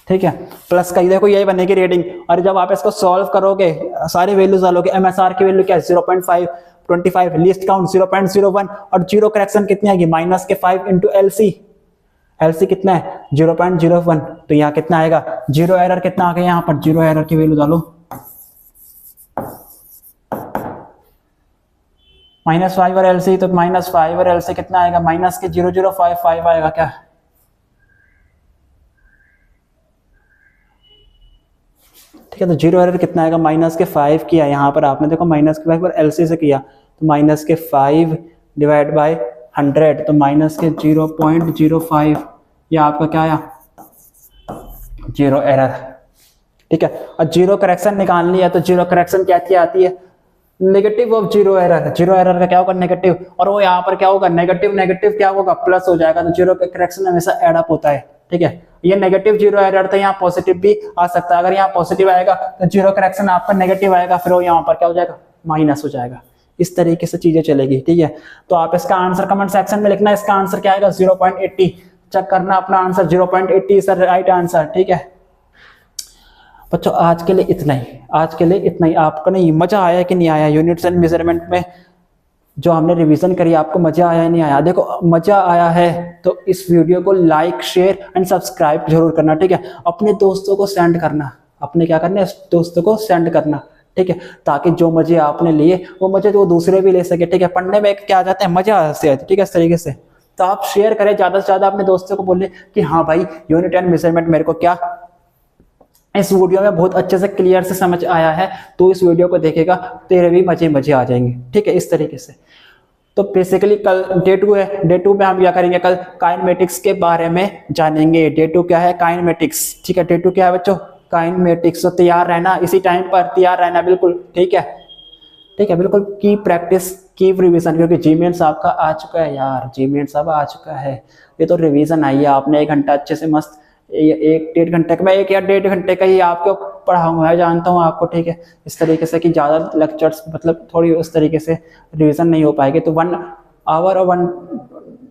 ठीक है। प्लस का देखो यही बनेगी रीडिंग। और जब आप इसको सॉल्व करोगे, सारी वैल्यूज डालोगे, MSR की वैल्यू क्या है? 0.5, 25, लीस्ट काउंट 0.01, और जीरो करेक्शन कितनी आएगी? माइनस के 5 इंटू LC कितना है? 0.01। तो यहाँ कितना आएगा? जीरो एरर कितना आ गया? यहाँ पर जीरो एरर की वैल्यू डालो, -5 और LC, तो -5 और LC कितना आएगा? माइनस के 0.055 आएगा क्या? ठीक है। तो जीरो एरर कितना आएगा? -5 किया यहाँ पर आपने, देखो -5 और LC से किया, तो -5 डिवाइड बाय 100, तो -0.05। ये आपका क्या आया? जीरो एरर, ठीक है। और जीरो करेक्शन निकालनी है, तो जीरो करेक्शन क्या आती है? Negative of zero error. Zero error का क्या होगा? नेगेटिव। और वो यहाँ पर क्या होगा? नेगेटिव क्या होगा? प्लस हो जाएगा। तो जीरो का करेक्शन हमेशा एड अप होता है, ठीक है। ये नेगेटिव जीरो एरर था, यहाँ पॉजिटिव भी आ सकता है। अगर यहाँ पॉजिटिव आएगा तो जीरो करेक्शन आपका नेगेटिव आएगा, फिर वो यहाँ पर क्या हो जाएगा? माइनस हो जाएगा। इस तरीके से चीजें चलेगी, ठीक है। तो आप इसका आंसर कमेंट सेक्शन में लिखना। इसका आंसर क्या आएगा? 0.80। चेक करना अपना answer, 0.80 is the right answer, ठीक है। बच्चों आज के लिए इतना ही। आपको नहीं मजा आया कि नहीं आया? यूनिट्स एंड मेजरमेंट में जो हमने रिवीजन करी, आपको मजा आया नहीं आया? देखो मजा आया है तो इस वीडियो को लाइक, शेयर एंड सब्सक्राइब जरूर करना, ठीक है। अपने दोस्तों को सेंड करना, अपने क्या करना है? दोस्तों को सेंड करना, ठीक है, ताकि जो मजे आपने लिए वो मजे वो दूसरे भी ले सके, ठीक है। पढ़ने में क्या आ जाता है? मजा आते है, ठीक है। इस तरीके से तो आप शेयर करें ज्यादा से ज्यादा, अपने दोस्तों को बोले कि हाँ भाई यूनिट एंड मेजरमेंट मेरे को क्या इस वीडियो में बहुत अच्छे से क्लियर से समझ आया है, तो इस वीडियो को देखेगा तेरे भी मजे आ जाएंगे, ठीक है। इस तरीके से तो बेसिकली कल डे 2 है। डे 2 में हम क्या करेंगे? कल काइनेमेटिक्स के बारे में जानेंगे। डे 2 क्या है? काइनेमेटिक्स, ठीक है। डे 2 क्या है बच्चों? काइनेमेटिक्स। तो तैयार रहना, इसी टाइम पर तैयार रहना, बिल्कुल, ठीक है, ठीक है। बिल्कुल की प्रैक्टिस, की रिवीजन, क्योंकि जीमेंट साहब का आ चुका है यार, जीमेंट साहब आ चुका है। ये तो रिवीजन आई है, आपने 1 घंटा अच्छे से मस्त, 1-1.5 घंटे का, मैं 1 या 1.5 घंटे का ही आपको पढ़ाऊंगा, मैं जानता हूँ आपको, ठीक है। इस तरीके से कि ज़्यादा लेक्चर्स मतलब थोड़ी उस तरीके से रिवीजन नहीं हो पाएगी, तो 1 आवर और 1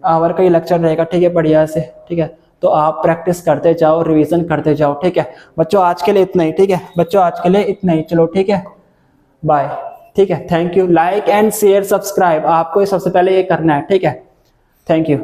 आवर का ही लेक्चर रहेगा, ठीक है, बढ़िया से, ठीक है। तो आप प्रैक्टिस करते जाओ, रिवीजन करते जाओ, ठीक है बच्चों। आज के लिए इतना ही, ठीक है बच्चों, आज के लिए इतना ही। चलो ठीक है, बाय, ठीक है। Thank you. Like and share subscribe आपको सबसे पहले ये करना है, ठीक है। Thank you.